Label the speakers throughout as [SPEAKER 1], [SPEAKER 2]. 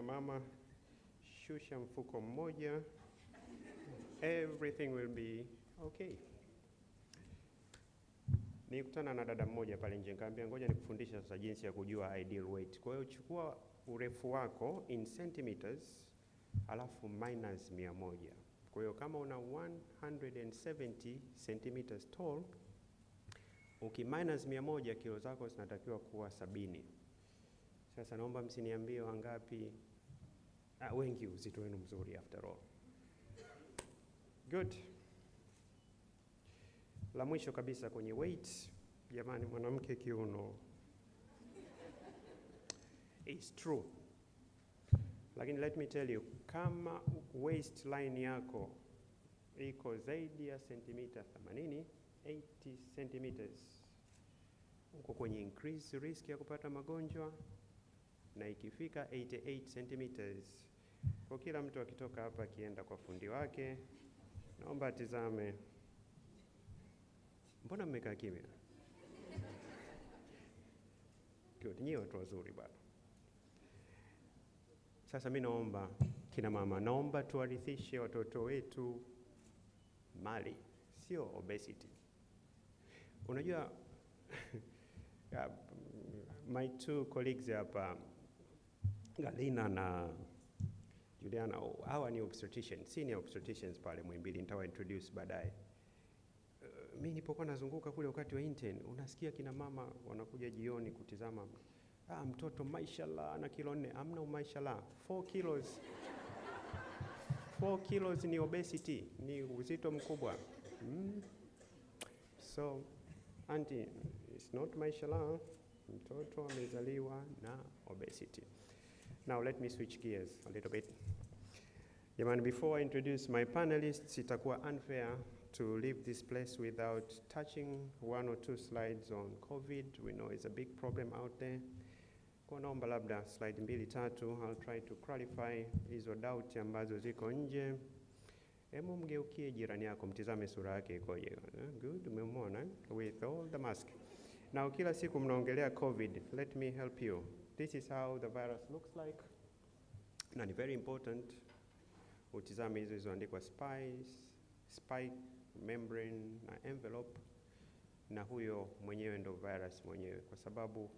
[SPEAKER 1] mama, shusha mfuko mmoja, everything will be okay. Nikutana na dada mmoja pale nje, nikamwambia ngoja nikufundisha sasa jinsi ya kujua ideal weight. Kwa hiyo chukua urefu wako in centimeters alafu minus 100. Kwa hiyo kama una 170 centimeters tall, minus 100, kilo zako zinatakiwa kuwa 70. Sasa naomba msiniambie wangapi. Wengi uzito wenu mzuri after all. Good. La mwisho kabisa kwenye weight, jamani, mwanamke kiuno. It's true. Lakini let me tell you, kama waistline yako iko zaidi ya sentimita 80 centimeters, uko kwenye increased risk ya kupata magonjwa, na ikifika 88 centimeters, kwa kila mtu akitoka hapa akienda kwa fundi wake, naomba atizame. Mbona mmekaa kimya? Good, nyie watu wazuri bwana. Sasa mimi naomba kina mama, naomba tuwarithishe watoto wetu mali, sio obesity. Unajua my two colleagues hapa, Galina na Juliana, hawa ni obstetricians, senior obstetricians pale Muhimbili, nitawa introduce baadaye. Mimi nilipokuwa nazunguka kule wakati wa intern, unasikia kina mama wanakuja jioni kutizama, mtoto mashallah ana kilo 4, amna mashallah 4 kilos. 4 kilos ni obesity, ni uzito mkubwa. So auntie, it's not mashallah, mtoto amezaliwa na obesity. Now let me switch gears a little bit. Jamani, before I introduce my panelists, itakuwa unfair to leave this place without touching 1 or 2 slides on COVID. We know it's a big problem out there. Kwa naomba labda slide 2, 3, I'll try to clarify hizo doubt ambazo ziko nje. Hebu mgeukie jirani yako, mtizame sura yake ikoje. Good, umemwona with all the mask. Now kila siku mnaongelea COVID, let me help you. This is how the virus looks like. Na ni very important utizame hizo zilizoandikwa spike, membrane na envelope, na huyo mwenyewe ndo virus mwenyewe, kwa sababu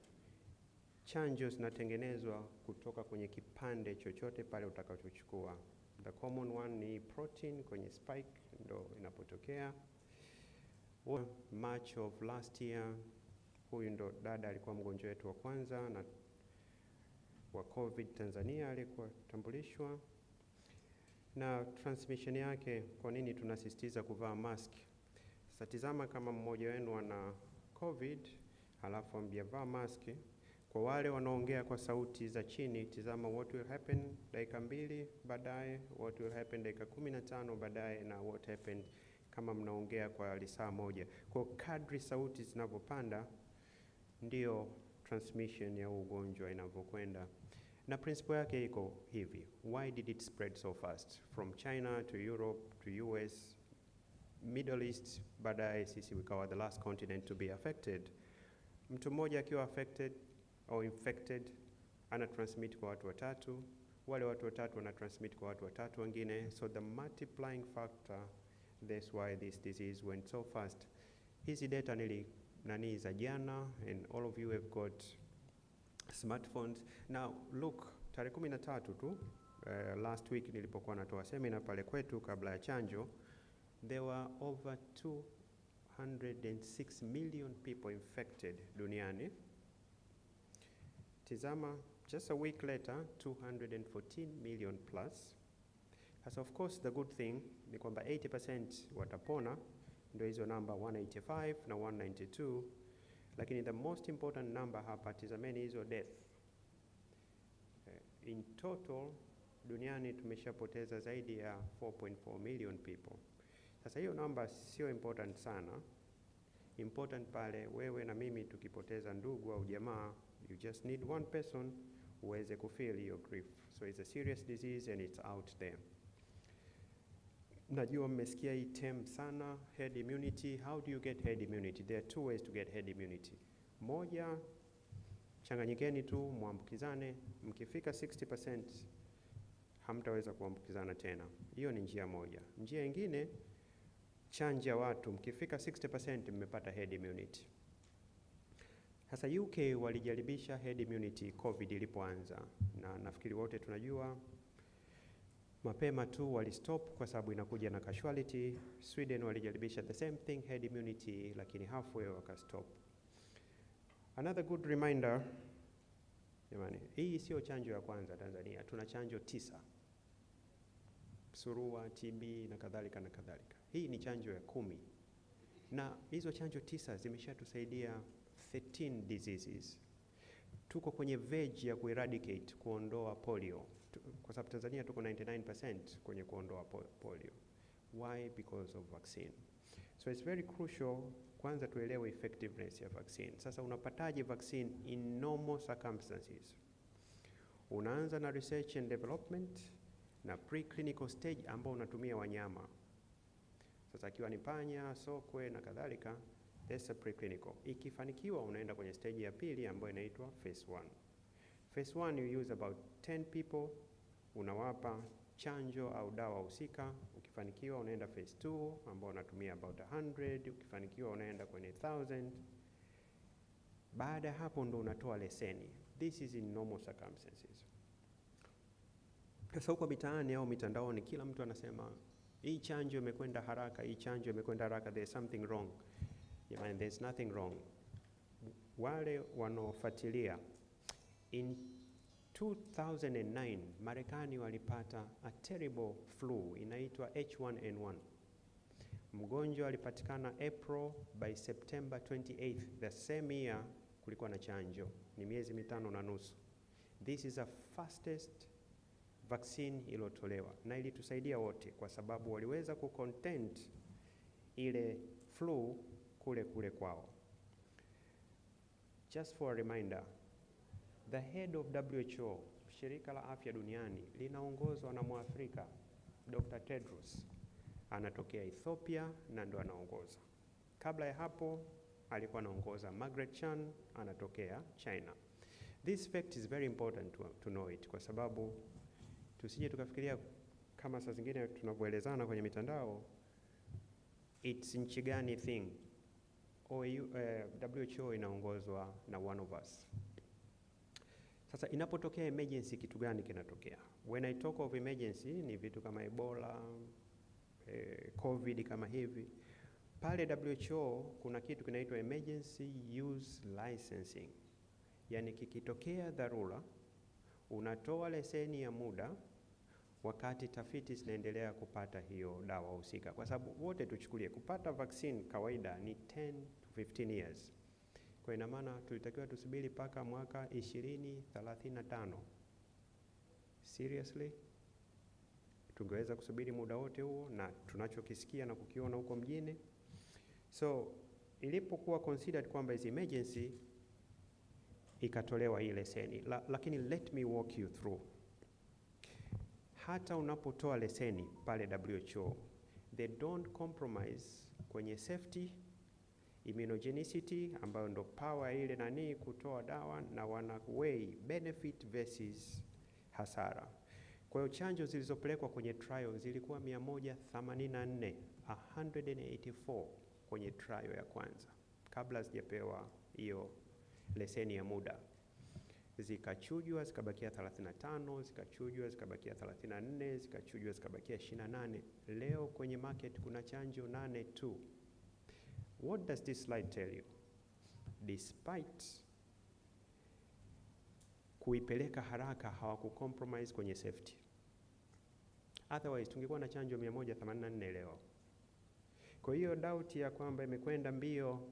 [SPEAKER 1] chanjo zinatengenezwa kutoka kwenye kipande chochote pale utakachochukua. The common one ni protein kwenye spike ndo inapotokea. March of last year, huyu ndo dada alikuwa mgonjwa wetu wa kwanza na wa COVID Tanzania, alikuwa tambulishwa. Na transmission yake, kwa nini tunasisitiza kuvaa mask? Sasa tizama kama mmoja wenu ana COVID halafu ambia mask. Kwa wale wanaongea kwa sauti za chini, tizama what will happen dakika 2 baadaye, what will happen dakika 15 baadaye, na what happened kama mnaongea kwa lisaa moja. Kwa kadri sauti zinavyopanda ndio transmission ya ugonjwa inavyokwenda. Na principle yake iko hivi. Why did it spread so fast? From China to Europe to US, Middle East, baadaye sisi wikawa the last continent to be affected. Mtu mmoja akiwa affected or infected, ana transmit kwa watu watatu, wale watu watatu wana transmit kwa watu watatu wengine. So the multiplying factor, that's why this disease went so fast. Hizi data nani za jana, and all of you have got smartphones. Now look, tarehe 13 tu, last week nilipokuwa natoa seminar pale kwetu kabla ya chanjo, there were over 206 million people infected duniani. Tizama, just a week later, 214 million plus. As of course, the good thing ni kwamba 80% watapona, ndio hizo number 185 na 192. Lakini the most important number hapa, tizameni hizo death. In total, duniani tumeshapoteza zaidi ya 4.4 million people. Sasa hiyo number sio important sana. Important pale wewe na mimi tukipoteza ndugu au jamaa, you just need one person uweze kufeel your grief. So it's a serious disease and it's out there. Najua mmesikia hii term sana, herd immunity. How do you get herd immunity? There are 2 ways to get herd immunity. Moja, changanyikeni tu muambukizane, mkifika 60% hamtaweza kuambukizana tena. Hiyo ni njia moja. Njia nyingine, chanja watu, mkifika 60% mmepata herd immunity. Sasa UK walijaribisha herd immunity COVID ilipoanza, na nafikiri wote tunajua mapema tu walistop kwa sababu inakuja na casualty. Sweden walijaribisha the same thing, herd immunity, lakini halfway wakastop. Another good reminder, jamani, hii sio chanjo ya kwanza Tanzania. Tuna chanjo 9. Surua, TB na kadhalika na kadhalika. Hii ni chanjo ya 10. Na hizo chanjo 9 zimeshatusaidia 13 diseases. Tuko kwenye verge ya kueradicate, kuondoa polio. Kwa sababu Tanzania tuko 99% kwenye kuondoa polio. Why? Because of vaccine. So it's very crucial kwanza tuelewe effectiveness ya vaccine. Sasa unapataje vaccine in normal circumstances? Unaanza na research and development na preclinical stage ambao unatumia wanyama. Sasa akiwa ni panya, sokwe na kadhalika, that's a preclinical. Ikifanikiwa unaenda kwenye stage ya pili ambayo inaitwa phase 1. Phase 1 you use about 10 people, unawapa chanjo au dawa husika. Ukifanikiwa unaenda phase 2 ambao unatumia about 100, ukifanikiwa unaenda kwenye 1000. Baada ya hapo ndo unatoa leseni. This is in normal circumstances. Sasa huko mitaani au mitandaoni kila mtu anasema hii chanjo imekwenda haraka, hii chanjo imekwenda haraka, there's something wrong. Yeah, there's nothing wrong. Wale wanaofuatilia, in 2009 Marekani walipata a terrible flu inaitwa H1N1. Mgonjwa alipatikana April, by September 28th the same year kulikuwa na chanjo. Ni miezi 5.5. This is the fastest vaccine iliyotolewa na ilitusaidia wote kwa sababu waliweza kucontent ile flu kule kwao. Just for a reminder, the head of WHO, shirika la afya duniani, linaongozwa na Mwafrika, Dr. Tedros. Anatokea Ethiopia na ndo anaongoza. Kabla ya hapo alikuwa anaongoza Margaret Chan, anatokea China. This fact is very important to know it, kwa sababu tusije tukafikiria kama saa zingine tunavyoelezana kwenye mitandao it's nchi gani thing. WHO inaongozwa na one of us. Sasa inapotokea emergency, kitu gani kinatokea? When I talk of emergency ni vitu kama Ebola, COVID kama hivi. Pale WHO kuna kitu kinaitwa emergency use licensing. Yani kikitokea dharura unatoa leseni ya muda wakati tafiti zinaendelea kupata hiyo dawa husika. Kwa sababu wote tuchukulie kupata vaccine kawaida ni 10 to 15 years. Kwa ina maana tulitakiwa tusubiri paka mwaka 2035. Seriously? Tungeweza kusubiri muda wote huo na tunachokisikia na kukiona huko mjini? So ilipokuwa considered kwamba is emergency, ikatolewa hii leseni. Lakini let me walk you through. Hata unapotoa leseni pale WHO, they don't compromise kwenye safety, immunogenicity ambayo ndo power ile nani kutoa dawa, na wana weigh benefit versus hasara. Kwa hiyo chanjo zilizopelekwa kwenye trial zilikuwa 184, 184 kwenye trial ya kwanza kabla zijapewa hiyo leseni ya muda. Zikachujwa zikabakia 35, zikachujwa zikabakia 34, zikachujwa zikabakia 28. Leo kwenye market kuna chanjo 8 tu. What does this slide tell you? Despite kuipeleka haraka, hawakucompromise kwenye safety. Otherwise tungekuwa na chanjo 184 leo. Kwa hiyo doubt ya kwamba imekwenda mbio,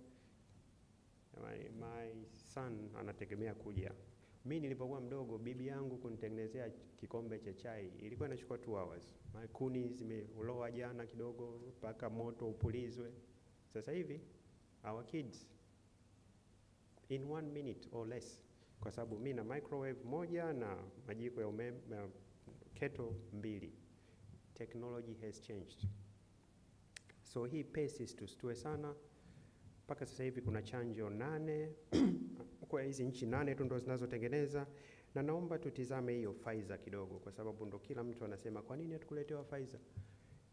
[SPEAKER 1] my son anategemea kuja. Mimi nilipokuwa mdogo, bibi yangu kunitengenezea kikombe cha chai ilikuwa inachukua 2 hours. Kuni zimeloa jana kidogo mpaka moto upulizwe. Sasa hivi our kids in 1 minute or less, kwa sababu mimi na microwave moja na majiko ya umeme kettle 2. Technology has changed. So hii pace is tustue sana. Mpaka sasa hivi kuna chanjo 8 kwa hizi nchi 8 tu ndo zinazotengeneza, na naomba tutizame hiyo Pfizer kidogo, kwa sababu ndo kila mtu anasema kwa nini hatukuletewa Pfizer.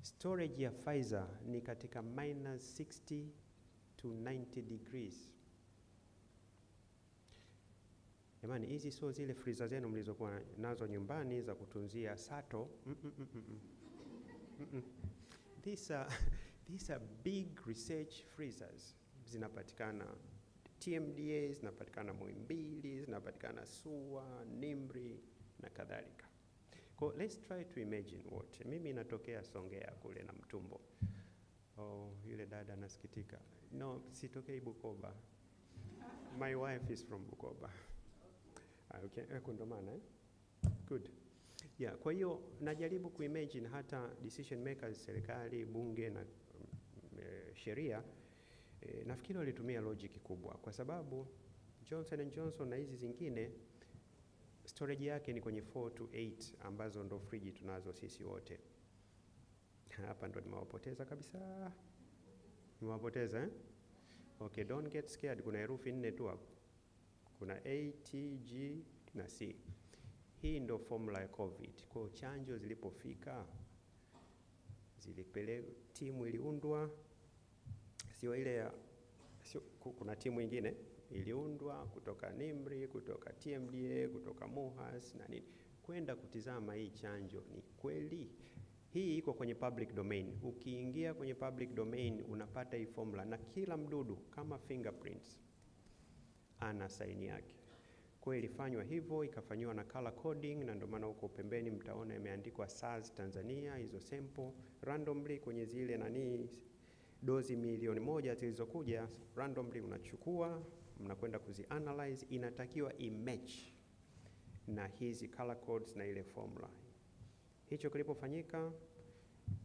[SPEAKER 1] Storage ya Pfizer ni katika -60 to 90 degrees. Jamani, hizi sio zile freezer zenu mlizokuwa nazo nyumbani za kutunzia sato. These are big research freezers. Zinapatikana TMDA, zinapatikana Muhimbili, zinapatikana SUA, NIMR na kadhalika. Let's try to imagine what. Mimi natokea Songea kule na Mtumbo. Yule dada nasikitika. No, sitokei Bukoba. My wife is from Bukoba. Okay, kundomana Good. Yeah, kwa hiyo najaribu kuimagine hata decision makers, serikali, bunge na sheria, nafikiri walitumia logic kubwa, kwa sababu Johnson & Johnson na hizi zingine storage yake ni kwenye 4 to 8 ambazo ndo friji tunazo sisi wote. Hapa ndo nimewapoteza kabisa. Nimewapoteza Okay, don't get scared. Kuna herufi 4 tu hapo. Kuna A, T, G na C. Hii ndo formula ya COVID. Kwa chanjo zilipofika, timu iliundwa, sio ile ya kuna timu nyingine iliundwa kutoka NIMR, kutoka TMDA, kutoka MUHAS na nini, kwenda kutizama hii chanjo ni kweli. Hii iko kwenye public domain. Ukiingia kwenye public domain unapata hii formula, na kila mdudu kama fingerprints ana saini yake. Kwa ilifanywa hivyo, ikafanywa na color coding, na ndio maana huko pembeni mtaona imeandikwa SARS Tanzania. Hizo sample randomly kwenye zile dozi milioni 1 zilizokuja, randomly unachukua, mnakwenda kuzianalyze, inatakiwa imatch na hizi color codes na ile formula. Hicho kilipofanyika,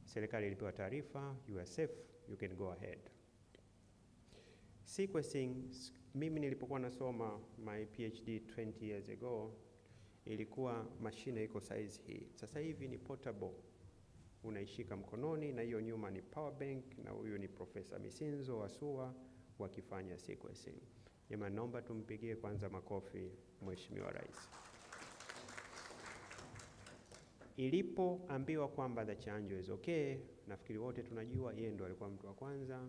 [SPEAKER 1] serikali ilipewa taarifa, you are safe, you can go ahead. Sequencing, mimi nilipokuwa nasoma my PhD 20 years ago, ilikuwa mashine iko size hii. Sasa hivi ni portable, unaishika mkononi, na hiyo nyuma ni power bank, na huyu ni Profesa Misinzo wa SUA wakifanya sequencing. Jamani, naomba tumpigie kwanza makofi Mheshimiwa Rais. Ilipoambiwa kwamba the chanjo is okay, nafikiri wote tunajua yeye ndo alikuwa mtu wa kwanza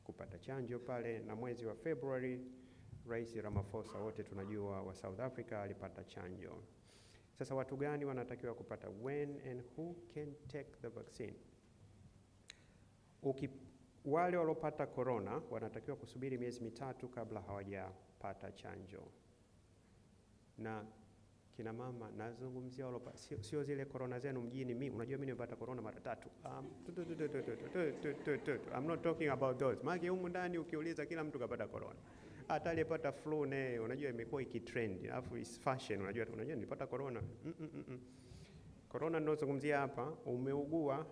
[SPEAKER 1] kupata chanjo pale, na mwezi wa February Rais Ramaphosa wote tunajua wa South Africa alipata chanjo. Sasa watu gani wanatakiwa kupata? When and who can take the vaccine? Wale walopata corona wanatakiwa kusubiri miezi 3 kabla hawajapata chanjo. Na kina mama, nazungumzia walopata, sio zile corona zenu mjini. Unajua mimi nimepata corona mara 3. I'm not talking about those. Maana humu ndani ukiuliza kila mtu kapata corona. Hata aliyepata flu naye unajua imekuwa ikitrend. Alafu is fashion, unajua nilipata corona. Corona ndio nazungumzia hapa. Umeugua,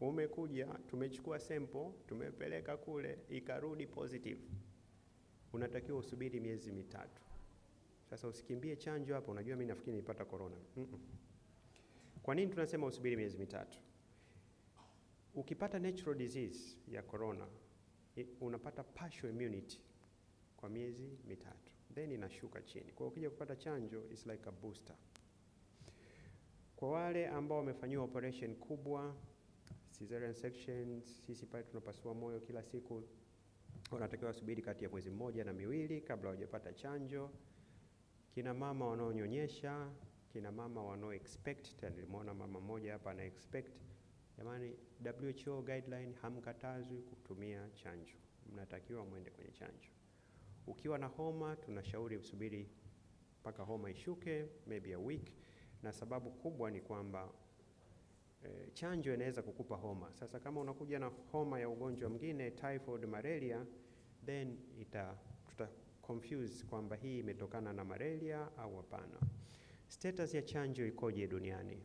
[SPEAKER 1] umekuja, tumechukua sample, tumepeleka kule, ikarudi positive. Unatakiwa usubiri miezi 3. Sasa usikimbie chanjo hapa, unajua mimi nafikiri nilipata corona. Kwa nini tunasema usubiri miezi 3? Ukipata natural disease ya corona, unapata partial immunity kwa miezi 3. Then inashuka chini. Kwa ukija kupata chanjo, it's like a booster. Kwa wale ambao wamefanyiwa operation kubwa, cesarean sections, sisi pale tunapasua moyo kila siku, wanatakiwa subiri kati ya mwezi 1 na 2 kabla hawajapata chanjo. Kina mama wanaonyonyesha, kina mama wanao expect, nilimwona mama mmoja hapa ana expect. Jamani, WHO guideline hamkatazwi kutumia chanjo. Mnatakiwa mwende kwenye chanjo. Ukiwa na homa, tunashauri usubiri mpaka homa ishuke, maybe a week. Na sababu kubwa ni kwamba chanjo inaweza kukupa homa. Sasa kama unakuja na homa ya ugonjwa mwingine, typhoid, malaria, then tuta confuse kwamba hii imetokana na malaria au hapana. Status ya chanjo ikoje duniani?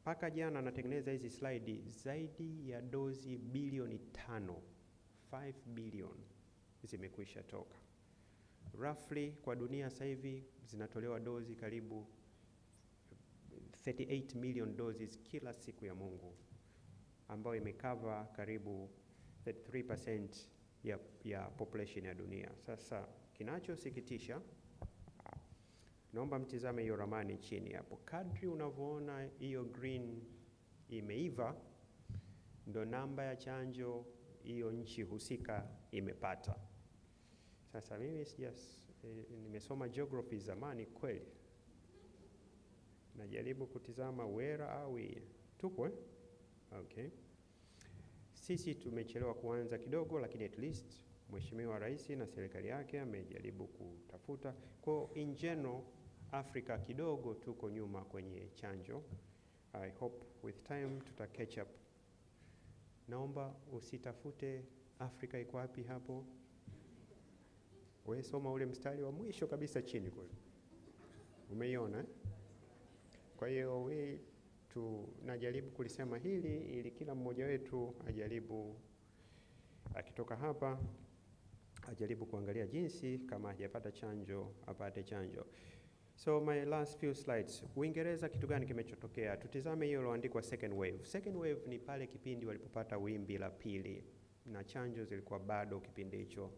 [SPEAKER 1] Paka jana natengeneza hizi slide, zaidi ya dozi bilioni 5 billion zimekwisha toka. Roughly kwa dunia sasa hivi zinatolewa dozi karibu 38 million doses kila siku ya Mungu, ambayo imecover karibu 33% ya population ya dunia. Sasa kinachosikitisha, naomba mtizame hiyo ramani chini hapo. Kadri unavyoona hiyo green imeiva, ndo namba ya chanjo hiyo nchi husika imepata. Sasa mimi nimesoma geography zamani kweli. Najaribu kutizama where are we? Tuko okay. Sisi tumechelewa kuanza kidogo, lakini at least Mheshimiwa Rais na serikali yake amejaribu kutafuta. Kwa in general, Afrika kidogo tuko nyuma kwenye chanjo. I hope with time tuta catch up. Naomba usitafute Afrika iko wapi hapo. Wewe soma ule mstari wa mwisho kabisa chini kule. Umeiona? Kwa hiyo tunajaribu kulisema hili ili kila mmoja wetu ajaribu akitoka hapa ajaribu kuangalia jinsi kama hajapata chanjo apate chanjo. So my last few slides. Uingereza kitu gani kimechotokea? Tutizame hiyo iliyoandikwa second wave. Second wave ni pale kipindi walipopata wimbi la pili na chanjo zilikuwa bado kipindi hicho.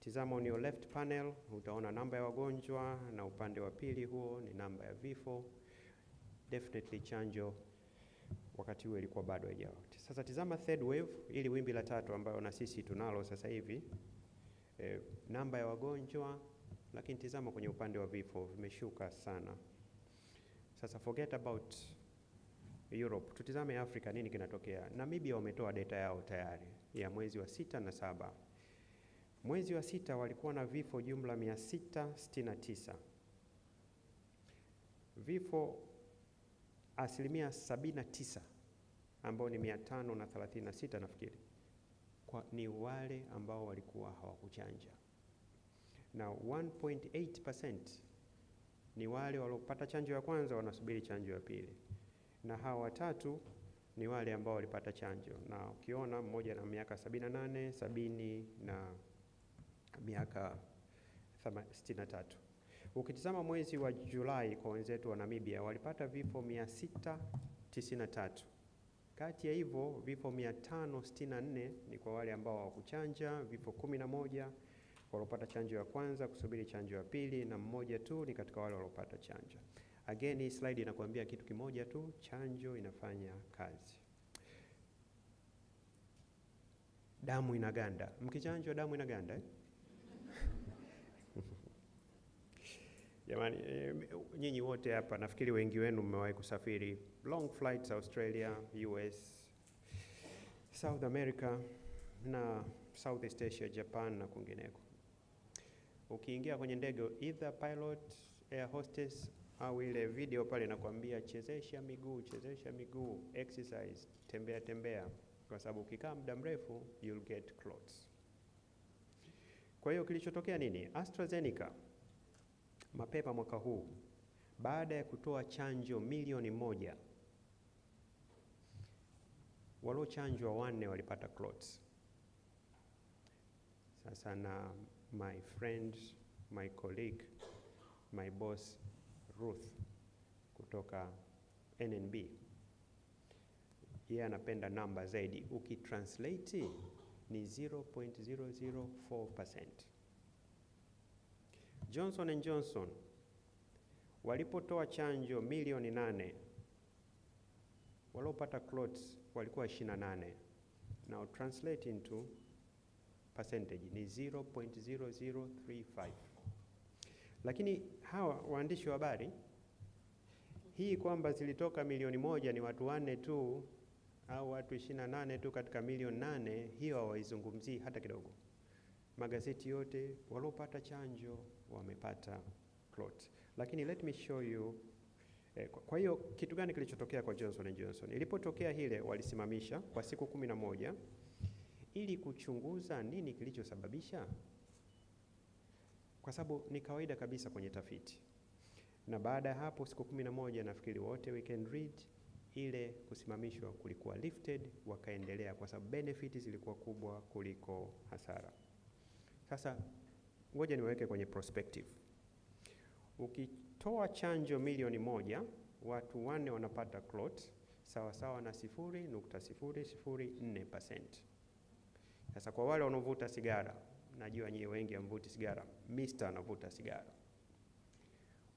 [SPEAKER 1] Tizama on your left panel utaona namba ya wagonjwa na upande wa pili huo ni namba ya vifo. Definitely chanjo wakati huo ilikuwa bado haijawa. Sasa tizama third wave, ili wimbi la tatu ambayo na sisi tunalo sasa hivi. Namba ya wagonjwa, lakini tizama kwenye upande wa vifo vimeshuka sana. Sasa forget about Europe, tutizame Afrika nini kinatokea. Namibia wametoa data yao tayari ya mwezi wa 6 na 7. Mwezi wa 6 walikuwa na vifo jumla 669. Vifo 79% ambao ni 536 nafikiri. Ni wale ambao walikuwa hawakuchanja. Na 1.8% ni wale waliopata chanjo ya kwanza wanasubiri chanjo ya pili. Na hawa watatu ni wale ambao walipata chanjo. Na ukiona mmoja na miaka 78, 70 na miaka 63. Ukitizama mwezi wa Julai kwa wenzetu wa Namibia walipata vifo 693. Kati ya hivyo vifo 564 ni kwa wale ambao hawakuchanja, vifo 11 waliopata chanjo ya kwanza kusubiri chanjo ya pili, na mmoja tu ni katika wale waliopata chanjo. Again, hii slide inakuambia kitu kimoja tu, chanjo inafanya kazi. Damu inaganda. Mkichanjwa damu inaganda eh? Jamani, nyinyi wote hapa nafikiri wengi wenu mmewahi kusafiri long flights Australia, US, South America na Southeast Asia, Japan na kwingineko. Ukiingia kwenye ndege, either pilot, air hostess au ile video pale inakwambia chezesha miguu, exercise, tembea, kwa sababu ukikaa muda mrefu you'll get clots. Kwa hiyo kilichotokea nini? AstraZeneca mapema mwaka huu baada ya kutoa chanjo 1,000,000 waliochanjwa 4 walipata clots. Sasa na my friend, my colleague, my boss Ruth kutoka NNB, yeye anapenda namba zaidi, ukitranslate ni 0.004%. Johnson & Johnson walipotoa chanjo 8,000,000 waliopata clots walikuwa 28. Now translate into percentage ni 0.0035. Lakini hawa waandishi wa habari, hii kwamba zilitoka 1,000,000 ni watu 4 tu au watu 28 tu katika 8,000,000, hiyo hawaizungumzii hata kidogo. Magazeti yote waliopata chanjo wamepata clot. Lakini let me show you. Kwa hiyo kitu gani kilichotokea kwa Johnson & Johnson? Ilipotokea hile walisimamisha kwa siku 11 ili kuchunguza nini kilichosababisha, kwa sababu ni kawaida kabisa kwenye tafiti. Na baada ya hapo siku 11 nafikiri wote we can read, ile kusimamishwa kulikuwa lifted, wakaendelea kwa sababu benefits zilikuwa kubwa kuliko hasara. Sasa ngoja niweke kwenye perspective. Ukitoa chanjo 1,000,000 watu 4 wanapata clot, sawa na 0.004%. Sasa kwa wale wanaovuta sigara najua nyie wengi hamvuti sigara. Mr. anavuta sigara.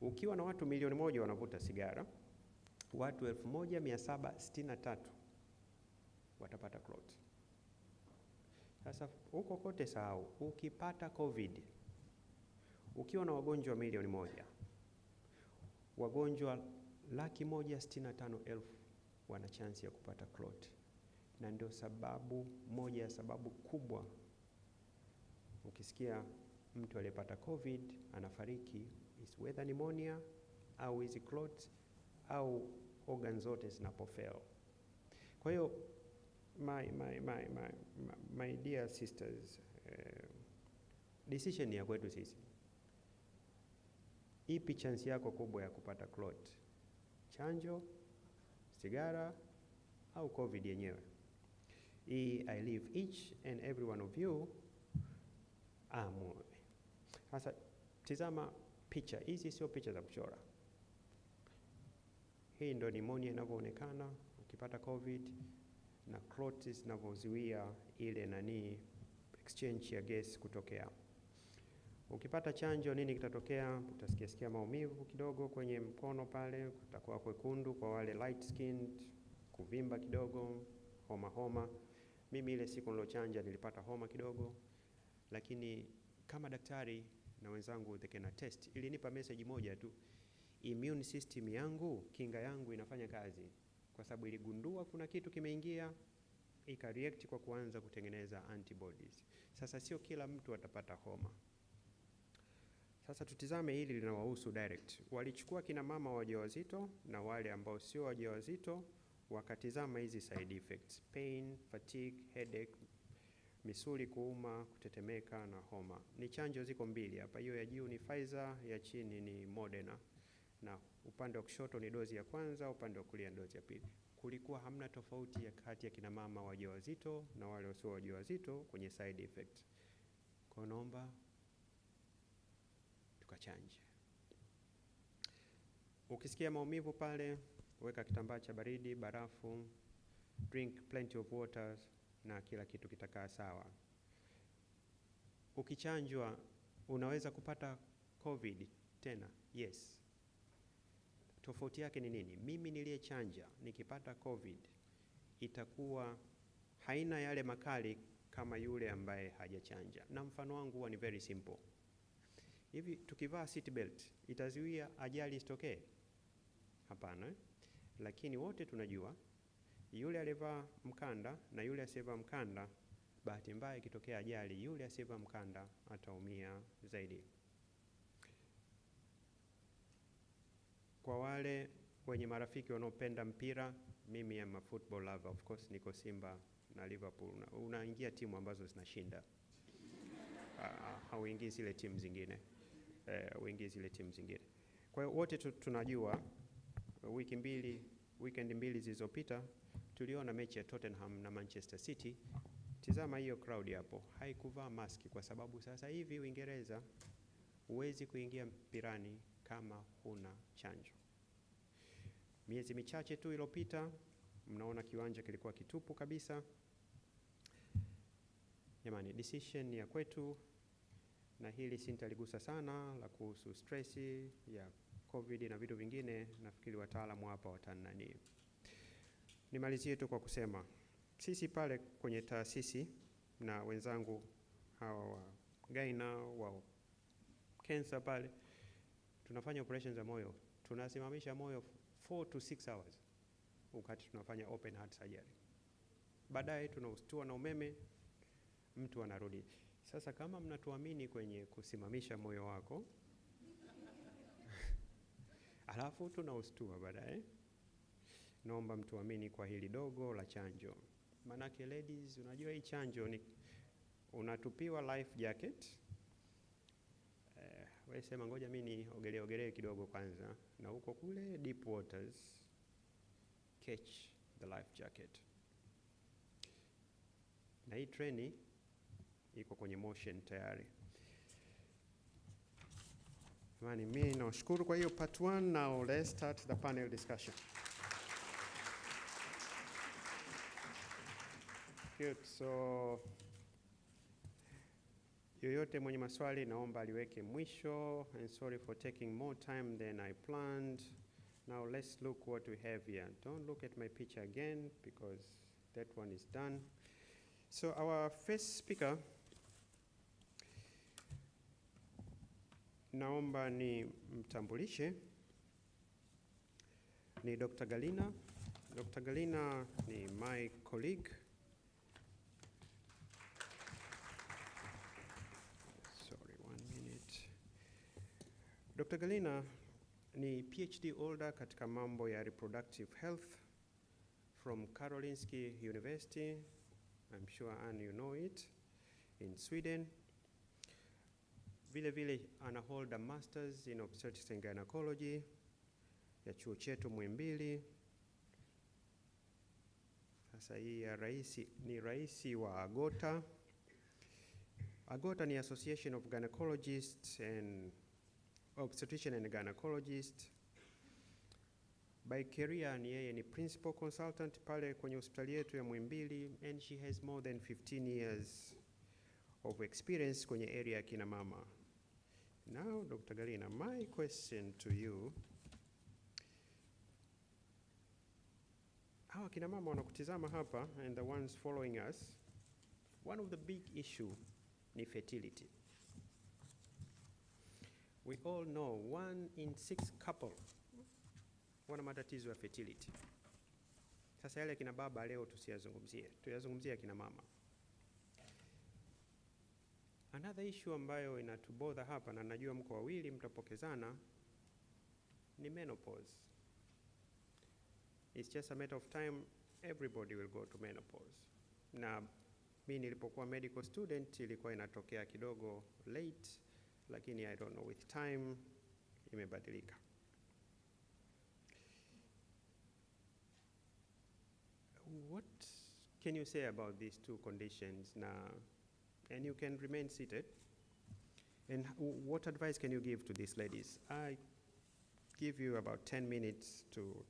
[SPEAKER 1] Ukiwa na watu milioni 1 wanavuta sigara, watu 1763 watapata clot. Sasa huko kote sahau, ukipata COVID, ukiwa na wagonjwa milioni 1, wagonjwa 165,000 wana chance ya kupata clot. Na ndio sababu moja ya sababu kubwa ukisikia mtu aliyepata COVID anafariki is whether pneumonia au hizi clots au organ zote zinapofail. Kwa hiyo my dear sisters, decision ya kwetu sisi. Ipi chance yako kubwa ya kupata clot? Chanjo, sigara au COVID yenyewe? I leave each and every one of you amue. Sasa tizama picha hizi, sio picha za kuchora. Hii ndio pneumonia inavyoonekana ukipata COVID, na clots zinavyozuia ile exchange ya gas kutokea. Ukipata chanjo nini kitatokea? Utasikia maumivu kidogo kwenye mkono pale, kutakuwa kwekundu kwa wale light skinned, kuvimba kidogo, homa. Mimi ile siku nilochanja nilipata homa kidogo, lakini kama daktari na wenzangu they can attest, ilinipa message moja tu: immune system yangu, kinga yangu inafanya kazi, kwa sababu iligundua kuna kitu kimeingia, ikareact kwa kuanza kutengeneza antibodies. Sasa sio kila mtu atapata homa. Sasa tutizame hili linawahusu direct. Walichukua kina mama wajawazito na wale ambao sio wajawazito, wakatizama hizi side effects: pain, fatigue, headache, misuli kuuma, kutetemeka na homa. Ni chanjo ziko mbili hapa, hiyo ya juu ni Pfizer, ya chini ni Moderna, na upande wa kushoto ni dozi ya kwanza, upande wa kulia dozi ya pili. Kulikuwa hamna tofauti ya kati ya kina mama wajawazito na wale wasio wajawazito kwenye side effects. Kwa naomba tukachanje. Ukisikia maumivu pale, weka kitambaa cha baridi, barafu, drink plenty of water na kila kitu kitakaa sawa. Ukichanjwa unaweza kupata COVID tena? Yes. Tofauti yake ni nini? Mimi niliyechanja nikipata COVID itakuwa haina yale makali kama yule ambaye hajachanja. Na mfano wangu huwa ni very simple. Hivi tukivaa seat belt itazuia ajali isitokee? Hapana. Lakini wote tunajua yule aliyevaa mkanda na yule asiyevaa mkanda, bahati mbaya ikitokea ajali, yule asiyevaa mkanda ataumia zaidi. Kwa wale wenye marafiki wanaopenda mpira, mimi am a football lover, of course niko Simba na Liverpool. Unaingia timu ambazo zinashinda. Hauingii zile timu zingine. Kwa hiyo wote tunajua weekend mbili zilizopita tuliona mechi ya Tottenham na Manchester City. Tizama hiyo crowd hapo, haikuvaa maski kwa sababu sasa hivi Uingereza huwezi kuingia mpirani kama huna chanjo. Miezi michache tu iliyopita mnaona kiwanja kilikuwa kitupu kabisa. Jamani, decision ya kwetu, na hili sintaligusa sana la kuhusu stressi ya COVID na vitu vingine, nafikiri wataalamu hapa watanani. Nimalizie tu kwa kusema sisi pale kwenye taasisi na wenzangu hawa wa Gaina wa cancer pale tunafanya operations za moyo, tunasimamisha moyo 4 to 6 hours wakati tunafanya open heart surgery. Baadaye tunaustua na umeme, mtu anarudi. Sasa kama mnatuamini kwenye kusimamisha moyo wako alafu tunaustua baadaye, naomba mtuamini kwa hili dogo la chanjo. Manake ladies, unajua hii chanjo ni unatupiwa life jacket. Wewe sema ngoja mimi niogelee kidogo kwanza, na huko kule deep waters catch the life jacket. Na hii treni iko kwenye motion tayari. Jamani, mimi nashukuru kwa hiyo part 1. Now let's start the panel discussion. Good. So Yoyote mwenye maswali naomba aliweke mwisho. And sorry for taking more time than I planned. Now let's look what we have here. Don't look at my picture again because that one is done. So our first speaker, naomba ni mtambulishe, ni Dr. Galina. Dr. Galina ni my colleague. Sorry, 1 minute. Dr. Galina ni PhD holder katika mambo ya reproductive health from Karolinska University. I'm sure Anne you know it, in Sweden. Vile vile ana hold a masters in obstetrics and gynecology ya chuo chetu Muhimbili. Sasa hii ya ni raisi wa AGOTA. AGOTA ni Association of Gynecologists and Obstetrician and Gynecologists. By career ni yeye ni principal consultant pale kwenye hospitali yetu ya Muhimbili, and she has more than 15 years of experience kwenye area ya kina mama. Now, Dr. Galina, my question to you, hawa kina mama wanakutizama hapa and the ones following us, one of the big issue ni fertility. We all know 1 in 6 couple wana matatizo ya fertility. Sasa yale kina baba leo tusiyazungumzie, tuyazungumzie kina mama. Another issue ambayo inatubother hapa, na najua mko wawili mtapokezana, ni menopause. It's just a matter of time, everybody will go to menopause. Na mimi nilipokuwa medical student ilikuwa inatokea kidogo late, lakini I don't know, with time imebadilika. What can you say about these two conditions now? And you can remain seated. And what advice can you give to these ladies? I give you about 10 minutes to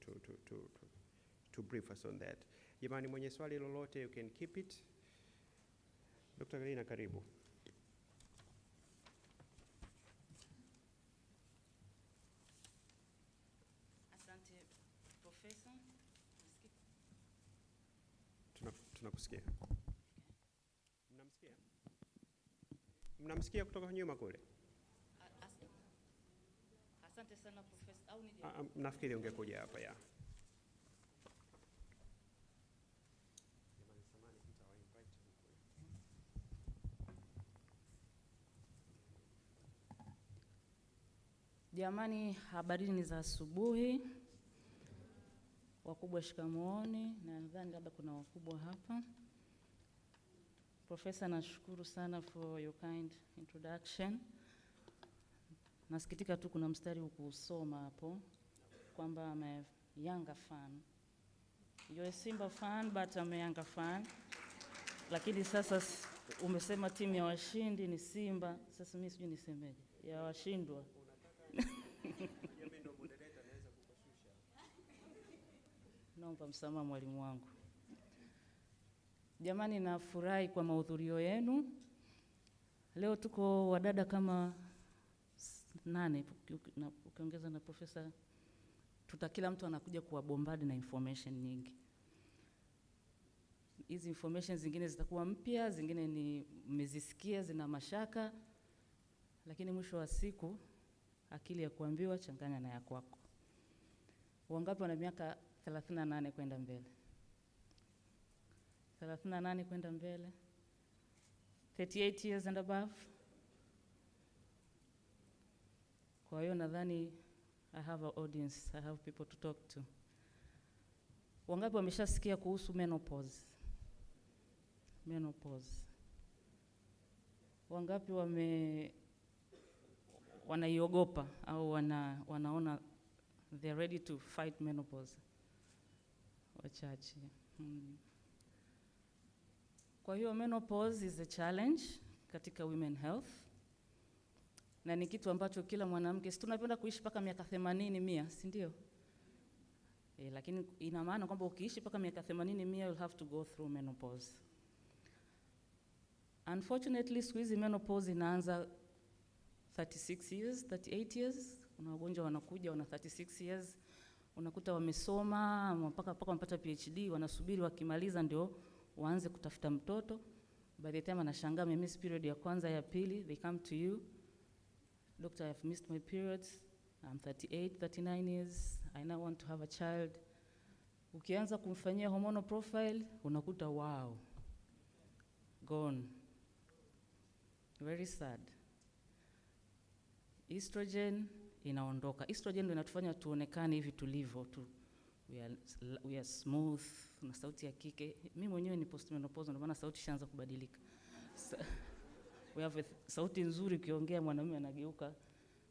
[SPEAKER 1] brief us on that. Jamani, mwenye swali lolote, you can keep it. Dr. Galina, karibu.
[SPEAKER 2] Asante, Professor.
[SPEAKER 1] Tunakusikia. Mnamsikia? Mnamsikia kutoka nyuma kule?
[SPEAKER 2] Asante sana, Professor. Au nije?
[SPEAKER 1] Nafikiri ungekuja hapa ya.
[SPEAKER 2] Jamani, habarini za asubuhi. Wakubwa shikamooni, na nadhani labda kuna wakubwa hapa. Professor, nashukuru sana for your kind introduction. Nasikitika tu kuna mstari ukusoma hapo kwamba I'm a Yanga fan. You're a Simba fan but I'm a Yanga fan. Lakini sasa umesema timu ya washindi ni Simba, sasa mimi sijui nisemeje. Ya washindwa. Naomba msamaha mwalimu wangu. Jamani, nafurahi kwa mahudhurio yenu. Leo tuko wadada kama 8 ukiongeza na profesa, kila mtu anakuja kuwa bombard na information nyingi. Hizi information zingine zitakuwa mpya, zingine ni mmezisikia zina mashaka, lakini mwisho wa siku akili ya kuambiwa changanya na ya kwako. Wangapi wana miaka 38 kwenda mbele? 38 kwenda mbele? 38 years and above? Kwa hiyo nadhani I have an audience, I have people to talk to. Wangapi wameshasikia kuhusu menopause? Menopause. Wangapi wanaiogopa au wanaona they're ready to fight menopause? Wachache. Kwa hiyo menopause is a challenge katika women health. Na ni kitu ambacho kila mwanamke, si tunapenda kuishi mpaka miaka 80, 100, si ndio? Lakini ina maana kwamba ukiishi mpaka miaka 80, 100 you'll have to go through menopause. Unfortunately, siku hizi menopause inaanza 36 years, 38 years. Kuna wagonjwa wanakuja wana 36 years. Unakuta wamesoma mpaka wamepata PhD, wanasubiri wakimaliza ndio waanze kutafuta mtoto. By the time anashangaa miss period ya kwanza ya pili, they come to you. Doctor, I've missed my periods. I'm 38, 39 years. I now want to have a child. Ukianza kumfanyia hormonal profile, unakuta wow. Gone. Very sad. Estrogen inaondoka. Estrogen ndio inatufanya tuonekane hivi tulivyo tu. We are smooth, na sauti ya kike. Mimi mwenyewe ni postmenopause, ndio maana sauti ishaanza kubadilika. We have sauti nzuri, ukiongea mwanamume anageuka.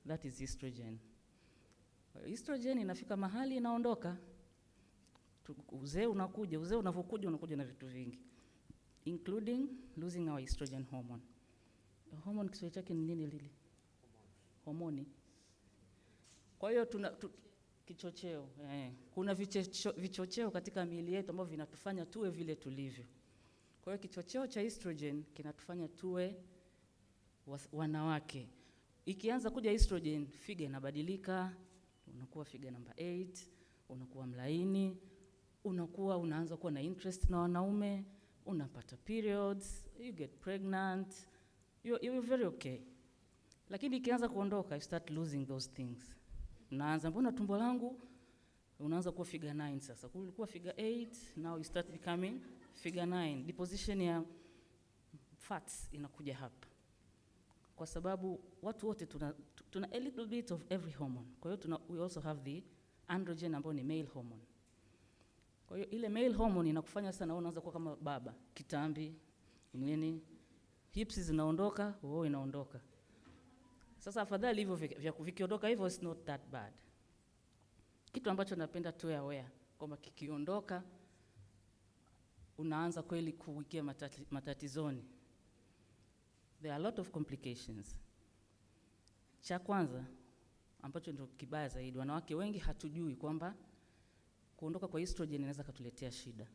[SPEAKER 2] That is estrogen. Estrogen inafika mahali inaondoka. Uzee unakuja, uzee unavokuja unakuja na vitu vingi, including losing our estrogen hormone. Hormone Kiswahili chake ni nini lili? Homoni. Kwa hiyo kichocheo. Kuna vichocheo katika miili yetu ambavyo vinatufanya tuwe vile tulivyo. Kwa hiyo kichocheo cha estrogen kinatufanya tuwe wanawake. Ikianza kuja estrogen, figa inabadilika, unakuwa figa number 8, unakuwa mlaini, unaanza kuwa na interest na wanaume, unapata periods, you get pregnant, you're very okay. Lakini ikianza kuondoka, you start losing those things. Unaanza, mbona tumbo langu? Unaanza kuwa figure 9 sasa. Kulikuwa figure 8, now you start becoming figure 9. Deposition ya fats inakuja hapa. Kwa sababu watu wote tuna a little bit of every hormone. Kwa hiyo we also have the androgen ambayo ni male hormone. Kwa hiyo ile male hormone inakufanya sana unaanza kuwa kama baba, kitambi, nini, hips zinaondoka, inaondoka. Sasa afadhali hivyo vikiondoka hivyo, it's not that bad. Kitu ambacho napenda tuwe aware kwamba kikiondoka unaanza kweli kuwikia matatizoni. There are a lot of complications. Cha kwanza ambacho ndio kibaya zaidi, wanawake wengi hatujui kwamba kuondoka kwa estrogen inaweza kutuletea shida.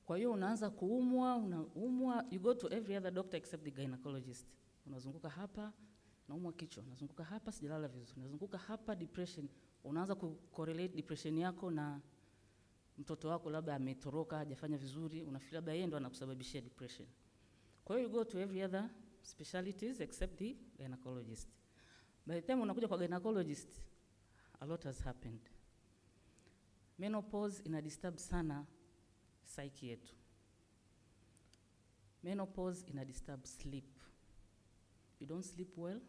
[SPEAKER 2] Kwa hiyo unaanza unaumwa, you go to every other doctor except the gynecologist. Unazunguka hapa, naumwa kichwa, unazunguka hapa, sijalala vizuri, unazunguka hapa, depression. Unaanza kucorrelate depression yako na mtoto wako labda ametoroka, hajafanya vizuri, unafikiri labda yeye ndo anakusababishia depression. Kwa hiyo you go to every other specialties except the gynecologist. By the time unakuja kwa gynecologist, a lot has happened. Menopause inadisturb sana psyche yetu. Menopause inadisturb sleep. You don't sleep well.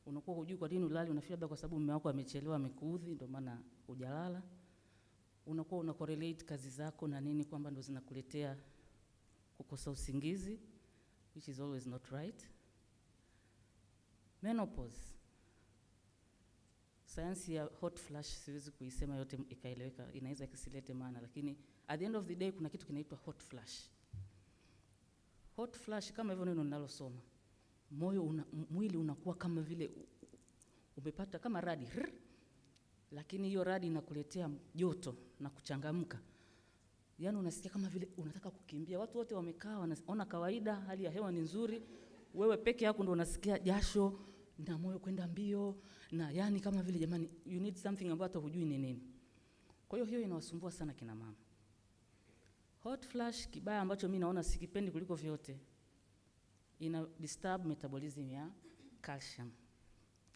[SPEAKER 2] Unakuwa hujui kwa nini ulali, unafikiri labda kwa sababu mume wako amechelewa, amekuudhi, ndio maana hujalala. Unakuwa una correlate kazi zako na nini kwamba ndo zinakuletea kukosa usingizi, which is always not right. Menopause. Sayansi ya hot flash siwezi kuisema yote ikaeleweka, inaweza kisilete maana, lakini at the end of the day kuna kitu kinaitwa hot flash. Hot flash kama hivyo neno ninalosoma. Mwili unakuwa kama vile umepata kama radi. Lakini hiyo radi inakuletea joto na kuchangamka. Yaani unasikia kama vile unataka kukimbia. Watu wote wamekaa wanaona kawaida, hali ya hewa ni nzuri. Wewe peke yako ndio unasikia jasho na moyo kwenda mbio, na yani kama vile jamani, you need something ambacho hujui ni nini. Kwa hiyo inawasumbua sana kina mama. Hot flash kibaya ambacho mimi naona sikipendi kuliko vyote, ina disturb metabolism ya calcium.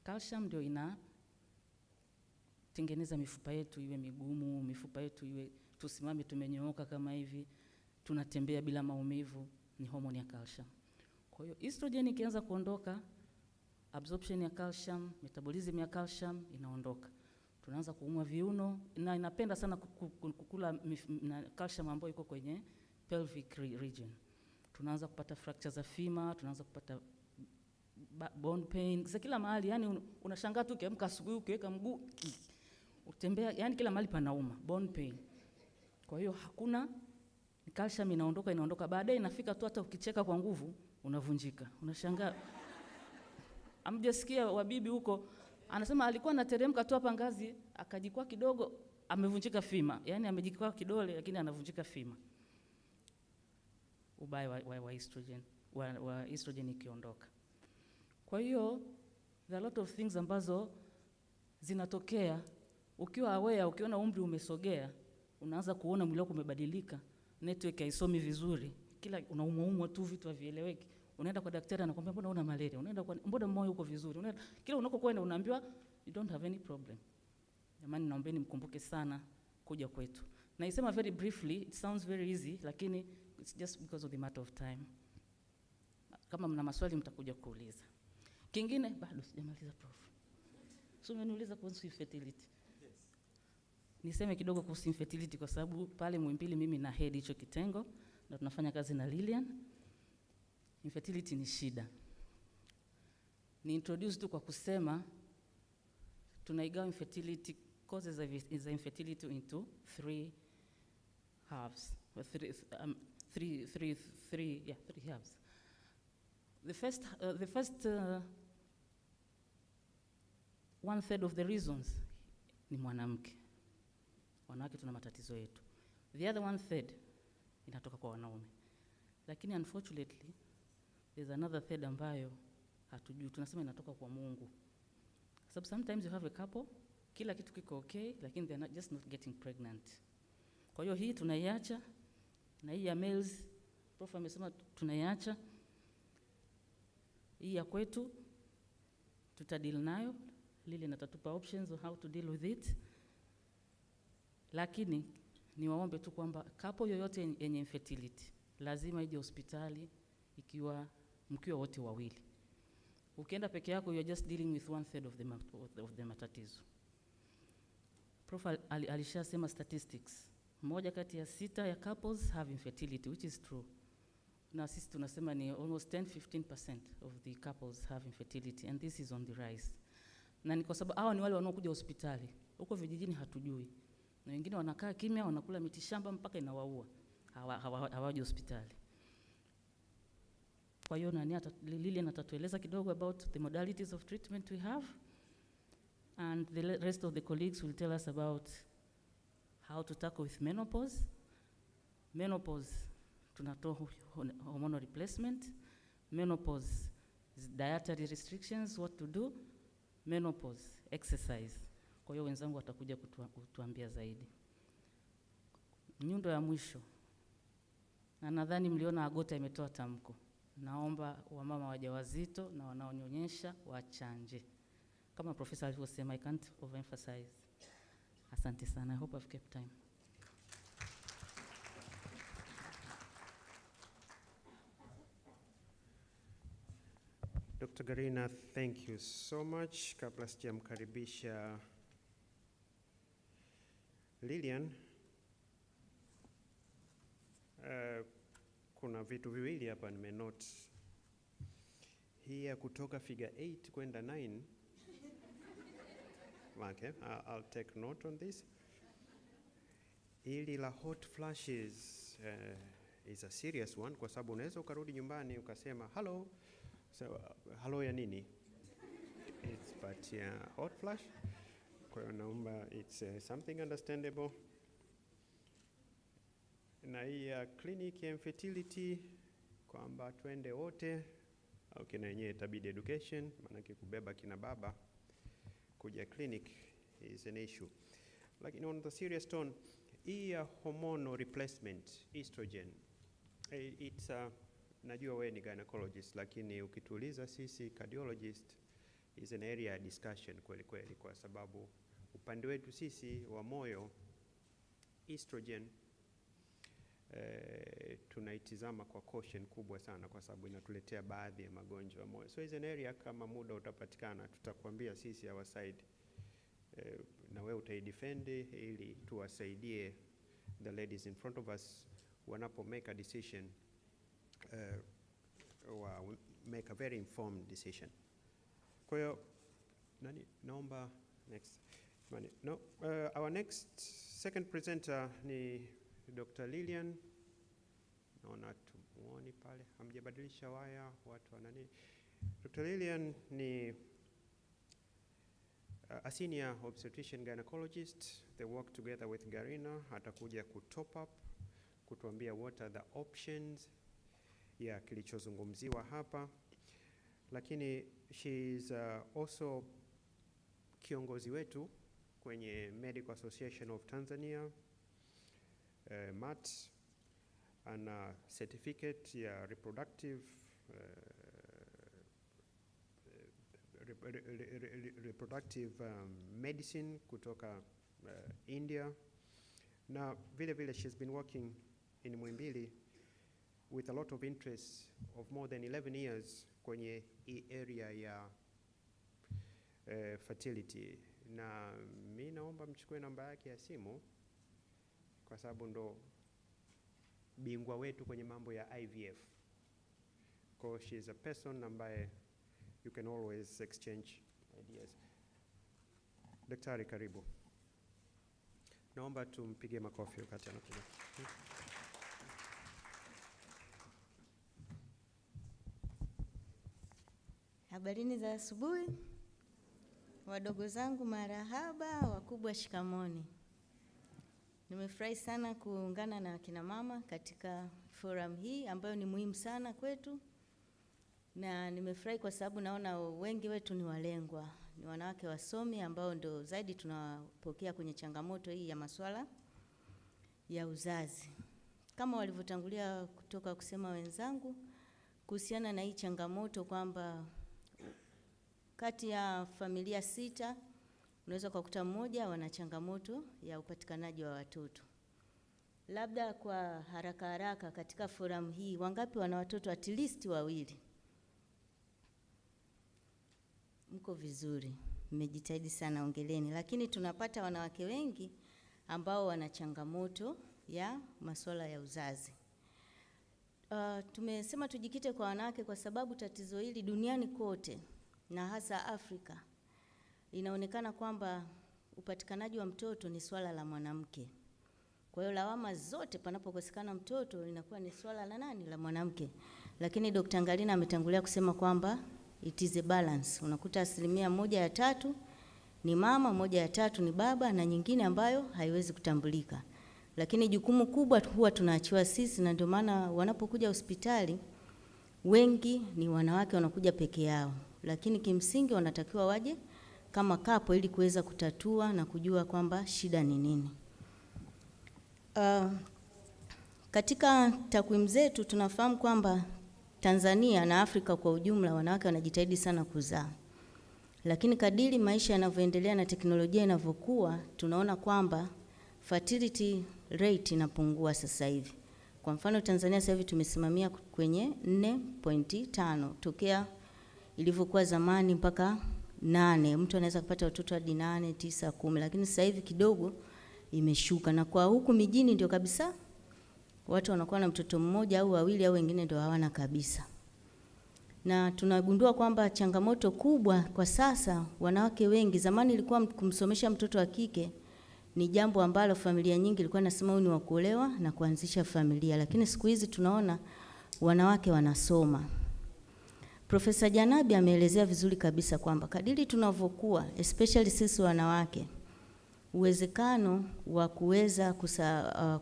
[SPEAKER 2] Calcium ndio inatengeneza mifupa yetu iwe migumu, mifupa yetu iwe tusimame tumenyooka kama hivi, tunatembea bila maumivu, ni hormone ya calcium. Kwa hiyo estrogen ikianza kuondoka, absorption ya calcium, metabolism ya calcium inaondoka. Tunaanza kuumwa viuno, na inapenda sana kukula na calcium ambayo iko kwenye pelvic region. Tunaanza kupata fractures za femur, tunaanza kupata bone pain, za kila mahali. Yani unashangaa tu ukiamka asubuhi ukiweka mguu utembea, yani kila mahali panauma, bone pain. Kwa hiyo hakuna calcium inaondoka, baadaye inafika tu hata ukicheka kwa nguvu unavunjika. Unashangaa. Amjasikia wabibi huko anasema alikuwa anateremka tu hapa ngazi akajikwaa kidogo amevunjika femur. Yani amejikwaa kidole lakini anavunjika femur. ubaya wa estrogen, wa estrogen ikiondoka. Kwa hiyo there are a lot of things ambazo zinatokea ukiwa aware. Ukiona umri umesogea, unaanza kuona mwili wako umebadilika, network haisomi vizuri, kila unaumwa tu, vitu havieleweki. Unaenda kwa daktari anakuambia mbona una malaria, unaenda kwa mbona moyo uko vizuri, unaenda kila unakokwenda unaambiwa you don't have any problem. Jamani, naombeni mkumbuke sana kuja kwetu. Na isema very briefly, it sounds very easy, lakini it's just because of the matter of time. Kama mna maswali mtakuja kuuliza. Kingine bado sijamaliza prof. So umeniuliza kuhusu infertility. Yes. Niseme kidogo kuhusu infertility kwa sababu pale Muhimbili mimi na head hicho kitengo na tunafanya kazi na Lilian. Infertility ni shida. Ni introduce tu kwa kusema tunaigawa infertility causes of infertility into three halves. Three halves. The first 1/3 of the reasons ni mwanamke. Wanawake tuna matatizo yetu. The other 1/3 inatoka kwa wanaume. Lakini unfortunately there's another third ambayo hatujui. Tunasema inatoka kwa Mungu. So sometimes you have a couple, kila kitu kiko okay, lakini they're just not getting pregnant. Kwa hiyo hii tunaiacha, na hii ya males, prof amesema tunaiacha. Hii ya kwetu tutadeal nayo, Lili natatupa options on how to deal with it. Lakini niwaombe tu kwamba couple yoyote yenye infertility lazima ije hospitali mkiwa wote wawili. Ukienda peke yako you're just dealing with 1/3 of the matatizo. Prof alishasema statistics. Moja kati ya 6 ya couples have infertility, which is true. Na sisi tunasema ni almost 10-15% of the couples have infertility, and this is on the rise. Na ni kwa sababu hao ni wale wanaokuja hospitali. Huko vijijini hatujui. Na wengine wanakaa kimya, wanakula miti shamba mpaka inawaua. Hawaji hospitali. Kwa hiyo Lilian atatueleza kidogo about the modalities of treatment we have, and the rest of the colleagues will tell us about how to tackle with menopause. Menopause, tunatoa hormonal replacement. Menopause is dietary restrictions, what to do. Menopause, exercise. Kwa hiyo wenzangu watakuja kutuambia zaidi. Nyundo ya mwisho. Na nadhani mliona Agota imetoa tamko. Naomba wamama wajawazito na wanaonyonyesha wachanje. Kama profesa alivyosema, I can't overemphasize. Asante sana. I hope I've kept time.
[SPEAKER 1] Dr. Garina, thank you so much. Kabla sijamkaribisha Lilian, kuna vitu viwili hapa nimenote. Hii ya kutoka figure 8 kwenda 9. Okay, I'll take note on this. Hili la hot flashes is a serious one, kwa sababu unaweza ukarudi nyumbani ukasema hello. So hello ya nini? It's but hot flash. Kwa hiyo naomba it's something understandable. Na hii ya clinic ya infertility kwamba twende wote, au kina yenyewe itabidi education, maana kubeba kina baba kuja clinic is an issue. Lakini on the serious tone, hii ya hormonal replacement, estrogen, it's najua wewe ni gynecologist, lakini ukituuliza sisi cardiologist is an area of discussion kweli kweli, kwa sababu upande wetu sisi wa moyo estrogen tunaitizama kwa caution kubwa sana, kwa sababu inatuletea baadhi ya magonjwa ya moyo. So is an area, kama muda utapatikana tutakwambia sisi our side, na wewe utaidefend ili tuwasaidie the ladies in front of us wanapo make a decision, make a very informed decision. Kwa hiyo naomba next. Our next second presenter ni Dr. Lilian. Naona tumuoni pale, hamjabadilisha waya watu wanani. Dr. Lilian ni a senior obstetrician gynecologist. They work together with Garina. Atakuja kutop up, kutuambia what are the options ya kilichozungumziwa hapa, lakini she is also kiongozi wetu kwenye Medical Association of Tanzania, MAT, ana certificate ya reproductive medicine kutoka India, na vile vile she's been working in Muhimbili with a lot of interest of more than 11 years kwenye hii area ya fertility, na mi naomba mchukue namba yake ya simu kwa sababu ndo bingwa wetu kwenye mambo ya IVF. Kwa she is a person ambaye you can always exchange ideas. Daktari, karibu. Naomba tumpige makofi wakati anakuja.
[SPEAKER 3] Habarini za asubuhi. Wadogo zangu marahaba, wakubwa shikamoni. Nimefurahi sana kuungana na kina mama katika forum hii ambayo ni muhimu sana kwetu. Na nimefurahi kwa sababu naona wengi wetu ni walengwa, ni wanawake wasomi ambao ndo zaidi tunawapokea kwenye changamoto hii ya masuala ya uzazi. Kama walivyotangulia kutoka kusema wenzangu kuhusiana na hii changamoto kwamba kati ya familia 6 unaweza kukuta mmoja wana changamoto ya upatikanaji wa watoto. Labda kwa haraka haraka katika forum hii, wangapi wana watoto at least 2? Mko vizuri, mmejitahidi sana, ongeleni. Lakini tunapata wanawake wengi ambao wana changamoto ya masuala ya uzazi. Tumesema tujikite kwa wanawake kwa sababu tatizo hili duniani kote na hasa Afrika inaonekana kwamba upatikanaji wa mtoto ni swala la mwanamke. Kwa hiyo lawama zote panapokosekana mtoto inakuwa ni swala la nani? La mwanamke. Lakini Dr. Ngalina ametangulia kusema kwamba it is a balance. Unakuta 1/3 ni mama, 1/3 ni baba, na nyingine ambayo haiwezi kutambulika. Lakini jukumu kubwa huwa tunaachiwa sisi, na ndio maana wanapokuja hospitali wengi ni wanawake wanakuja peke yao. Lakini kimsingi wanatakiwa waje kama kapo ili kuweza kutatua na kujua kwamba shida ni nini. Katika takwimu zetu tunafahamu kwamba Tanzania na Afrika kwa ujumla wanawake wanajitahidi sana kuzaa. Lakini kadiri maisha yanavyoendelea na teknolojia inavyokuwa, tunaona kwamba fertility rate inapungua sasa hivi. Kwa mfano Tanzania sasa hivi tumesimamia kwenye 4.5 tokea ilivyokuwa zamani mpaka 8. Mtu anaweza kupata watoto hadi 8, 9, 10, lakini sasa hivi kidogo imeshuka, na kwa huku mijini ndio kabisa watu wanakuwa na mtoto mmoja au 2 au wengine ndio hawana kabisa. Na tunagundua kwamba changamoto kubwa kwa sasa, wanawake wengi, zamani ilikuwa kumsomesha mtoto wa kike ni jambo ambalo familia nyingi ilikuwa nasema huyu ni wa kuolewa na kuanzisha familia, lakini siku hizi tunaona wanawake wanasoma. Profesa Janabi ameelezea vizuri kabisa kwamba kadiri tunavyokuwa, especially sisi wanawake, uwezekano wa kuweza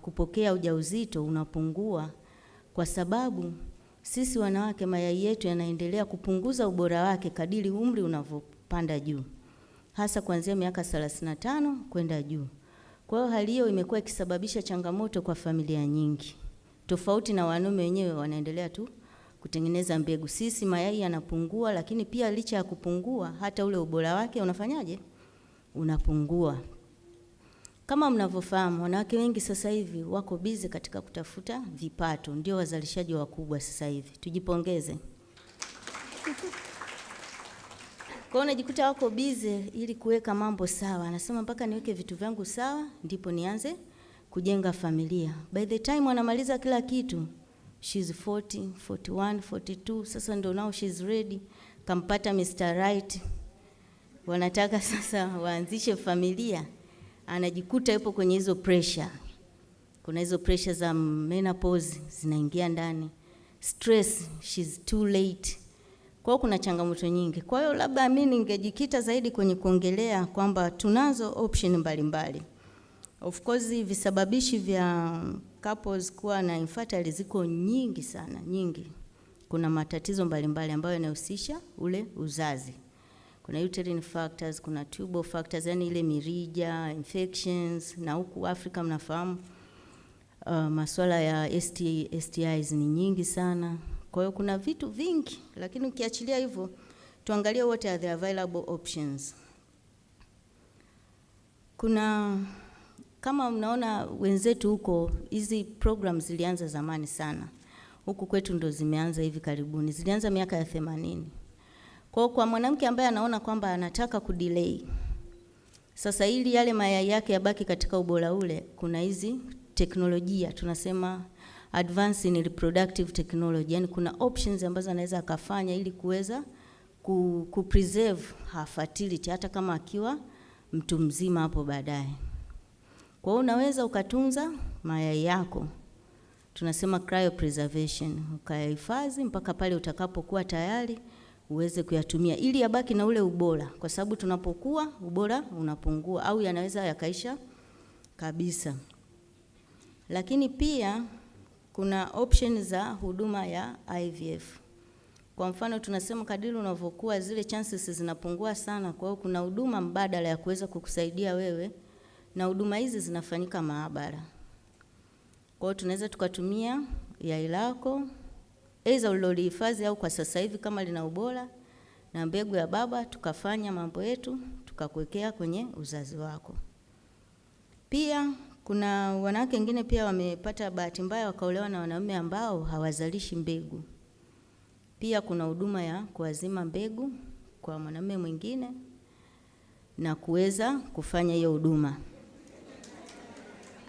[SPEAKER 3] kupokea ujauzito unapungua, kwa sababu sisi wanawake mayai yetu yanaendelea kupunguza ubora wake kadiri umri unavyopanda juu, hasa kuanzia miaka 35 kwenda juu. Kwa hiyo hali hiyo imekuwa ikisababisha changamoto kwa familia nyingi. Tofauti na wanaume wenyewe wanaendelea tu kutengeneza mbegu, sisi mayai yanapungua, lakini pia licha ya kupungua hata ule ubora wake unafanyaje? Unapungua. Kama mnavyofahamu, wanawake wengi sasa hivi wako busy katika kutafuta vipato, ndio wazalishaji wakubwa sasa hivi. Tujipongeze. Kwa unajikuta wako busy ili kuweka mambo sawa. Anasema mpaka niweke vitu vyangu sawa ndipo nianze kujenga familia. By the time wanamaliza kila kitu, she's 40, 41, 42, sasa ndio now she's ready. Kampata Mr. Right. Wanataka sasa waanzishe familia. Anajikuta yupo kwenye hizo pressure. Kuna hizo pressure za menopause zinaingia ndani. Stress, she's too late. Kwa hiyo kuna changamoto nyingi. Kwa hiyo labda mimi ningejikita zaidi kwenye kuongelea kwamba tunazo option mbalimbali. Of course visababishi vya couples kuwa na infertility ziko nyingi sana, nyingi. kuna matatizo mbalimbali ambayo yanahusisha ule uzazi. Kuna uterine factors, kuna tubal factors, yani ile mirija, infections, na huku Afrika mnafahamu masuala ya STIs ni nyingi sana. Kwa hiyo kuna vitu vingi, lakini ukiachilia hivyo, tuangalie what are the available options. Kuna, kama mnaona wenzetu huko, hizi programs zilianza zamani sana. Huku kwetu ndo zimeanza hivi karibuni, zilianza miaka ya 80. Kwa mwanamke ambaye anaona kwamba anataka kudelay, sasa ili yale mayai yake yabaki katika ubora ule, kuna hizi teknolojia tunasema advanced in reproductive technology, yani kuna options ambazo anaweza akafanya ili kuweza ku preserve her fertility hata kama akiwa mtu mzima hapo baadaye. Kwa hiyo unaweza ukatunza mayai yako, tunasema cryopreservation, ukayahifadhi mpaka pale utakapokuwa tayari uweze kuyatumia ili yabaki na ule ubora, kwa sababu tunapokuwa ubora unapungua au yanaweza yakaisha kabisa. Lakini pia kuna option za huduma ya IVF. Kwa mfano tunasema kadiri unavyokuwa zile chances zinapungua sana, kwa hiyo kuna huduma mbadala ya kuweza kukusaidia wewe, na huduma hizi zinafanyika maabara. Kwa hiyo tunaweza tukatumia yai lako aidha ulilolihifadhi au kwa sasa hivi kama lina ubora na mbegu ya baba, tukafanya mambo yetu tukakuwekea kwenye uzazi wako. Pia kuna wanawake wengine pia wamepata bahati mbaya wakaolewa na wanaume ambao hawazalishi mbegu. Pia kuna huduma ya kuazima mbegu kwa mwanamume mwingine na kuweza kufanya hiyo huduma.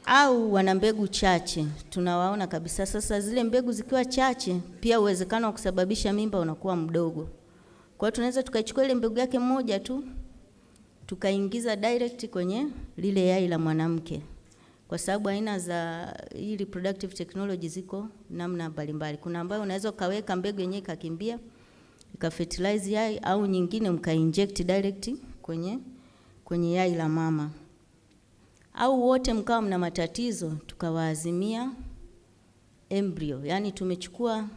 [SPEAKER 3] Au wana mbegu chache, tunawaona kabisa sasa zile mbegu zikiwa chache, pia uwezekano wa kusababisha mimba unakuwa mdogo. Kwa hiyo tunaweza tukaichukua ile mbegu yake moja tu, tukaingiza direct kwenye lile yai la mwanamke. Kwa sababu aina za hii reproductive technology ziko namna mbalimbali. Kuna ambayo unaweza kaweka mbegu yenyewe ikakimbia, ikafertilize yai, au nyingine mkainject direct kwenye yai la mama. Au wote mkawa mna matatizo, tukawaazimia embryo. Yani tumechukua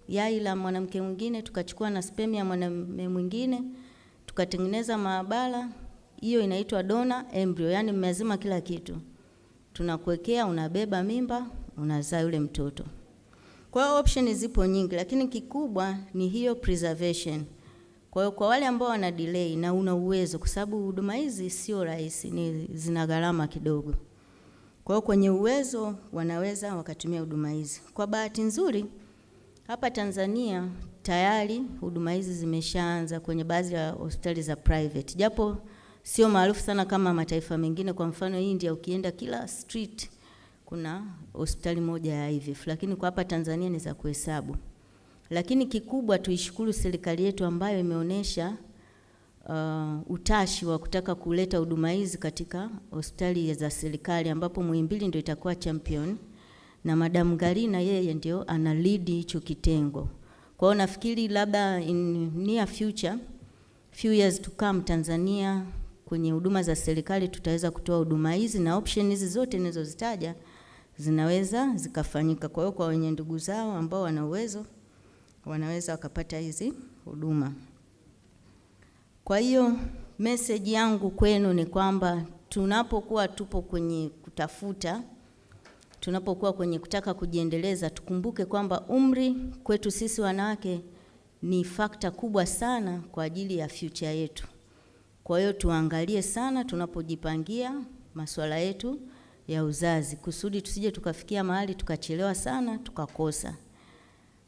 [SPEAKER 3] yai la mwanamke mwingine, tukachukua na sperm ya mwanamume mwingine, tukatengeneza maabara, hiyo inaitwa donor embryo. Yani mmeazima kila kitu. Tunakuwekea, unabeba mimba, unazaa yule mtoto. Kwa hiyo option zipo nyingi, lakini kikubwa ni hiyo preservation. Kwa hiyo kwa wale ambao wana delay na una uwezo, kwa sababu huduma hizi sio rahisi, zina gharama kidogo. Kwa hiyo kwenye uwezo wanaweza wakatumia huduma hizi. Kwa bahati nzuri hapa Tanzania tayari huduma hizi zimeshaanza kwenye baadhi ya hospitali za private. Japo sio maarufu sana kama mataifa mengine. Kwa mfano India, ukienda kila street kuna hospitali moja ya IVF, lakini kwa hapa Tanzania ni za kuhesabu. Lakini kikubwa tuishukuru serikali yetu ambayo imeonesha utashi wa kutaka kuleta huduma hizi katika hospitali za serikali, ambapo Muhimbili ndio itakuwa champion na Madam Galina yeye ndio ana lead hicho kitengo. Kwa hiyo nafikiri labda in near future, few years to come, Tanzania kwenye huduma za serikali tutaweza kutoa huduma hizi, na option hizi zote nilizozitaja zinaweza zikafanyika. Kwa hiyo kwa wenye ndugu zao ambao wana uwezo wanaweza wakapata hizi huduma. Kwa hiyo message yangu kwenu ni kwamba tunapokuwa tupo kwenye kutafuta, tunapokuwa kwenye kutaka kujiendeleza, tukumbuke kwamba umri kwetu sisi wanawake ni fakta kubwa sana kwa ajili ya future yetu. Kwa hiyo tuangalie sana tunapojipangia masuala yetu ya uzazi, kusudi tusije tukafikia mahali tukachelewa sana tukakosa.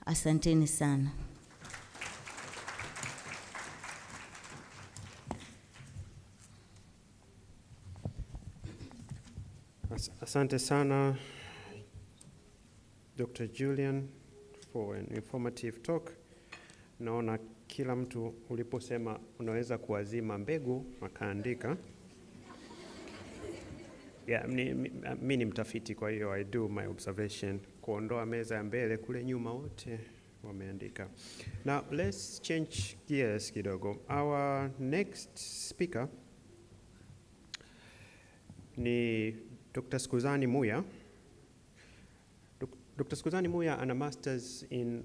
[SPEAKER 3] Asanteni sana.
[SPEAKER 1] Asante sana Dr. Julian for an informative talk. Naona kila mtu uliposema unaweza kuazima mbegu akaandika. Yeah, mimi ni mtafiti, kwa hiyo I do my observation. Kuondoa meza ya mbele kule nyuma wote wameandika. Now let's change gears kidogo. Our next speaker ni Dr. Skuzani Muya. Dr. Skuzani Muya ana masters in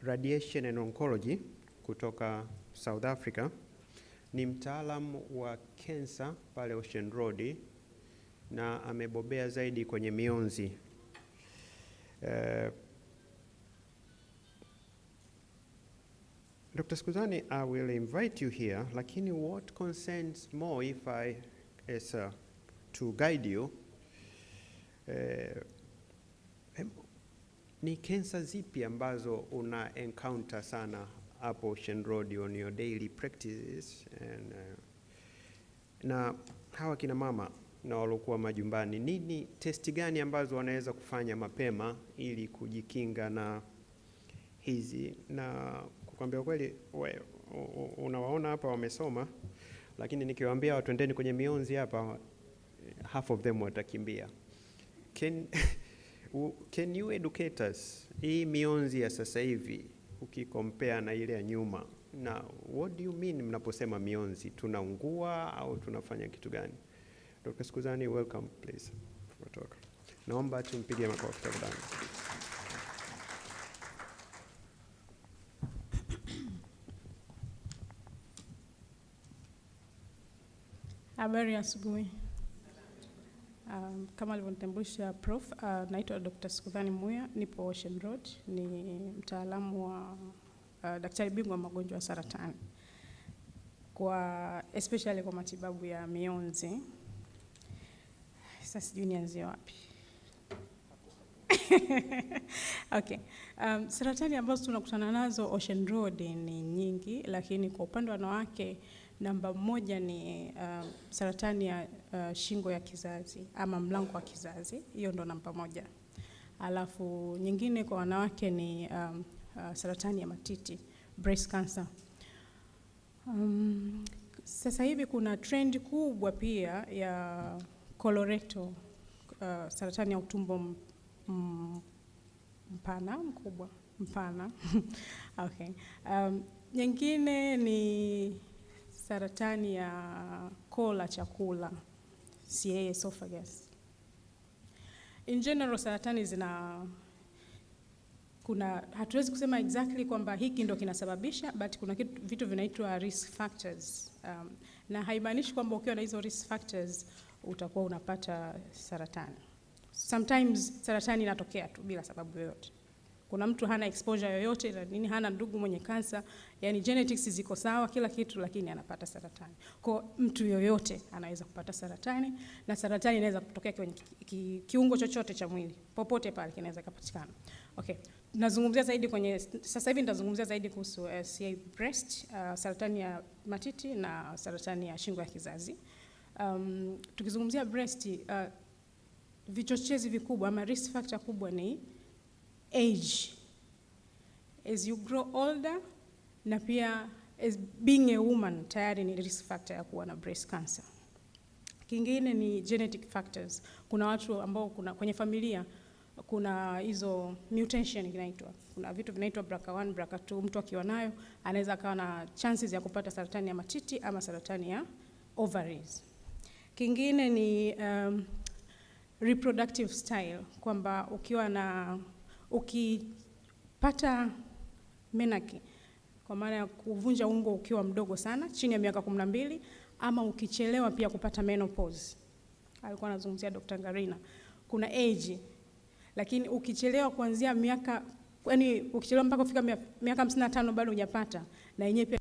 [SPEAKER 1] Radiation and Oncology kutoka South Africa. Ni mtaalamu wa cancer pale Ocean Road na amebobea zaidi kwenye mionzi. Dr. Skuzani, I will invite you here, lakini what concerns more if I as to guide you, ni cancer zipi ambazo una encounter sana hapo Ocean Road on your daily practices, and na hawa kina mama na walokuwa majumbani, nini testi gani ambazo wanaweza kufanya mapema ili kujikinga na hizi? Na kukwambia kweli, unawaona hapa wamesoma, lakini nikiwaambia watu endeni kwenye mionzi hapa, half of them watakimbia. Can you educate us, hii mionzi ya sasa hivi ukikompea na ile ya nyuma, na what do you mean mnaposema mionzi? Tunaungua au tunafanya kitu gani? Dr. Skuzani, welcome please for talk. Naomba tumpigie makofi tafadhali.
[SPEAKER 4] Habari ya asubuhi. Kama alivyonitambulisha Prof, naitwa Dr. Skuzani Muya, nipo Ocean Road, ni mtaalamu wa daktari bingwa wa magonjwa ya saratani, kwa especially kwa matibabu ya mionzi. Sasa sijui nianzie wapi. Okay. Saratani ambazo tunakutana nazo Ocean Road ni nyingi, lakini kwa upande wa wanawake namba moja ni saratani ya shingo ya kizazi ama mlango wa kizazi. Hiyo ndo namba moja. Alafu nyingine kwa wanawake ni saratani ya matiti, breast cancer. Sasa hivi kuna trend kubwa pia ya colorectal, saratani ya utumbo mpana. Okay. Nyingine ni saratani ya koo la chakula, CA esophagus. In general, saratani hatuwezi kusema exactly kwamba hiki ndo kinasababisha, but kuna vitu vinaitwa risk factors. Na haimaanishi kwamba ukiwa na hizo risk factors utakuwa unapata saratani. Sometimes saratani inatokea tu bila sababu yoyote. Kuna mtu hana exposure yoyote, hana ndugu mwenye kansa, yani genetics ziko sawa kila kitu, lakini anapata saratani. Kwa mtu yoyote anaweza kupata saratani, na saratani inaweza kutokea kwenye kiungo chochote cha mwili, popote pale kinaweza kupatikana. Okay. Nazungumzia zaidi sasa hivi nitazungumzia zaidi kuhusu CA breast, saratani ya matiti na saratani ya shingo ya kizazi. Tukizungumzia breast, vichochezi vikubwa ama risk factor kubwa ni age. As you grow older, na pia as being a woman tayari ni risk factor ya kuwa na breast cancer. Kingine ni genetic factors. Kuna watu ambao kwenye familia kuna hizo mutation inaitwa. Kuna vitu vinaitwa BRCA1, BRCA2, mtu akiwa nayo anaweza akawa na chances ya kupata saratani ya matiti ama saratani ya ovaries. Kingine ni reproductive style, kwamba ukipata menarche, kwa maana ya kuvunja ungo ukiwa mdogo sana, chini ya miaka 12, ama ukichelewa pia kupata menopause. Alikuwa anazungumzia Dr. Ngarina. Kuna age, lakini ukichelewa kuanzia ukichelewa mpaka kufika miaka 55 bado hujapata, na yenyewe pia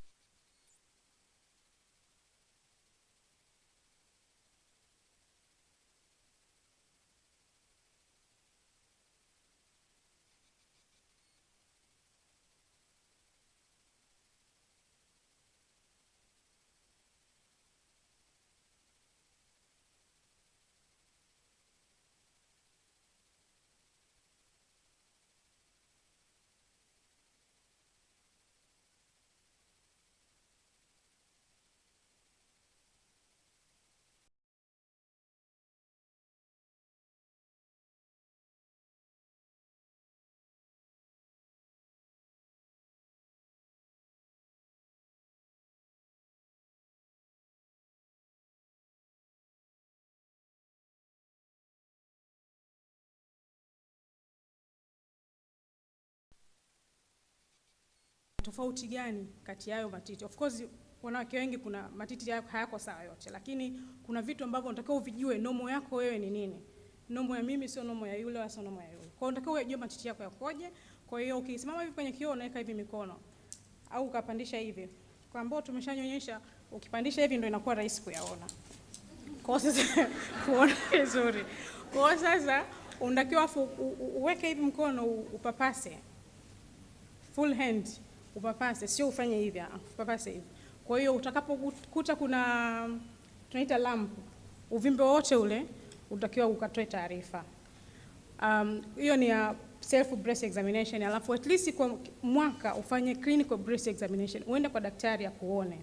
[SPEAKER 4] tofauti gani kati yayo matiti. Of course wanawake wengi kuna matiti hayako sawa yote, lakini kuna vitu ambavyo unatakiwa uvijue nomo yako wewe ni nini. Nomo ya mimi sio nomo ya yule, wala sio nomo ya yule. Kwa hiyo unatakiwa ujue matiti yako yakoje. Kwa hiyo ukisimama hivi kwenye kioo unaweka hivi mikono au ukapandisha hivi. Kwa ambao tumeshanyonyesha, ukipandisha hivi ndio inakuwa rahisi kuyaona. Kwa sasa kuona vizuri. Kwa sasa unatakiwa uweke hivi mkono upapase. Full hand upapase, sio ufanye hivi, upapase hivi. Kwa hiyo utakapokuta kuna tunaita lump, uvimbe wote ule utakiwa ukatoe taarifa. Hiyo ni ya self breast examination, alafu at least kwa mwaka ufanye clinical breast examination, uende kwa daktari akuone.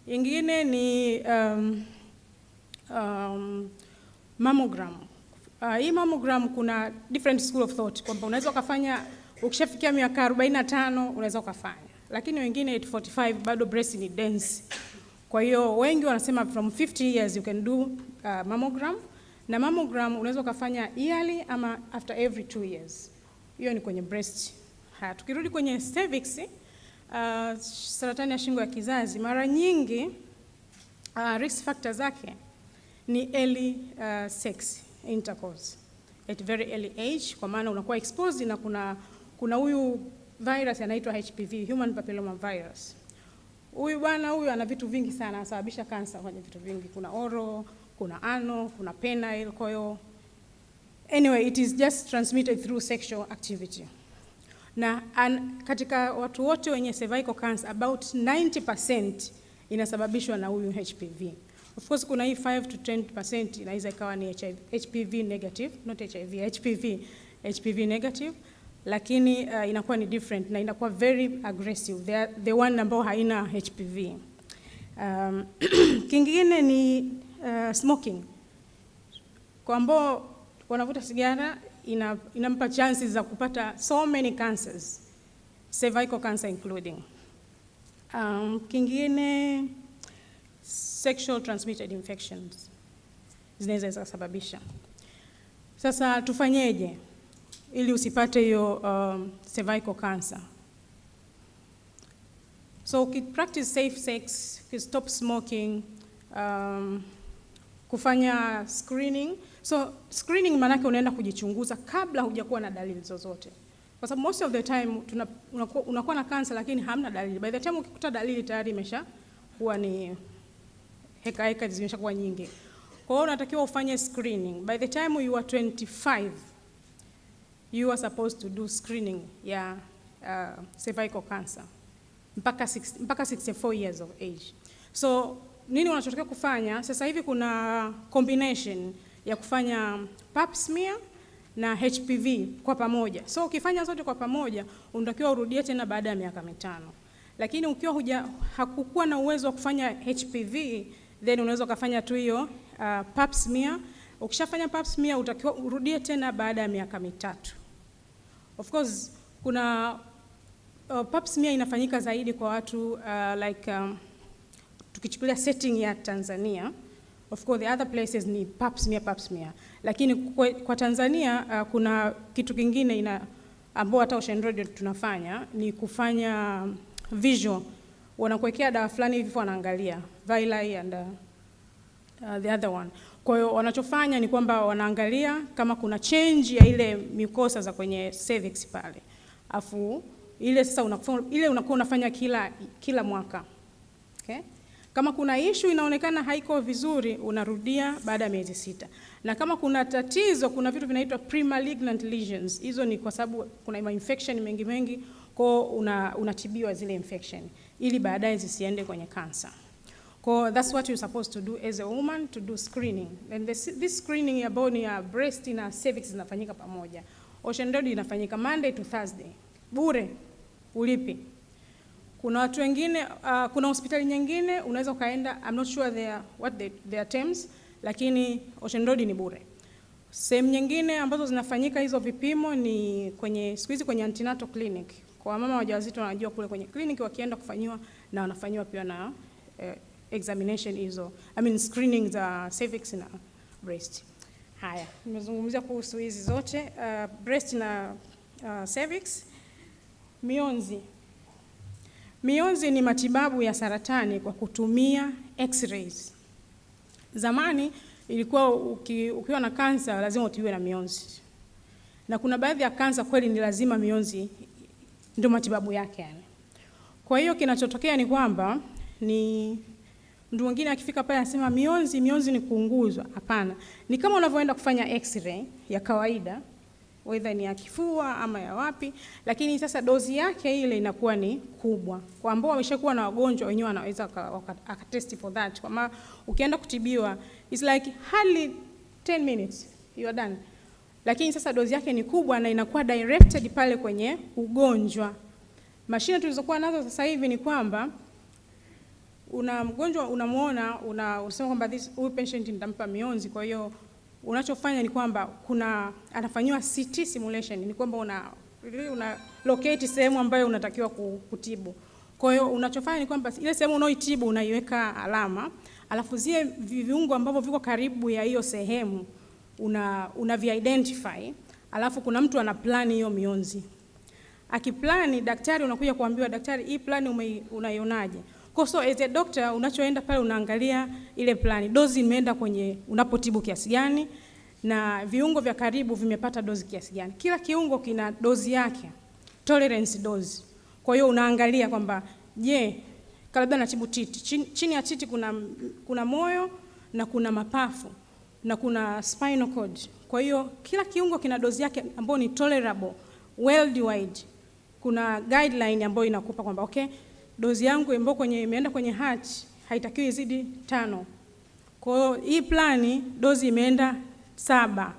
[SPEAKER 4] Ingine ni mammogram. Hii mammogram kuna different school of thought kwamba unaweza ukafanya ukishafikia miaka 45 unaweza ukafanya, lakini wengine 45 bado breast ni dense. Kwa hiyo wengi wanasema from 50 years you can do mammogram, na mammogram unaweza ukafanya yearly ama after every 2 years. Hiyo ni kwenye breast. Tukirudi kwenye cervix, saratani ya shingo ya kizazi, mara nyingi risk factor zake ni early sex intercourse at very early age, kwa maana unakuwa exposed na kuna huyu virus anaitwa HPV, human papilloma virus. Huyu bwana huyu ana vitu vingi sana, anasababisha kansa kwenye vitu vingi. Kuna oral, kuna anal, kuna penile. Kwa hiyo anyway, it is just transmitted through sexual activity. Na katika watu wote wenye cervical cancer about 90% inasababishwa na huyu HPV. Of course kuna hii 5 to 10% inaweza ikawa ni HPV negative, not HIV, HPV negative, lakini inakuwa ni different na inakuwa very aggressive. They are the one ambao haina HPV. Kingine ni smoking. Kwa ambao wanavuta sigara inampa chances za kupata so many cancers, cervical cancer including. Kingine sexual transmitted infections zinaweza zikasababisha. Sasa tufanyeje ili usipate hiyo cervical cancer? So practice safe sex, stop smoking, kufanya screening. So screening maana yake unaenda kujichunguza kabla hujakuwa na dalili zozote. Kwa sababu most of the time unakuwa na cancer lakini hamna dalili. By the time ukikuta dalili tayari imesha huwa ni heka zimeshakuwa nyingi. Kwa hiyo unatakiwa ufanye screening. By the time you are 25, you are supposed to do screening ya cervical cancer mpaka 64 years of age. So nini unachotakiwa kufanya? Sasa hivi kuna combination ya kufanya pap smear na HPV kwa pamoja. So ukifanya zote kwa pamoja, unatakiwa urudie tena baada ya miaka 5. Lakini ukiwa hakukuwa na uwezo wa kufanya HPV, then unaweza kufanya tu hiyo pap smear. Ukishafanya pap smear utakiwa urudie tena baada ya miaka 3. Of course kuna pap smear inafanyika zaidi kwa watu tukichukulia setting ya Tanzania. Of course the other places ni pap smear. Lakini kwa Tanzania kuna kitu kingine ambao hata Ocean Radio tunafanya ni kufanya visual. Wanakuwekea dawa fulani hivi wanaangalia villi and the other one. Kwa hiyo wanachofanya ni kwamba wanaangalia kama kuna change ya ile mucosa za kwenye cervix pale. Afu ile sasa unakuwa unafanya kila mwaka. Okay? Kama kuna issue inaonekana haiko vizuri, unarudia baada ya miezi 6. Na kama kuna tatizo, kuna vitu vinaitwa premalignant lesions. Hizo ni kwa sababu kuna infection mengi kwa unatibiwa zile infection ili baadaye zisiende kwenye cancer. Kwa that's what you're supposed to do as a woman, to do screening. And this screening ya bone ya breast na cervix zinafanyika pamoja. Ocean Radio inafanyika Monday to Thursday. Bure, ulipi. Kuna watu wengine, kuna hospitali nyingine unaweza ukaenda, I'm not sure their terms, lakini Ocean Road ni bure. Sehemu nyingine ambazo zinafanyika hizo vipimo ni siku hizi kwenye antenatal clinic. Kwa mama wajawazito wanajua kule kwenye clinic wakienda kufanyiwa na wanafanyiwa pia na examination hizo. Screening za cervix na breast. Haya, nimezungumzia kuhusu hizi zote, breast na cervix. Mionzi. Mionzi ni matibabu ya saratani kwa kutumia x-rays. Zamani ilikuwa ukiwa na kansa lazima utibiwe na mionzi. Na kuna baadhi ya kansa kweli ni lazima mionzi ndio matibabu yake yani. Kwa hiyo kinachotokea ni kwamba ni mtu mwingine akifika pale anasema mionzi ni kuunguzwa. Hapana. Ni kama unavyoenda kufanya x-ray ya kawaida, whether ni ya kifua ama ya wapi, lakini sasa dozi yake ile inakuwa ni kubwa. Kwa ambao wameshakuwa na wagonjwa wenyewe wanaweza akatest for that. Kwa maana ukienda kutibiwa it's like hardly 10 minutes you are done. Lakini sasa dozi yake ni kubwa na inakuwa directed pale kwenye ugonjwa. Mashine tulizokuwa nazo sasa hivi ni kwamba una mgonjwa unamuona, unasema kwamba huyu patient nitampa mionzi, kwa hiyo unachofanya ni kwamba anafanywa CT simulation, ni kwamba una locate sehemu ambayo unatakiwa kutibu. Kwa hiyo unachofanya ni kwamba ile sehemu unaoitibu unaiweka alama, alafu zile viungo ambavyo viko karibu ya hiyo sehemu unavi-identify, alafu kuna mtu ana plan hiyo mionzi. Akiplani, daktari unakuja kuambiwa, daktari hii plani unaionaje? Kwa so as a doctor unachoenda pale unaangalia ile plani, dozi imeenda kwenye unapotibu kiasi gani na viungo vya karibu vimepata dozi kiasi gani. Kila kiungo kina dozi yake, tolerance dose. Kwa hiyo unaangalia kwamba je, labda natibu titi, chini ya titi kuna moyo na kuna mapafu na kuna spinal cord. Kwa hiyo kila kiungo kina dozi yake ambayo ni tolerable worldwide. Kuna guideline ambayo inakupa kwamba okay, dozi yangu ambayo imeenda kwenye heart haitakiwi izidi 5. Kwa hiyo hii plani dozi imeenda 7.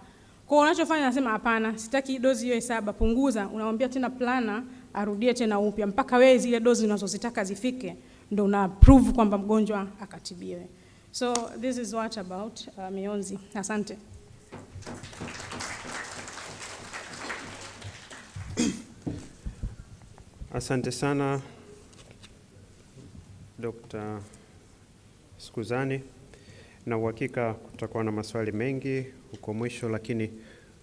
[SPEAKER 4] Kwa hiyo unachofanya nasema hapana, sitaki dozi iwe 7, punguza. Unamwambia tena plana arudie tena upya mpaka wewe zile dozi unazozitaka zifike, ndio una prove kwamba mgonjwa akatibiwe. So this is what about mionzi. Asante.
[SPEAKER 1] Asante sana Dr. Skuzani, na uhakika kutakuwa na maswali mengi huko mwisho, lakini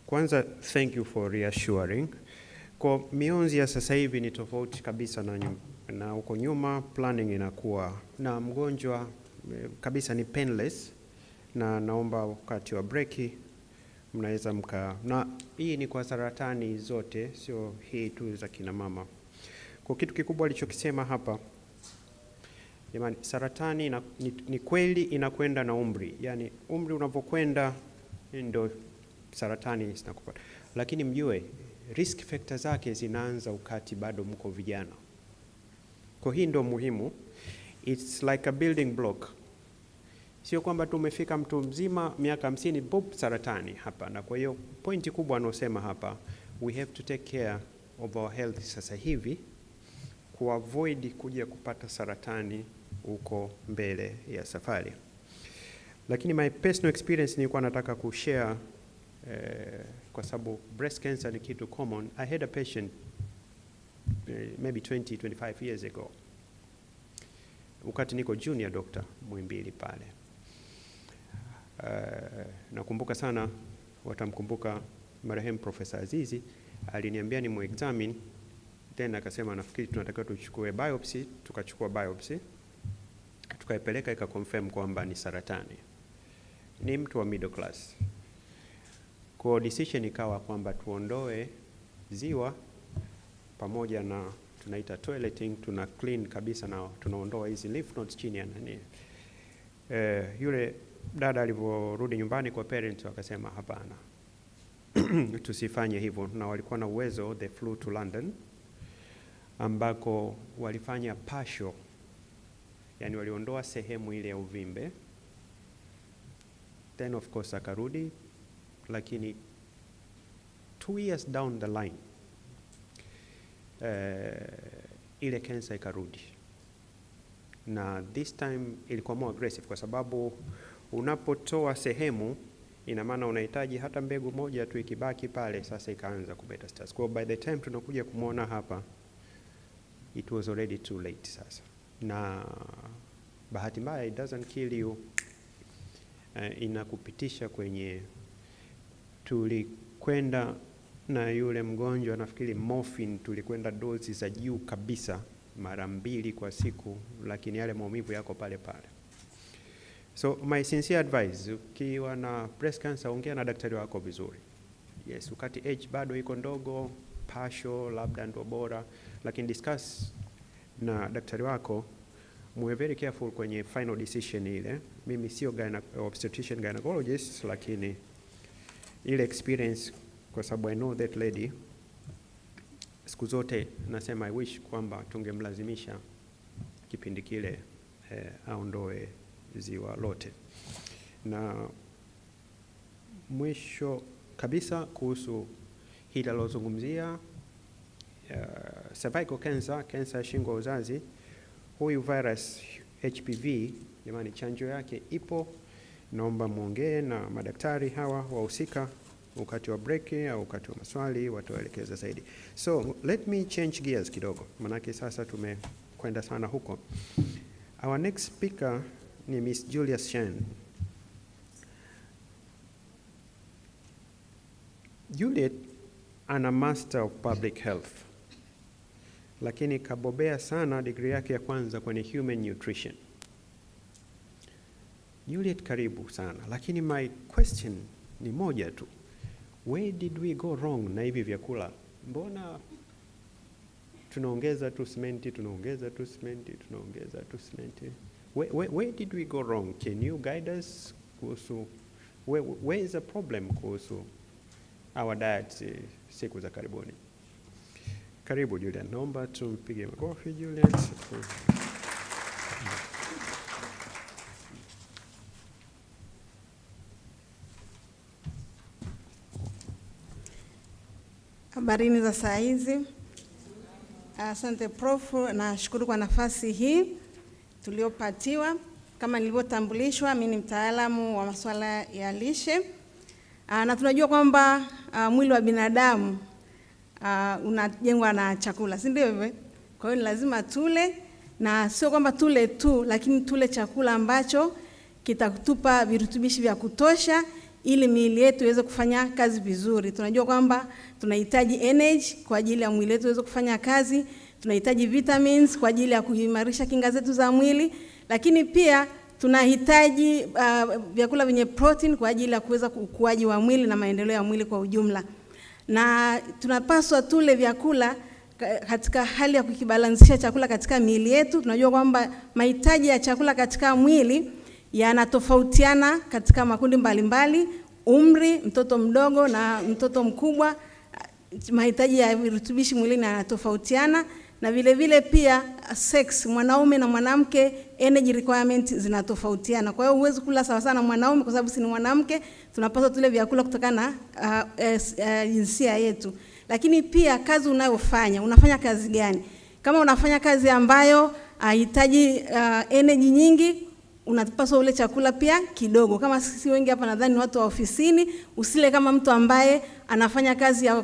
[SPEAKER 1] kwanza thank you for reassuring. Kwa mionzi ya sasa hivi ni tofauti kabisa na huko nyuma. Planning inakuwa na mgonjwa kabisa ni painless, na naomba wakati wa breaki mnaweza na hii ni kwa saratani zote, sio hii tu za kina mama. Kwa kitu kikubwa alichokisema hapa, jamani, saratani ni kweli inakwenda na umri. Yani umri unapokwenda ndio saratani zinakupata. Lakini mjue risk factor zake zinaanza ukati bado mko vijana. Kwa hii ndio muhimu. It's like a building block. Sio kwamba tumefika mtu mzima miaka 50 pop saratani hapa. Na kwa hiyo pointi kubwa anosema hapa, we have to take care of our health sasa hivi, kuavoid kuja kupata saratani uko mbele ya safari. Lakini my personal experience nilikuwa nataka kushare kwa sababu breast cancer ni kitu common. I had a patient maybe 25 years ago, wakati niko junior doctor Muhimbili pale. Nakumbuka sana, watamkumbuka marehemu Professor Azizi, aliniambia ni muexamine, then akasema nafikiri tunatakiwa tuchukue biopsy. Tukachukua biopsy, tukaipeleka ikaconfirm kwamba ni saratani. Ni mtu wa middle class. Kwa decision ikawa kwamba tuondoe ziwa pamoja na tunaita toileting, tuna clean kabisa na tunaondoa hizi lymph nodes chini ya nani. Yule dada alivorudi nyumbani kwa parents wakasema hapana, tusifanye hivyo, na walikuwa na uwezo, they flew to London ambako walifanya partial, yani waliondoa sehemu ile ya uvimbe, then of course akarudi, lakini 2 years down the line ile cancer ikarudi, na this time ilikuwa more aggressive kwa sababu unapotoa sehemu ina maana unahitaji hata mbegu moja tu, ikibaki pale sasa ikaanza kumetastasis. Kwa by the time tunakuja kumwona hapa it was already too late sasa, na bahati mbaya it doesn't kill you, inakupitisha kwenye, tulikwenda na yule mgonjwa nafikiri morphine, tulikwenda dozi za juu kabisa mara 2 kwa siku, lakini yale maumivu yako pale pale. So my sincere advice, ukiwa na breast cancer, ongea na daktari wako vizuri. Yes, ukati age bado iko ndogo, partial labda ndo bora, lakini discuss na daktari wako, muwe very careful kwenye final decision ile. Mimi sio obstetrician gynecologist, lakini ile experience, kwa sababu I know that lady, siku zote nasema I wish kwamba tungemlazimisha kipindi kile aondoe ziwa lote. Na mwisho kabisa kuhusu hili alozungumzia cervical cancer, cancer ya shingo ya uzazi, huyu virus HPV, jamani, chanjo yake ipo. Naomba muongee na madaktari hawa wahusika wakati wa break au wakati wa maswali, wataelekeza zaidi. So let me change gears kidogo, manake sasa tumekwenda sana huko. Our next speaker ni Miss Julia Shen. Juliet ana Master of Public Health, lakini kabobea sana degree yake ya kwanza kwenye Human Nutrition. Juliet, karibu sana, lakini my question ni moja tu. Where did we go wrong na hivi vyakula? Mbona tunaongeza tu simenti, tunaongeza tu simenti, tunaongeza tu simenti? Where did we go wrong? Can you guide us kuhusu where is the problem kuhusu our diet siku za karibuni? Karibu Juliet, naomba tumpige makofi Juliet.
[SPEAKER 5] Habarini za saa hizi. Asante Prof, nashukuru kwa nafasi hii tuliopatiwa. Kama nilivyotambulishwa, mimi ni mtaalamu wa masuala ya lishe. Na tunajua kwamba mwili wa binadamu unajengwa na chakula, si ndio hivyo? Kwa hiyo ni lazima tule, na sio kwamba tule tu, lakini tule chakula ambacho kitatupa virutubishi vya kutosha ili miili yetu iweze kufanya kazi vizuri. Tunajua kwamba tunahitaji energy kwa ajili ya mwili wetu uweze kufanya kazi, tunahitaji vitamins kwa ajili ya kuimarisha kinga zetu za mwili, lakini pia tunahitaji vyakula vyenye protein kwa ajili ya kuweza ukuaji wa mwili na maendeleo ya mwili kwa ujumla. Na tunapaswa tule vyakula katika hali ya kukibalansisha chakula katika miili yetu. Tunajua kwamba mahitaji ya chakula katika mwili yanatofautiana katika makundi mbalimbali, umri, mtoto mdogo na mtoto mkubwa, mahitaji ya virutubishi mwilini yanatofautiana, na vile vile pia sex, mwanaume na mwanamke, energy requirement zinatofautiana. Kwa hiyo huwezi kula sawa sana mwanaume kwa sababu si ni mwanamke, tunapaswa tule vyakula kutokana na jinsia yetu. Lakini pia kazi unayofanya, unafanya kazi gani? Kama unafanya kazi ambayo hahitaji energy nyingi, unapaswa ule chakula pia kidogo. Kama sisi wengi hapa nadhani watu wa ofisini, usile kama mtu ambaye anafanya kazi ya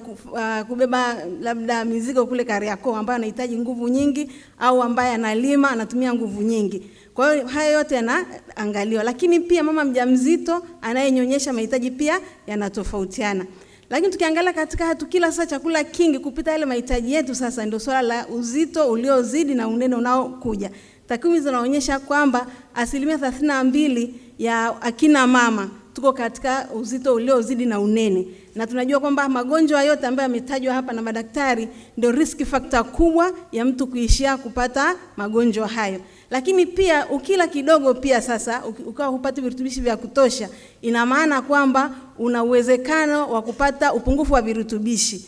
[SPEAKER 5] kubeba labda mizigo kule Kariakoo, ambaye anahitaji nguvu nyingi, au ambaye analima anatumia nguvu nyingi. Kwa hiyo haya yote yanaangaliwa. Lakini pia mama mjamzito anayenyonyesha, mahitaji pia yanatofautiana. Lakini tukiangalia katika hatukila sasa chakula kingi kupita yale mahitaji yetu, sasa ndio swala la uzito uliozidi na unene unaokuja. Takwimu zinaonyesha kwamba 32% ya akina mama tuko katika uzito uliozidi na unene. Na tunajua kwamba magonjwa yote ambayo yametajwa hapa na madaktari ndio risk factor kubwa ya mtu kuishia kupata magonjwa hayo. Lakini pia ukila kidogo pia sasa, ukawa hupati virutubishi vya kutosha, ina maana kwamba una uwezekano wa kupata upungufu wa virutubishi.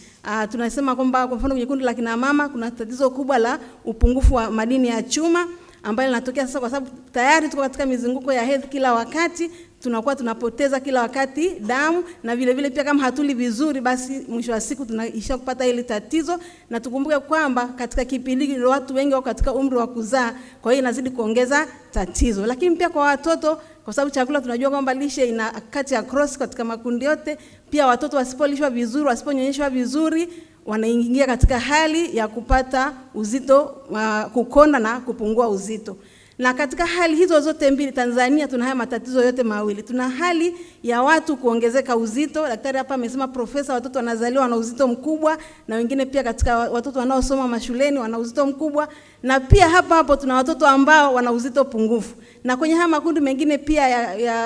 [SPEAKER 5] Tunasema kwamba kwa mfano kwenye kundi la kina mama kuna tatizo kubwa la upungufu wa madini ya chuma, ambayo linatokea sasa kwa sababu tayari tuko katika mizunguko ya hedhi kila wakati, tunakuwa tunapoteza kila wakati damu, na vile vile pia kama hatuli vizuri, basi mwisho wa siku tunaisha kupata ile tatizo. Na tukumbuke kwamba katika kipindi hiki watu wengi wako katika umri wa kuzaa, kwa hiyo inazidi kuongeza tatizo. Lakini pia kwa watoto, kwa sababu chakula tunajua kwamba lishe ina kati ya cross katika makundi yote, pia watoto wasipolishwa vizuri, wasiponyonyeshwa vizuri, wanaingia katika hali ya kupata uzito, kukonda na kupungua uzito. Na katika hali hizo zote mbili, Tanzania tuna haya matatizo yote mawili. Tuna hali ya watu kuongezeka uzito. Daktari hapa amesema profesa, watoto wanazaliwa na uzito mkubwa, na wengine pia katika watoto wanaosoma mashuleni wana uzito mkubwa, na pia hapo tuna watoto ambao wana uzito pungufu. Na kwenye haya makundi mengine pia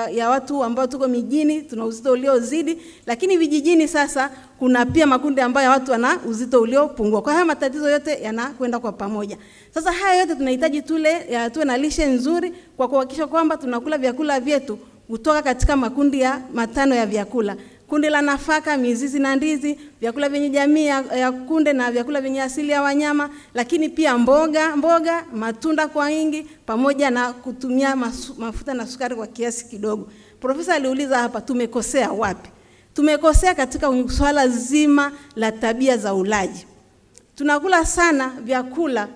[SPEAKER 5] ya watu ambao tuko mijini tuna uzito uliozidi, lakini vijijini sasa kuna pia makundi ambayo watu wana uzito uliopungua. Kwa haya matatizo yote yanakwenda kwa pamoja. Sasa haya yote tunahitaji tuwe na lishe nzuri kwa kuhakikisha kwamba tunakula vyakula vyetu kutoka katika makundi ya 5 ya vyakula. Kundi la nafaka, mizizi na ndizi, vyakula vyenye jamii ya kunde na vyakula vyenye asili ya wanyama, lakini pia mboga, matunda kwa wingi, pamoja na kutumia mafuta na sukari kwa kiasi kidogo. Profesa aliuliza hapa, tumekosea wapi? Tumekosea katika swala zima la tabia za ulaji. Tunakula sana vyakula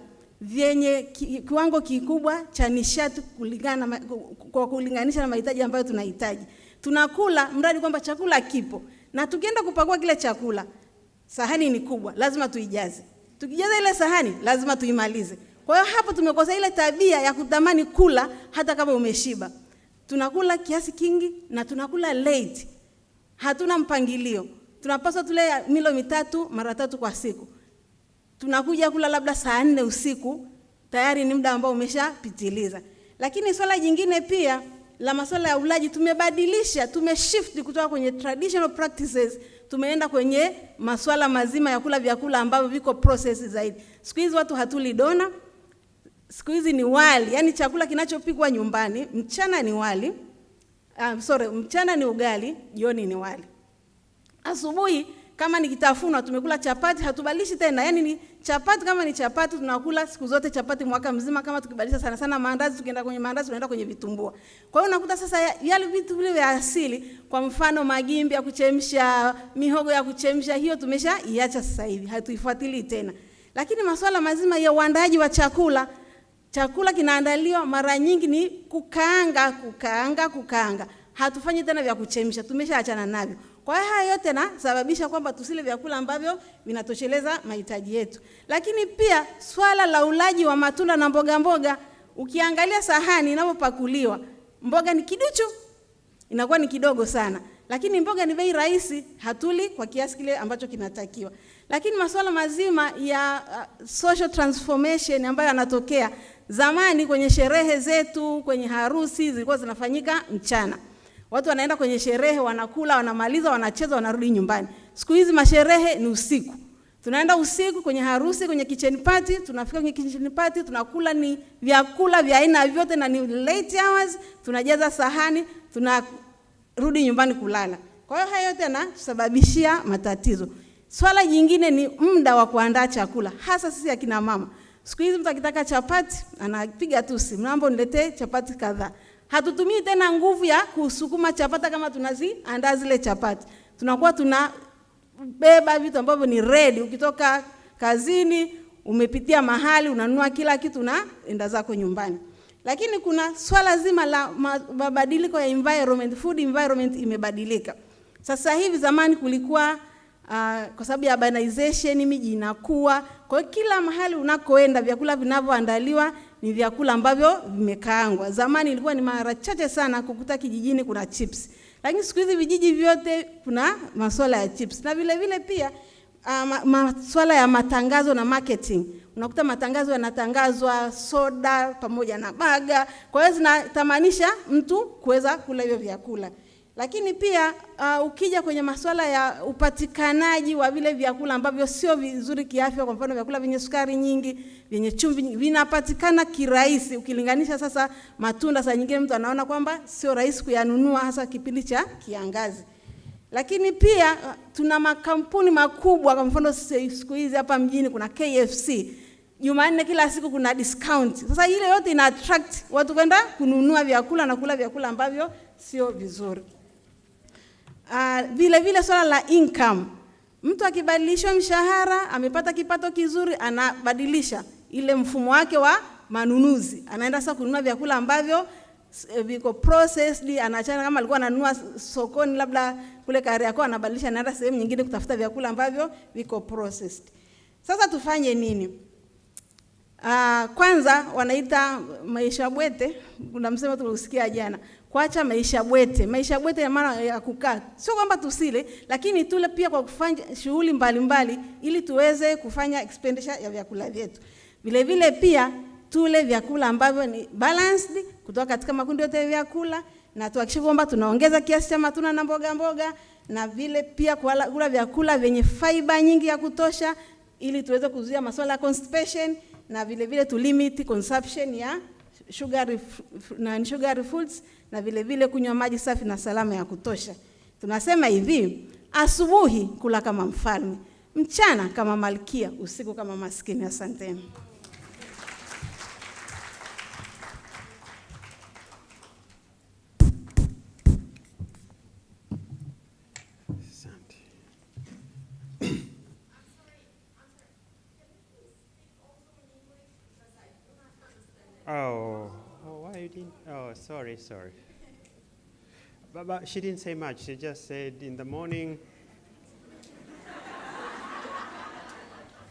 [SPEAKER 5] vyenye kiwango kikubwa cha nishati kwa kulinganisha na mahitaji ambayo tunahitaji. Tunakula mradi kwamba chakula kipo, na tukienda kupakua kile chakula, sahani ni kubwa, lazima tuijaze. Tukijaza ile sahani, lazima tuimalize. Kwa hiyo hapo tumekosa ile tabia ya kutamani kula hata kama umeshiba. Tunakula kiasi kingi na tunakula late. Hatuna mpangilio. Tunapaswa tule milo 3 mara 3 kwa siku. Tunakuja kula labda saa 4 usiku, tayari ni muda ambao umeshapitiliza. Lakini swala jingine pia la masuala ya ulaji tumebadilisha, tumeshift kutoka kwenye traditional practices, tumeenda kwenye masuala mazima ya kula vyakula ambavyo viko process zaidi. Siku hizi watu hatuli dona, siku hizi ni wali, yani chakula kinachopikwa nyumbani, mchana ni wali, mchana ni ugali, jioni ni wali. Asubuhi kama ni kitafunwa tumekula chapati, hatubadilishi tena. Yani ni chapati, kama ni chapati tunakula siku zote chapati mwaka mzima. Kama tukibadilisha sana maandazi, tukienda kwenye maandazi tunaenda kwenye vitumbua. Kwa hiyo unakuta sasa yale vitu vile vya asili, kwa mfano magimbi ya kuchemsha, mihogo ya kuchemsha, hiyo tumeshaiacha sasa hivi, hatuifuatilii tena. Lakini masuala mazima ya uandaaji wa chakula kinaandaliwa mara nyingi ni kukaanga. Hatufanyi tena vya kuchemsha, tumeshaachana navyo. Kwa hiyo haya yote yanasababisha kwamba tusile vyakula ambavyo vinatosheleza mahitaji yetu. Lakini pia swala la ulaji wa matunda na mboga, ukiangalia sahani inapopakuliwa, mboga ni kiduchu, inakuwa ni kidogo sana. Lakini mboga ni bei rahisi, hatuli kwa kiasi kile ambacho kinatakiwa. Lakini masuala mazima ya social transformation ambayo yanatokea, zamani kwenye sherehe zetu, kwenye harusi zilikuwa zinafanyika mchana. Watu wanaenda kwenye sherehe, wanakula, wanamaliza, wanacheza, wanarudi nyumbani. Siku hizi masherehe ni usiku. Tunaenda usiku kwenye harusi, kwenye kitchen party, tunafika kwenye kitchen party, tunakula ni vyakula vya aina vyote na ni late hours, tunajaza sahani, tunarudi nyumbani kulala. Kwa hiyo hayo yote yanasababishia matatizo. Swala jingine ni muda wa kuandaa chakula, hasa sisi akina mama. Siku hizi mtu akitaka chapati, anapiga tu simu, naomba niletee chapati kadhaa. Hatutumii tena nguvu ya kusukuma chapati kama tunaziandaa zile chapati. Tunakuwa tunabeba vitu ambavyo ni ready. Ukitoka kazini, umepitia mahali, unanunua kila kitu na enda zako nyumbani. Lakini kuna swala zima la mabadiliko ya environment, food environment imebadilika. Sasa hivi, zamani kulikuwa kwa sababu ya urbanization, miji inakuwa. Kwa hiyo kila mahali unakoenda vyakula vinavyoandaliwa ni vyakula ambavyo vimekaangwa. Zamani ilikuwa ni mara chache sana kukuta kijijini kuna chips. Lakini siku hizi vijiji vyote kuna masuala ya chips. Na vile vile pia masuala ya matangazo na marketing. Unakuta matangazo yanatangazwa soda pamoja na baga. Kwa hiyo zinatamanisha mtu kuweza kula hivyo vyakula. Lakini pia ukija kwenye masuala ya upatikanaji wa vile vyakula ambavyo sio vizuri kiafya, kwa mfano vyakula vyenye sukari nyingi, vyenye chumvi nyingi, vinapatikana kirahisi ukilinganisha sasa matunda. Saa nyingine mtu anaona kwamba sio rahisi kuyanunua, hasa kipindi cha kiangazi. Lakini pia tuna makampuni makubwa, kwa mfano siku hizi hapa mjini kuna KFC. Jumanne kila siku kuna discount. Sasa ile yote ina attract watu kwenda kununua vyakula na kula vyakula ambavyo sio vizuri. Vile vile swala la income. Mtu akibadilishwa mshahara, amepata kipato kizuri, anabadilisha ile mfumo wake wa manunuzi. Anaenda sasa kununua vyakula ambavyo viko processed, anaachana kama alikuwa ananunua sokoni labda kule Kariakoo, anabadilisha anaenda sehemu nyingine kutafuta vyakula ambavyo viko processed. Sasa tufanye nini? Kwanza wanaita maisha bwete, kuna msemo tuliusikia jana, kuacha maisha bwete. Maisha bwete ya maana ya kukaa. Sio kwamba tusile, lakini tule pia kwa kufanya shughuli mbalimbali ili tuweze kufanya expenditure ya vyakula vyetu. Vile vile pia tule vyakula ambavyo ni balanced kutoka katika makundi yote ya vyakula, na tuhakikishe kwamba tunaongeza kiasi cha matunda na mboga mboga, na vile pia kula vyakula vyenye fiber nyingi ya kutosha ili tuweze kuzuia masuala ya constipation, na vile vile tu limit consumption ya sugary foods, na vile vile kunywa maji safi na salama ya kutosha. Tunasema hivi, asubuhi kula kama mfalme, mchana kama malkia, usiku kama maskini. Asanteni.
[SPEAKER 1] Oh, why you didn't? Oh, sorry. But she didn't say much. She just said in the morning,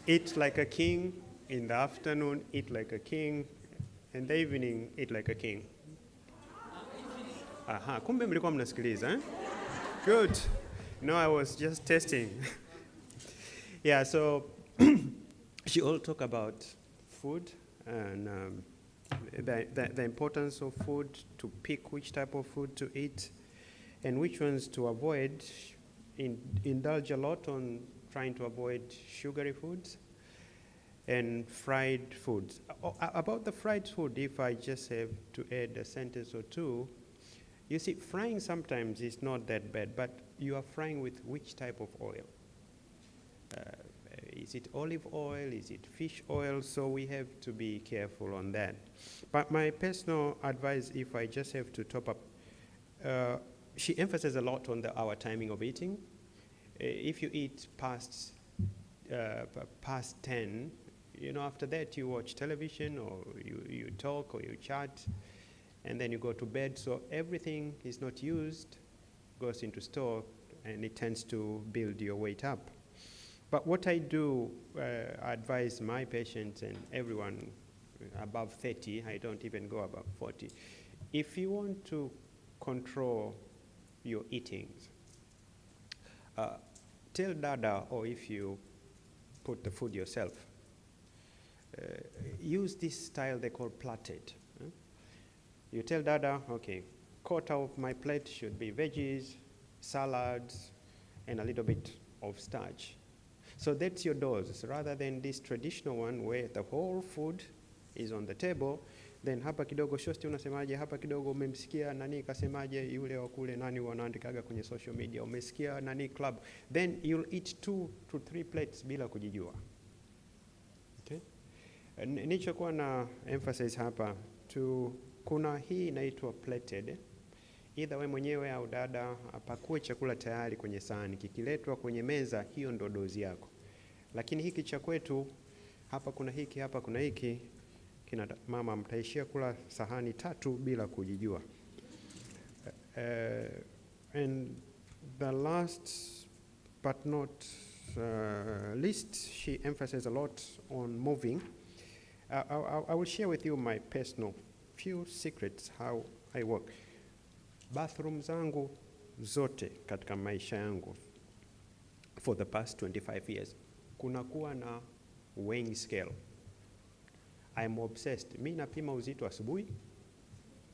[SPEAKER 1] eat like a king. In the afternoon, eat like a king. In the evening, eat like a king. Aha, kumbe mlikuwa mnasikiliza, eh? Good. No, I was just testing. Yeah, so she all talk about food and the importance of food, to pick which type of food to eat and which ones to avoid. Indulge a lot on trying to avoid sugary foods and fried foods. About the fried food, if I just have to add a sentence or two, you see, frying sometimes is not that bad, but you are frying with which type of oil? Is it olive oil? Is it fish oil? So we have to be careful on that. But my personal advice, if I just have to top up, she emphasizes a lot on our timing of eating. If you eat past 10, after that you watch television or you talk or you chat, and then you go to bed. So everything is not used, goes into store, and it tends to build your weight up. But what I do, I advise my patients and everyone above 30, I don't even go above 40. If you want to control your eatings, tell Dada, or if you put the food yourself, use this style they call platted. You tell Dada, okay, quarter of my plate should be veggies, salads, and a little bit of starch. So that's your dose, rather than this traditional one where the whole food is on the table, then hapa kidogo shosti unasemaje, hapa kidogo umemsikia nani kasemaje, yule wa kule nani wanaandikaga kwenye social media, umesikia nani club, then you'll eat 2 to 3 plates bila kujijua. Okay? Nilichokuwa na emphasize hapa kuna hii inaitwa plated. Either we mwenyewe au dada apakue chakula tayari kwenye sahani, kikiletwa kwenye meza, hiyo ndo dozi yako. Lakini hiki cha kwetu, hapa kuna hiki, hapa kuna hiki, kina mama mtaishia kula sahani 3 bila kujijua. And the last but not least, she emphasizes a lot on moving. I will share with you my personal few secrets how I work. Bathroom zangu zote katika maisha yangu for the past 25 years kunakuwa na weighing scale. I'm obsessed. Mi napima uzito asubuhi,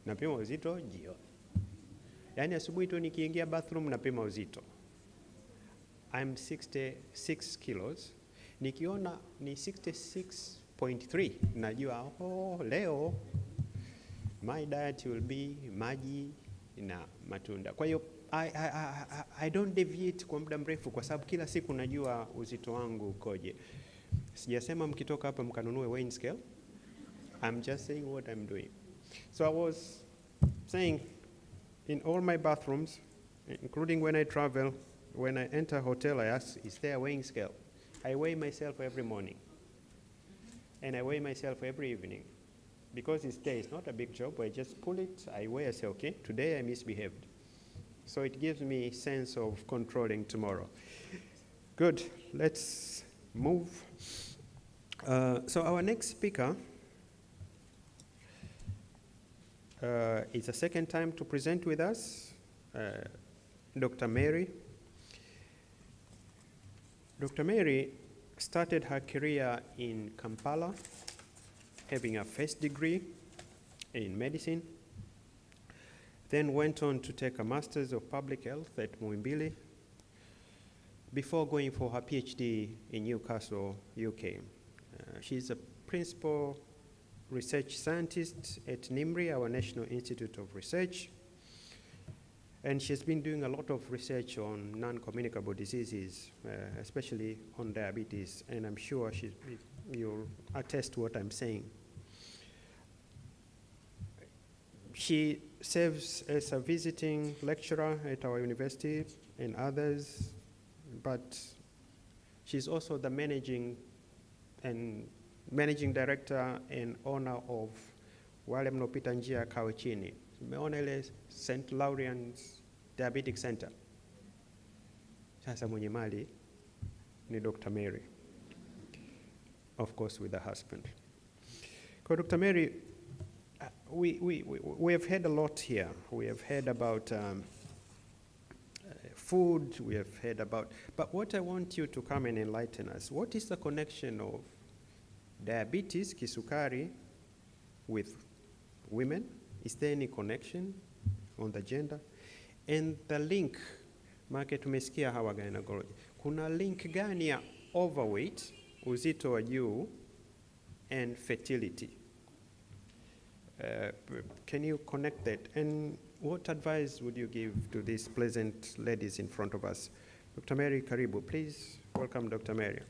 [SPEAKER 1] napima uzito jioni. Yaani asubuhi tu nikiingia bathroom napima uzito. I'm 66 kilos. Nikiona ni 66.3 najua leo my diet will be maji na matunda. Kwa hiyo I don't deviate kwa muda mrefu kwa sababu kila siku najua uzito wangu ukoje. Sijasema mkitoka hapa mkanunue weighing scale. I'm just saying what I'm doing. So I was saying in all my bathrooms, including when I travel, when I enter a hotel, I ask, is there a weighing scale? I weigh myself every morning. And I weigh myself every evening. Because it's day, it's not a big job. I just pull it, I weigh, I say, okay, today I misbehaved. So it gives me a sense of controlling tomorrow. Good, let's move. So our next speaker is the second time to present with us, Dr. Mary. Dr. Mary started her career in Kampala, having a first degree in medicine, then went on to take a Master's of Public Health at Muhimbili before going for her PhD in Newcastle, UK. She's a principal research scientist at NIMRI, our National Institute of Research, and she's been doing a lot of research on non-communicable diseases, especially on diabetes, and I'm sure you'll attest to what I'm saying. She serves as a visiting lecturer at our university and others, but she's also the managing director and owner of wale mnopita njia kawe chini. Umeona ile St. Laurent's Diabetic Center. Sasa mwenye mali ni Dr. Mary, of course with the husband. So Dr. Mary, we have heard a lot here. We have heard about food, we have heard about, but what I want you to come and enlighten us, what is the connection of diabetes, kisukari, with women? Is there any connection on the gender? And the link, maana tumesikia hawa gynecology. Kuna link gani ya overweight, uzito wa juu, and fertility? Can you connect that? And what advice would you give to these pleasant ladies in front of us? Dr. Mary Karibu, please welcome Dr. Mary.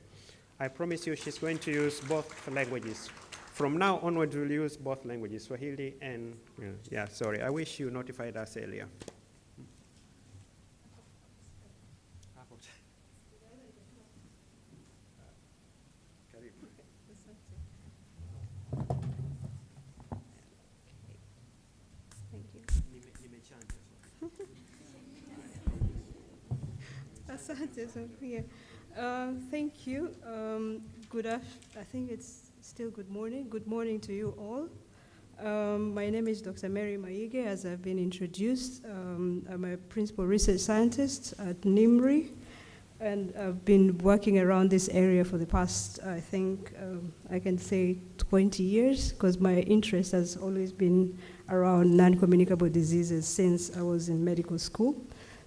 [SPEAKER 1] I promise you she's going to use both languages. From now onwards, we'll use both languages, Swahili and, yeah, sorry, I wish you notified us earlier.
[SPEAKER 6] Asante, Sophia. Thank you. I think it's still good morning. Good morning to you all. My name is Dr. Mary Maige, as I've been introduced. I'm a principal research scientist at NIMRI, and I've been working around this area for the past, I think, I can say 20 years, because my interest has always been around non-communicable diseases since I was in medical school.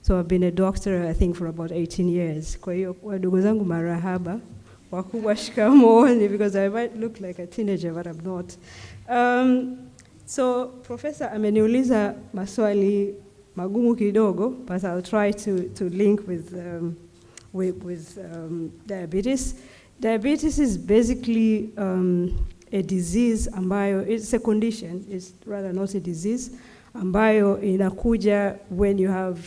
[SPEAKER 6] So I've been a doctor, I think, for about 18 years. Kwa hiyo, wadogo zangu marahaba, wakubwa shikamooni, because I might look like a teenager, but I'm not. So Professor ameniuliza maswali magumu kidogo, but I'll try to link with diabetes. Diabetes is basically a disease ambayo, it's a condition, it's rather not a disease, ambayo inakuja when you have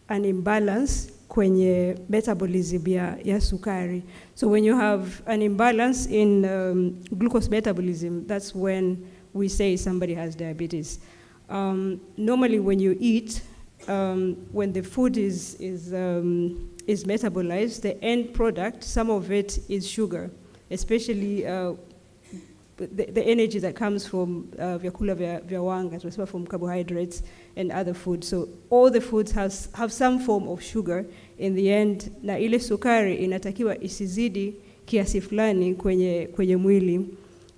[SPEAKER 6] an imbalance kwenye metabolism ya sukari. So when you have an imbalance in glucose metabolism, that's when we say somebody has diabetes. Normally when you eat, when the food is metabolized, the end product, some of it is sugar, especially the energy that comes from vyakula vya wanga, tunasema from carbohydrates and other foods. So all the foods have some form of sugar in the end, na ile sukari inatakiwa isizidi kiasi fulani kwenye mwili.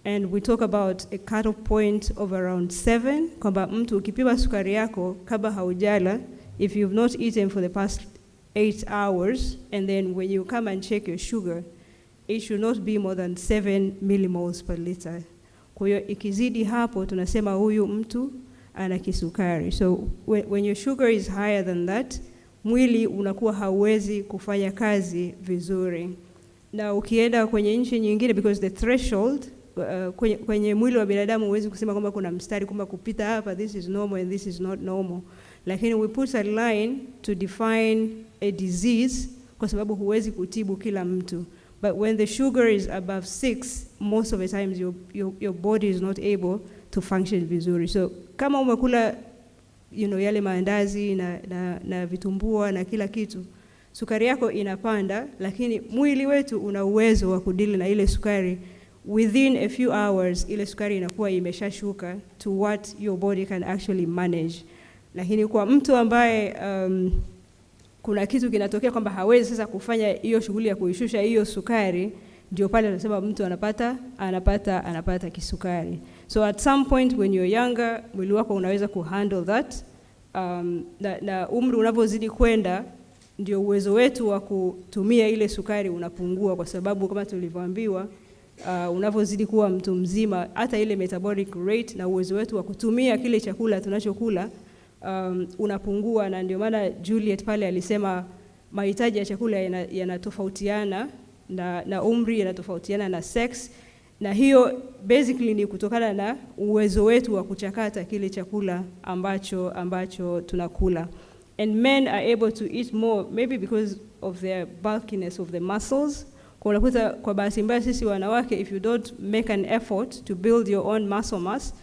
[SPEAKER 6] And we talk about a cut-off point of around 7, kwamba mtu ukipima sukari yako kabla haujala, if you've not eaten for the past 8 hours, and then when you come and check your sugar, it should not be more than 7 millimoles per liter. Kwa hiyo ikizidi hapo tunasema huyu mtu ana kisukari. So when your sugar is higher than that, mwili unakuwa hauwezi kufanya kazi vizuri. Na ukienda kwenye nchi nyingine, because the threshold kwenye mwili wa binadamu huwezi kusema kwamba kuna mstari kwamba kupita hapa this is normal and this is not normal. Lakini we put a line to define a disease kwa sababu huwezi kutibu kila mtu. But when the sugar is above 6, most of the times your body is not able to function vizuri. So kama umekula yale maandazi na vitumbua na kila kitu, sukari yako inapanda, lakini mwili wetu una uwezo wa kudili na ile sukari within a few hours ile sukari inakuwa imeshashuka to what your body can actually manage. Lakini kwa mtu ambaye kuna kitu kinatokea kwamba hawezi sasa kufanya hiyo shughuli ya kuishusha hiyo sukari, ndio pale tunasema mtu anapata kisukari. So at some point when you're younger, mwili wako unaweza kuhandle that. Na umri unavyozidi kwenda, ndio uwezo wetu wa kutumia ile sukari unapungua, kwa sababu kama tulivyoambiwa, unavyozidi kuwa mtu mzima, hata ile metabolic rate na uwezo wetu wa kutumia kile chakula tunachokula unapungua. Na ndio maana Juliet pale alisema mahitaji ya chakula yanatofautiana na umri, yanatofautiana na sex, na hiyo basically ni kutokana na uwezo wetu wa kuchakata kile chakula ambacho tunakula. And men are able to eat more maybe because of their bulkiness of the muscles. Kwa unakuta kwa bahati mbaya sisi wanawake, if you don't make an effort to build your own muscle mass,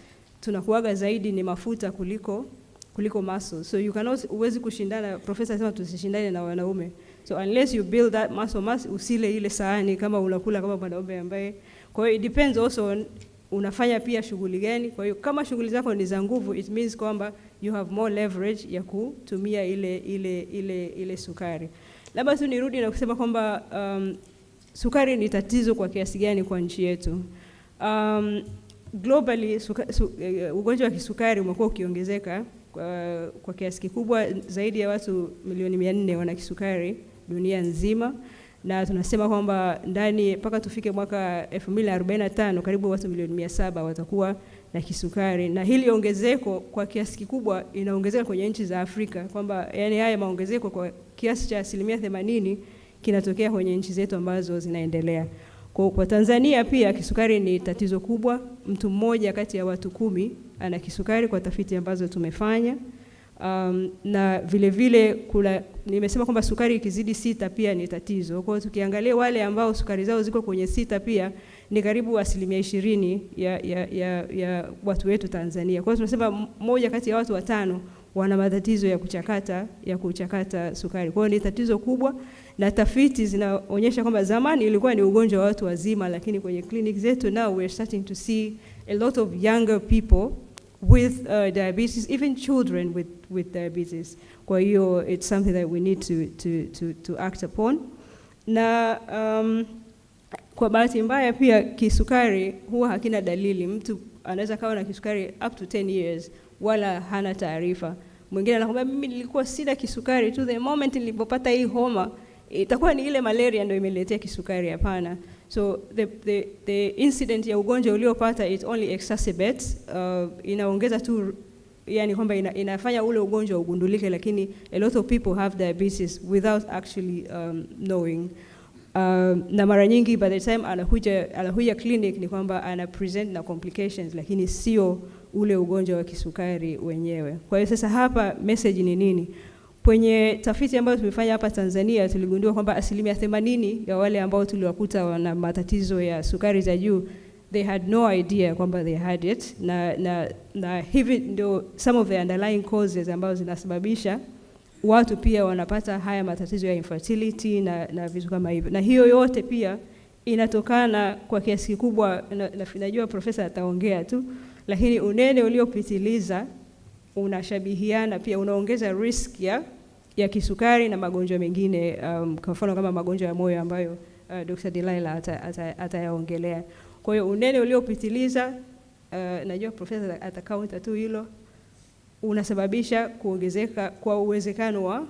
[SPEAKER 6] tunakuaga zaidi ni mafuta kuliko muscle. So you cannot, uwezi kushindana, professor anasema tusishindane na wanaume. So unless you build that muscle mass, usile ile sahani kama unakula kama mwanaume ambaye. Kwa hiyo it depends also on unafanya pia shughuli gani. Kwa hiyo kama shughuli zako ni za nguvu, it means kwamba you have more leverage ya kutumia ile sukari. Labda tu nirudi na kusema kwamba sukari ni tatizo kwa kiasi gani kwa nchi yetu. Globally ugonjwa wa kisukari umekuwa ukiongezeka kwa kiasi kikubwa. Zaidi ya watu milioni 400 wana kisukari dunia nzima, na tunasema kwamba ndani mpaka tufike mwaka 2045 karibu watu milioni 700 watakuwa na kisukari. Na hili ongezeko kwa kiasi kikubwa inaongezeka kwenye nchi za Afrika, kwamba yani haya maongezeko kwa kiasi cha 80% kinatokea kwenye nchi zetu ambazo zinaendelea. Kwa Tanzania pia kisukari ni tatizo kubwa. Mtu mmoja kati ya watu 10 ana kisukari kwa tafiti ambazo tumefanya. Na vile vile nimesema kwamba sukari ikizidi 6 pia ni tatizo. Kwa hiyo tukiangalia wale ambao sukari zao ziko kwenye 6 pia ni karibu 20% ya watu wetu Tanzania. Kwa hiyo tunasema moja kati ya watu 5 wana matatizo ya kuchakata sukari. Kwa hiyo ni tatizo kubwa, na tafiti zinaonyesha kwamba zamani ilikuwa ni ugonjwa wa watu wazima, lakini kwenye clinic zetu now we're starting to see a lot of younger people with diabetes, even children with diabetes. Kwa hiyo it's something that we need to act upon. Na kwa bahati mbaya pia kisukari huwa hakina dalili. Mtu anaweza kawa na kisukari up to 10 years wala hana taarifa. Mwingine anakuambia mimi nilikuwa sina kisukari tu, the moment nilipopata hii homa itakuwa ni ile malaria ndio imeletea kisukari. Hapana. So the incident ya ugonjwa uliopata it only exacerbates, inaongeza tu, yani kwamba inafanya ule ugonjwa ugundulike, lakini a lot of people have diabetes without actually knowing. Na mara nyingi by the time anakuja clinic ni kwamba ana present na complications, lakini sio ule ugonjwa wa kisukari wenyewe. Kwa hiyo sasa hapa message ni nini? Kwenye tafiti ambayo tumefanya hapa Tanzania tuligundua kwamba 80% ya wale ambao tuliwakuta wana matatizo ya sukari za juu, they had no idea kwamba they had it, na hivi ndio some of the underlying causes ambazo zinasababisha watu pia wanapata haya matatizo ya infertility na vitu kama hivyo. Na hiyo yote pia inatokana kwa kiasi kikubwa, najua profesa ataongea tu, lakini unene uliopitiliza unashabihiana pia, unaongeza risk ya kisukari na magonjwa mengine, kwa mfano kama magonjwa ya moyo ambayo Dr. Delilah atayaongelea. Kwa hiyo unene uliopitiliza, najua profesa atakaunta tu hilo, unasababisha kuongezeka kwa uwezekano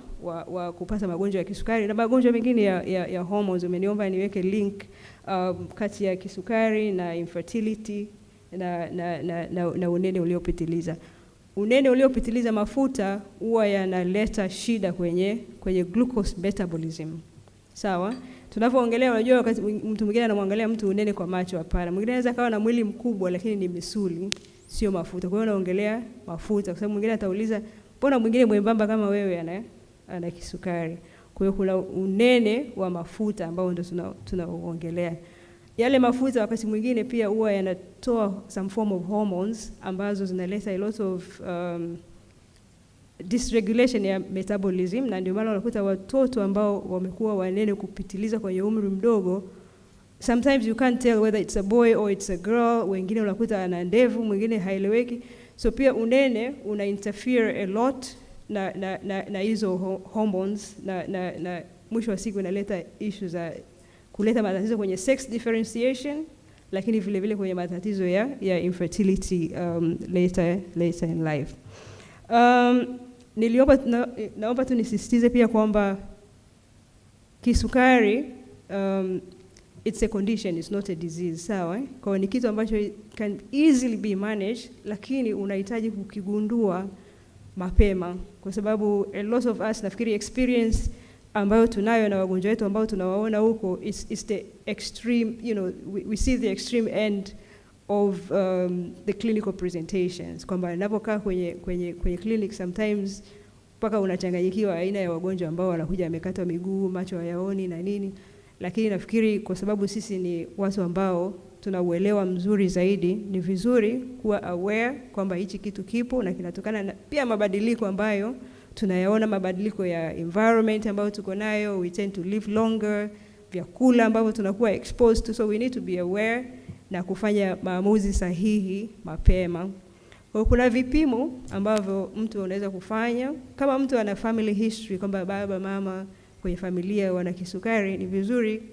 [SPEAKER 6] wa kupata magonjwa ya kisukari na magonjwa mengine ya hormones. Umeniomba niweke link kati ya kisukari na infertility na unene uliopitiliza. Unene uliopitiliza mafuta huwa yanaleta shida kwenye glucose metabolism. Sawa? Tunapoongelea, unajua wakati mtu mwingine anamwangalia mtu unene kwa macho, hapana. Mwingine anaweza kawa na mwili mkubwa lakini ni misuli, sio mafuta. Kwa hiyo naongelea mafuta, kwa sababu mwingine atauliza, mbona mwingine mwembamba kama wewe ana kisukari? Kwa hiyo kuna unene wa mafuta ambao ndio tunaongelea. Yale mafuta wakati mwingine pia huwa yanatoa some form of hormones ambazo zinaleta a lot of dysregulation ya metabolism, na ndio maana unakuta watoto ambao wamekuwa wanene kupitiliza kwenye umri mdogo sometimes you can't tell whether it's a boy or it's a girl. Wengine unakuta ana ndevu, mwingine haeleweki. So pia unene una interfere a lot na hizo hormones na mwisho wa siku inaleta issues za kuleta matatizo kwenye sex differentiation, lakini vile vile kwenye matatizo ya infertility later in life. Naomba tu nisisitize pia kwamba kisukari it's a condition, it's not a disease, sawa? Kwa ni kitu ambacho can easily be managed, lakini unahitaji kukigundua mapema, kwa sababu a lot of us nafikiri experience ambayo tunayo na wagonjwa wetu ambao tunawaona huko is the extreme, you know, we see the extreme end of the clinical presentations, kwamba ninapokaa kwenye clinic sometimes mpaka unachanganyikiwa aina ya wagonjwa ambao wanakuja amekatwa miguu, macho hayaoni na nini. Lakini nafikiri kwa sababu sisi ni watu ambao tunauelewa mzuri zaidi, ni vizuri kuwa aware kwamba hichi kitu kipo na kinatokana na pia mabadiliko ambayo tunayaona, mabadiliko ya environment ambayo tuko nayo. We tend to live longer, vyakula ambavyo tunakuwa exposed to, so we need to be aware na kufanya maamuzi sahihi mapema. Kwa kuna vipimo ambavyo mtu anaweza kufanya kama mtu ana family history, kwamba baba mama kwenye familia wana kisukari. Ni vizuri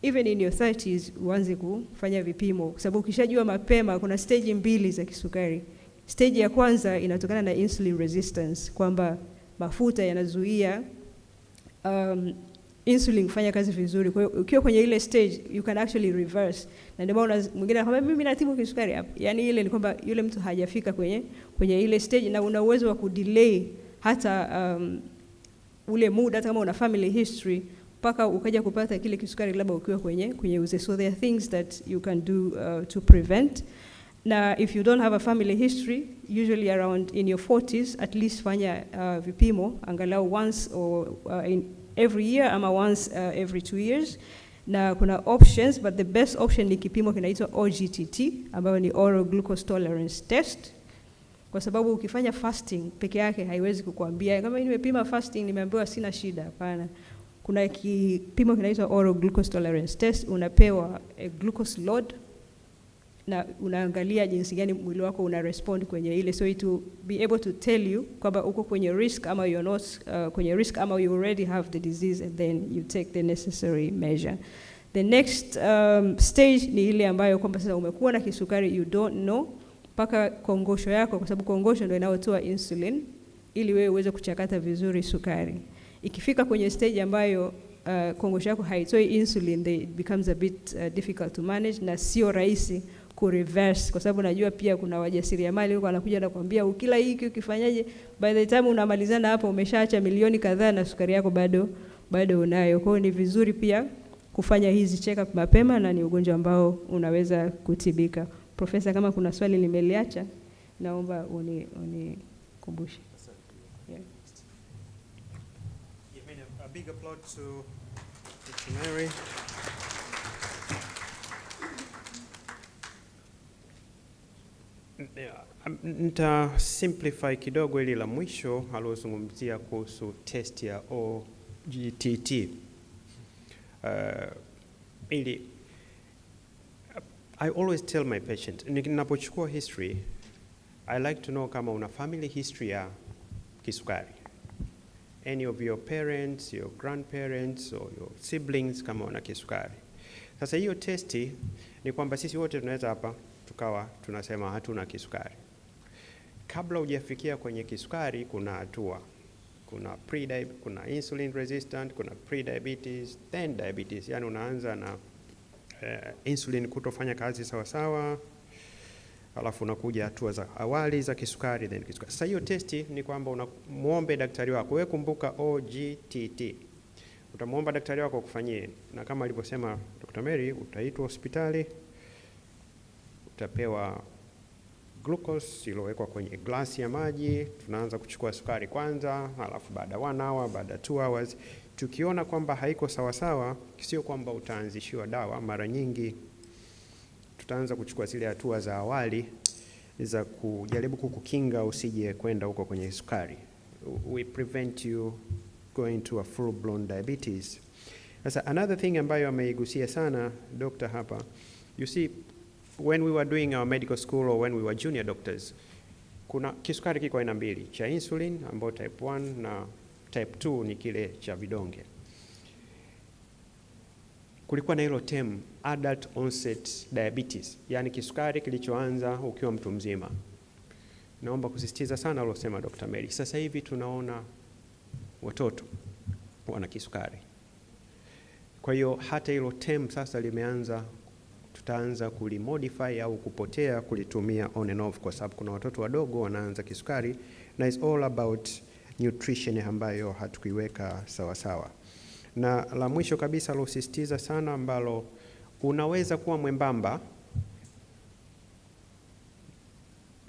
[SPEAKER 6] even in your 30s uanze kufanya vipimo, kwa sababu ukishajua mapema kuna stage mbili za kisukari. Stage ya kwanza inatokana na insulin resistance, kwamba mafuta yanazuia insulin kufanya kazi vizuri. Kwa hiyo ukiwa kwenye ile stage you can actually reverse. Na ndio maana mwingine anakuambia mimi natibu kisukari hapa. Yaani ile ni kwamba yule mtu hajafika kwenye ile stage, na una uwezo wa kudelay hata ule muda, hata kama una family history, mpaka ukaja kupata kile kisukari labda ukiwa kwenye uzee. So there are things that you can do to prevent. Na if you don't have a family history, usually around in your 40s, at least fanya vipimo angalau once or in every year ama once every 2 years. Na kuna options, but the best option ni kipimo kinaitwa OGTT, ambayo ni oral glucose tolerance test. Kwa sababu ukifanya fasting peke yake haiwezi kukuambia kama nimepima fasting nimeambiwa sina shida. Hapana. Kuna kipimo kinaitwa oral glucose tolerance test, unapewa a glucose load na unaangalia jinsi gani mwili wako una respond kwenye ile, so it will be able to tell you kwamba uko kwenye risk ama you're not kwenye risk ama you already have the disease, and then you take the necessary measure. The next stage ni ile ambayo kwamba sasa umekuwa na kisukari, you don't know, mpaka kongosho yako, kwa sababu kongosho ndio inayotoa insulin ili wewe uweze kuchakata vizuri sukari. Ikifika kwenye stage ambayo kongosho yako haitoi insulin, it becomes a bit difficult to manage, na sio rahisi ku-reverse, kwa sababu najua pia kuna wajasiriamali huko anakuja na kuambia ukila hiki ukifanyaje, by the time unamalizana hapo umeshaacha milioni kadhaa na sukari yako bado unayo. Kwa hiyo ni vizuri pia kufanya hizi check up mapema, na ni ugonjwa ambao unaweza kutibika. Profesa, kama kuna swali nimeliacha naomba unikumbushe. Yeah.
[SPEAKER 1] Give me a big applause to Mary. Nita simplify kidogo ili la mwisho alozungumzia kuhusu test ya OGTT. I always tell my patient, ninapochukua history, I like to know kama una family history ya kisukari. Any of your parents, your grandparents, or your siblings kama una kisukari. Sasa hiyo testi ni kwamba sisi wote tunaweza hapa tukawa tunasema hatuna kisukari. Kabla hujafikia kwenye kisukari kuna hatua. Kuna insulin resistant, kuna pre-diabetes, then diabetes. Yani unaanza na insulin kutofanya kazi sawa sawa, alafu unakuja hatua za awali za kisukari, then kisukari. Sasa hiyo testi ni kwamba unamuombe daktari wako. Wewe kumbuka OGTT. Utamuomba daktari wako kufanyie, na kama alivyosema Dr. Mary, utaitwa hospitali, utapewa glucose iliyowekwa kwenye glasi ya maji. Tunaanza kuchukua sukari kwanza, alafu baada 1 hour, baada 2 hours. Tukiona kwamba haiko sawa sawa, sio kwamba utaanzishiwa dawa. Mara nyingi tutaanza kuchukua zile hatua za awali za kujaribu kukukinga usije kwenda huko kwenye sukari. We prevent you going to a full blown diabetes. Sasa another thing ambayo ameigusia sana doctor hapa, you see when we were doing our medical school or when we were junior doctors, kuna kisukari kiko aina mbili, cha insulin ambao type 1 na type 2 ni kile cha vidonge. Kulikuwa na hilo term adult onset diabetes, yani kisukari kilichoanza ukiwa mtu mzima. Naomba kusisitiza sana alosema Dr. Mary. Sasa hivi tunaona watoto wana kisukari. Kwa hiyo hata hilo term sasa limeanza, tutaanza kulimodify au kupotea kulitumia on and off, kwa sababu kuna watoto wadogo wanaanza kisukari, na it's all about nutrition ambayo hatukiweka sawa sawa. Na la mwisho kabisa alosisitiza sana, ambalo unaweza kuwa mwembamba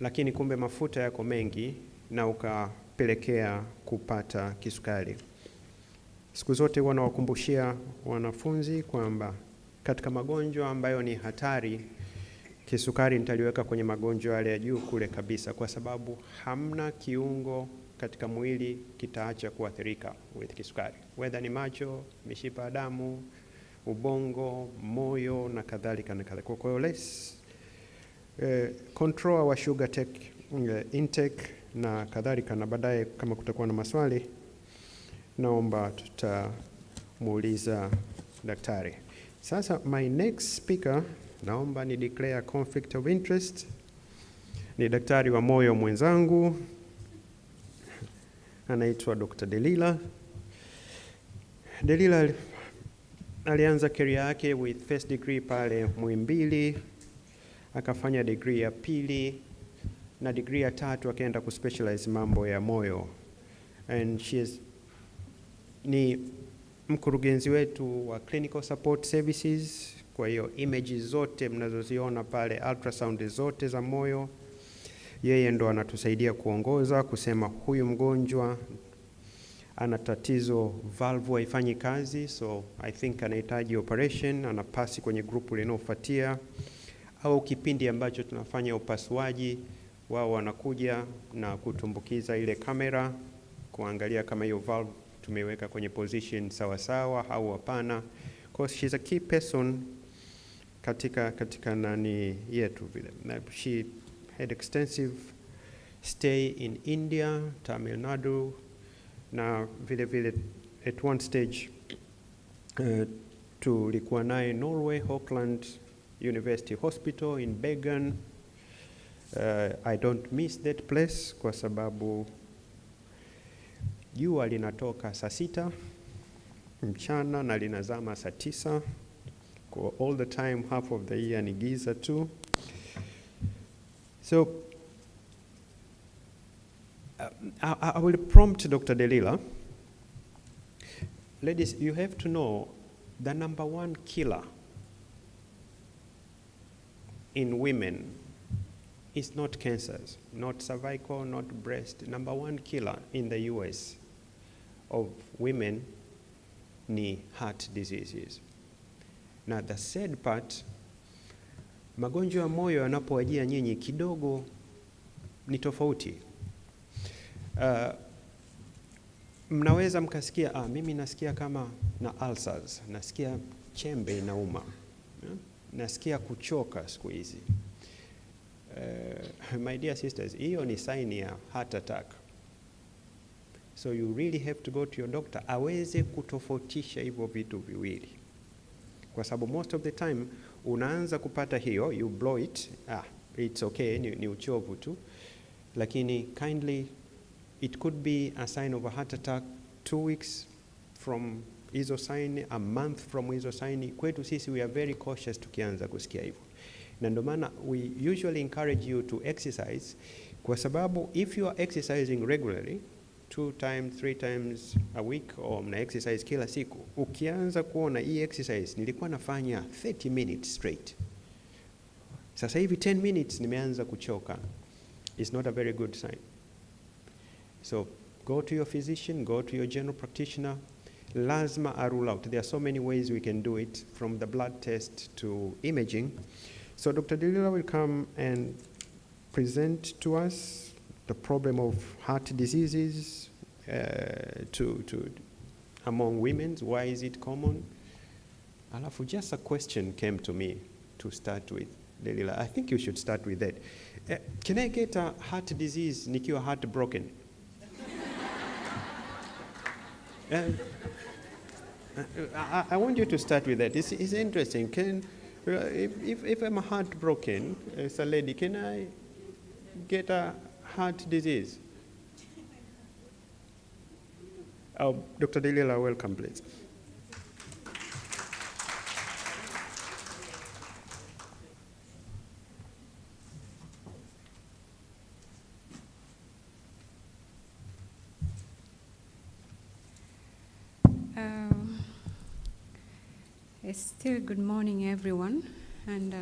[SPEAKER 1] lakini kumbe mafuta yako mengi na ukapelekea kupata kisukari. Siku zote huwa nawakumbushia wanafunzi kwamba katika magonjwa ambayo ni hatari, kisukari nitaliweka kwenye magonjwa yale ya juu kule kabisa, kwa sababu hamna kiungo katika mwili kitaacha kuathirika with kisukari, whether ni macho, mishipa ya damu, ubongo, moyo na kadhalika na kadhalika. Kwa hiyo let's control our sugar intake na kadhalika, na baadaye kama kutakuwa na maswali naomba tutamuuliza daktari. Sasa my next speaker, naomba ni declare conflict of interest, ni daktari wa moyo mwenzangu, anaitwa Dr. Delila. Delila alianza career yake with first degree pale Muhimbili, akafanya degree ya pili na degree ya tatu akaenda kuspecialize mambo ya moyo, and ni mkurugenzi wetu wa clinical support services. Kwa hiyo images zote mnazoziona pale, ultrasound zote za moyo, yeye ndo anatusaidia kuongoza kusema huyu mgonjwa ana tatizo, valve haifanyi kazi, so I think anahitaji operation, anapasi kwenye grupu linalofuatia, au kipindi ambacho tunafanya upasuaji, wao wanakuja na kutumbukiza ile kamera kuangalia kama hiyo valve tumeweka kwenye position sawa sawa au hapana. Because she's a key person katika nani yetu vile. She had extensive stay in India, Tamil Nadu, na vile at one stage tulikuwa naye Norway, Auckland University Hospital in Bergen. I don't miss that place kwa sababu jua linatoka saa 6 mchana na linazama saa 9. Kwa all the time, half of the year ni giza tu. So I will prompt Dr. Delila. Ladies, you have to know the number one killer in women is not cancers, not cervical, not breast. Number one killer in the US of women ni heart diseases. Now the sad part, magonjwa ya moyo yanapowajia nyinyi kidogo ni tofauti. Mnaweza mkasikia, mimi nasikia kama na ulcers, nasikia chembe inauma, nasikia kuchoka siku hizi. My dear sisters, hiyo ni sign ya heart attack. So you really have to go to your doctor aweze kutofautisha hivyo vitu viwili, kwa sababu most of the time unaanza kupata hiyo, you blow it, it's okay, ni uchovu tu, lakini kindly it could be a sign of a heart attack 2 weeks from hizo sign, a month from hizo sign. Kwetu sisi we are very cautious tukianza kusikia hivyo, na ndio maana we usually encourage you to exercise, kwa sababu if you are exercising regularly 2 times 3 times a week, or mna exercise kila siku, ukianza kuona hii exercise nilikuwa nafanya 30 minutes straight, sasa hivi 10 minutes nimeanza kuchoka, it's not a very good sign. So go to your physician, go to your general practitioner. Lazima a rule out. There are so many ways we can do it, from the blood test to imaging. So Dr. Delila will come and present to us the problem of heart diseases among women. Why is it common? Alafu just a question came to me to start with. Delila, I think you should start with that. Can I get a heart disease nikiwa heartbroken? I want you to start with that. It's interesting. If I'm heartbroken as a lady, can I get a heart disease? Dr. Delila, welcome, please.
[SPEAKER 7] Still good morning, everyone, and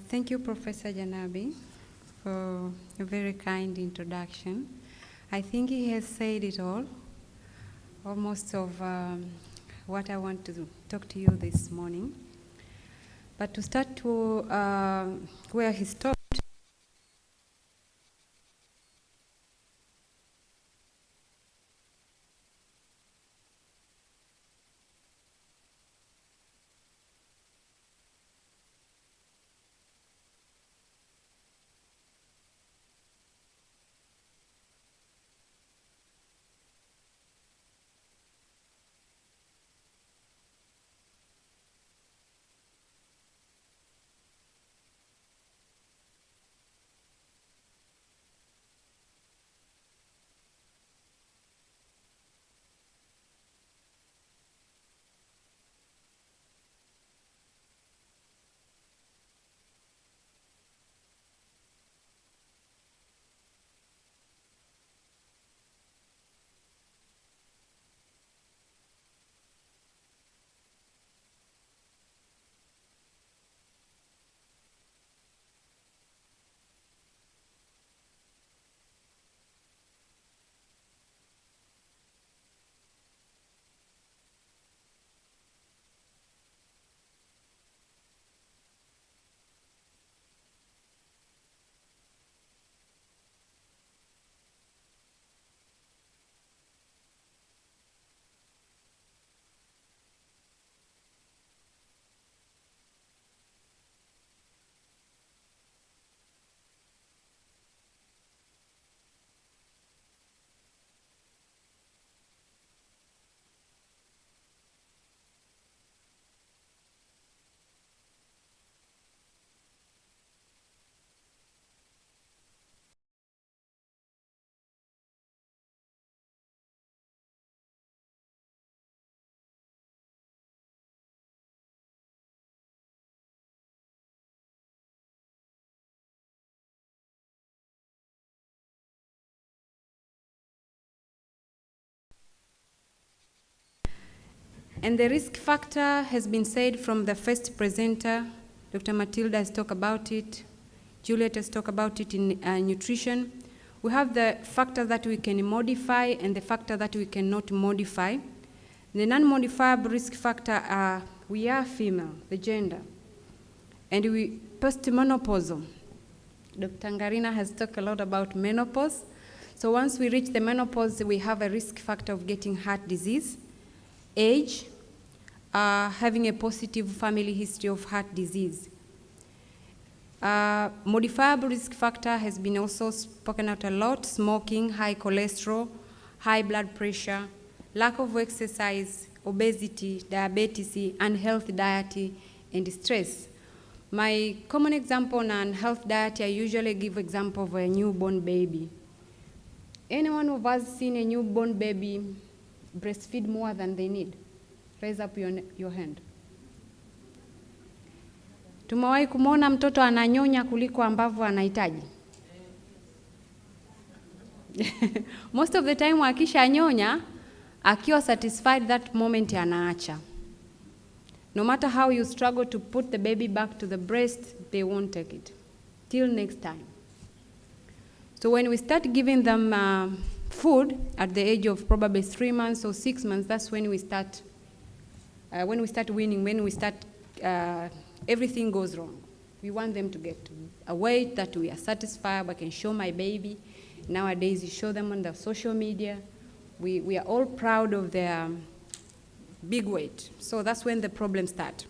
[SPEAKER 7] thank you, Professor Janabi, for a very kind introduction. I think he has said it all, almost of what I want to talk to you this morning. But to start to where he stopped, and the risk factor has been said from the first presenter. Dr. Matilda has talked about it. Juliet has talked about it in nutrition. We have the factor that we can modify and the factor that we cannot modify. The non-modifiable risk factor are, we are female, the gender, and we postmenopausal. Dr. Ngarina has talked a lot about menopause. So once we reach the menopause, we have a risk factor of getting heart disease. Age, having a positive family history of heart disease. Modifiable risk factor has been also spoken out a lot: smoking, high cholesterol, high blood pressure, lack of exercise, obesity, diabetes, unhealthy diet, and stress. My common example on unhealthy diet, I usually give example of a newborn baby. Anyone of us seen a newborn baby breastfeed more than they need? Raise up your hand. Tumewahi kumwona mtoto ananyonya kuliko ambavyo anahitaji? Most of the time akisha nyonya, akiwa satisfied that moment anaacha. No matter how you struggle to put the baby back to the breast, they won't take it. Till next time. So when we start giving them food at the age of probably 3 months or 6 months, that's when we start winning, when we start, everything goes wrong. We want them to get a weight that we are satisfied. I can show my baby. Nowadays, you show them on the social media. We are all proud of their big weight. So that's when the problems start.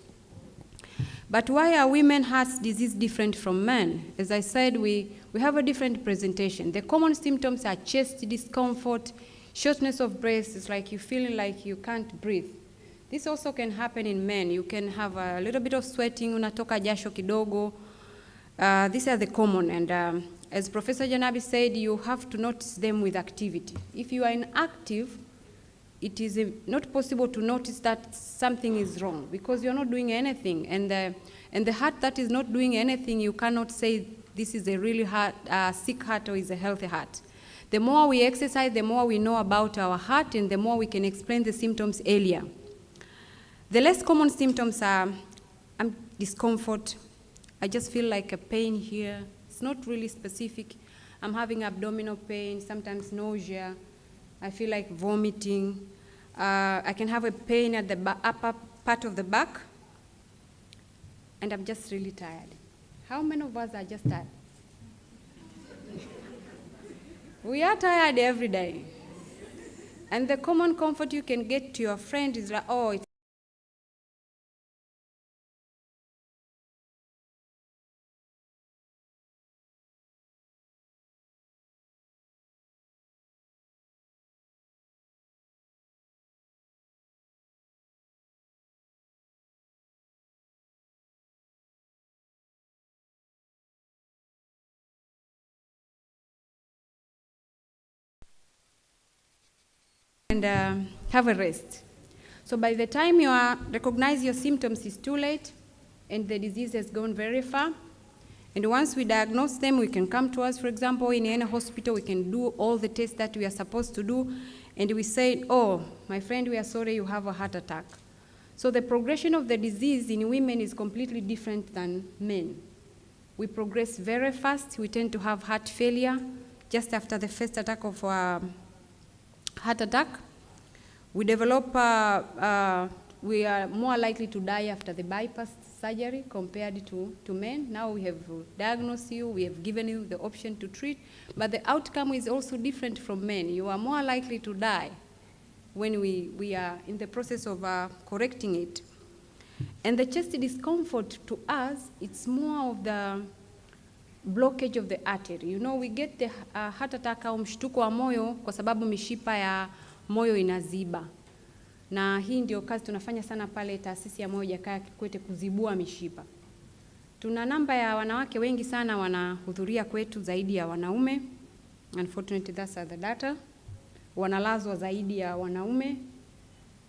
[SPEAKER 7] But why are women's heart disease different from men? As I said, we have a different presentation. The common symptoms are chest discomfort, shortness of breath. It's like you're feeling like you can't breathe. This also can happen in men. You can have a little bit of sweating, unatoka jasho kidogo. These are the common, and as Professor Janabi said, you have to notice them with activity. If you are inactive, it is not possible to notice that something is wrong because you're not doing anything. And the heart that is not doing anything, you cannot say this is a really sick heart or is a healthy heart. The more we exercise, the more we know about our heart, and the more we can explain the symptoms earlier. The less common symptoms are discomfort. I just feel like a pain here. It's not really specific. I'm having abdominal pain, sometimes nausea. I feel like vomiting. I can have a pain at the upper part of the back, and I'm just really tired. How many of us are just tired? We are tired every day. And the common comfort you can get to your friend is like, oh, it's and have a rest. So by the time you recognize your symptoms, it's too late, and the disease has gone very far. And once we diagnose them, we can come to us. For example, in any hospital, we can do all the tests that we are supposed to do, and we say, oh, my friend, we are sorry you have a heart attack. So the progression of the disease in women is completely different than men. We progress very fast. We tend to have heart failure just after the first attack of heart attack. We develop, we are more likely to die after the bypass surgery compared to men. Now we have diagnosed you, we have given you the option to treat, but the outcome is also different from men. You are more likely to die when we are in the process of correcting it. And the chest discomfort to us, it's more of the blockage of the artery. You know, we get the heart attack au mshtuko wa moyo kwa sababu mishipa ya moyo inaziba. Na hii ndio kazi tunafanya sana pale taasisi ya Moyo Jakaya Kikwete, kuzibua mishipa. Tuna namba ya wanawake wengi sana wanahudhuria kwetu zaidi ya wanaume. Unfortunately, that's the data. Wanalazwa zaidi ya wanaume.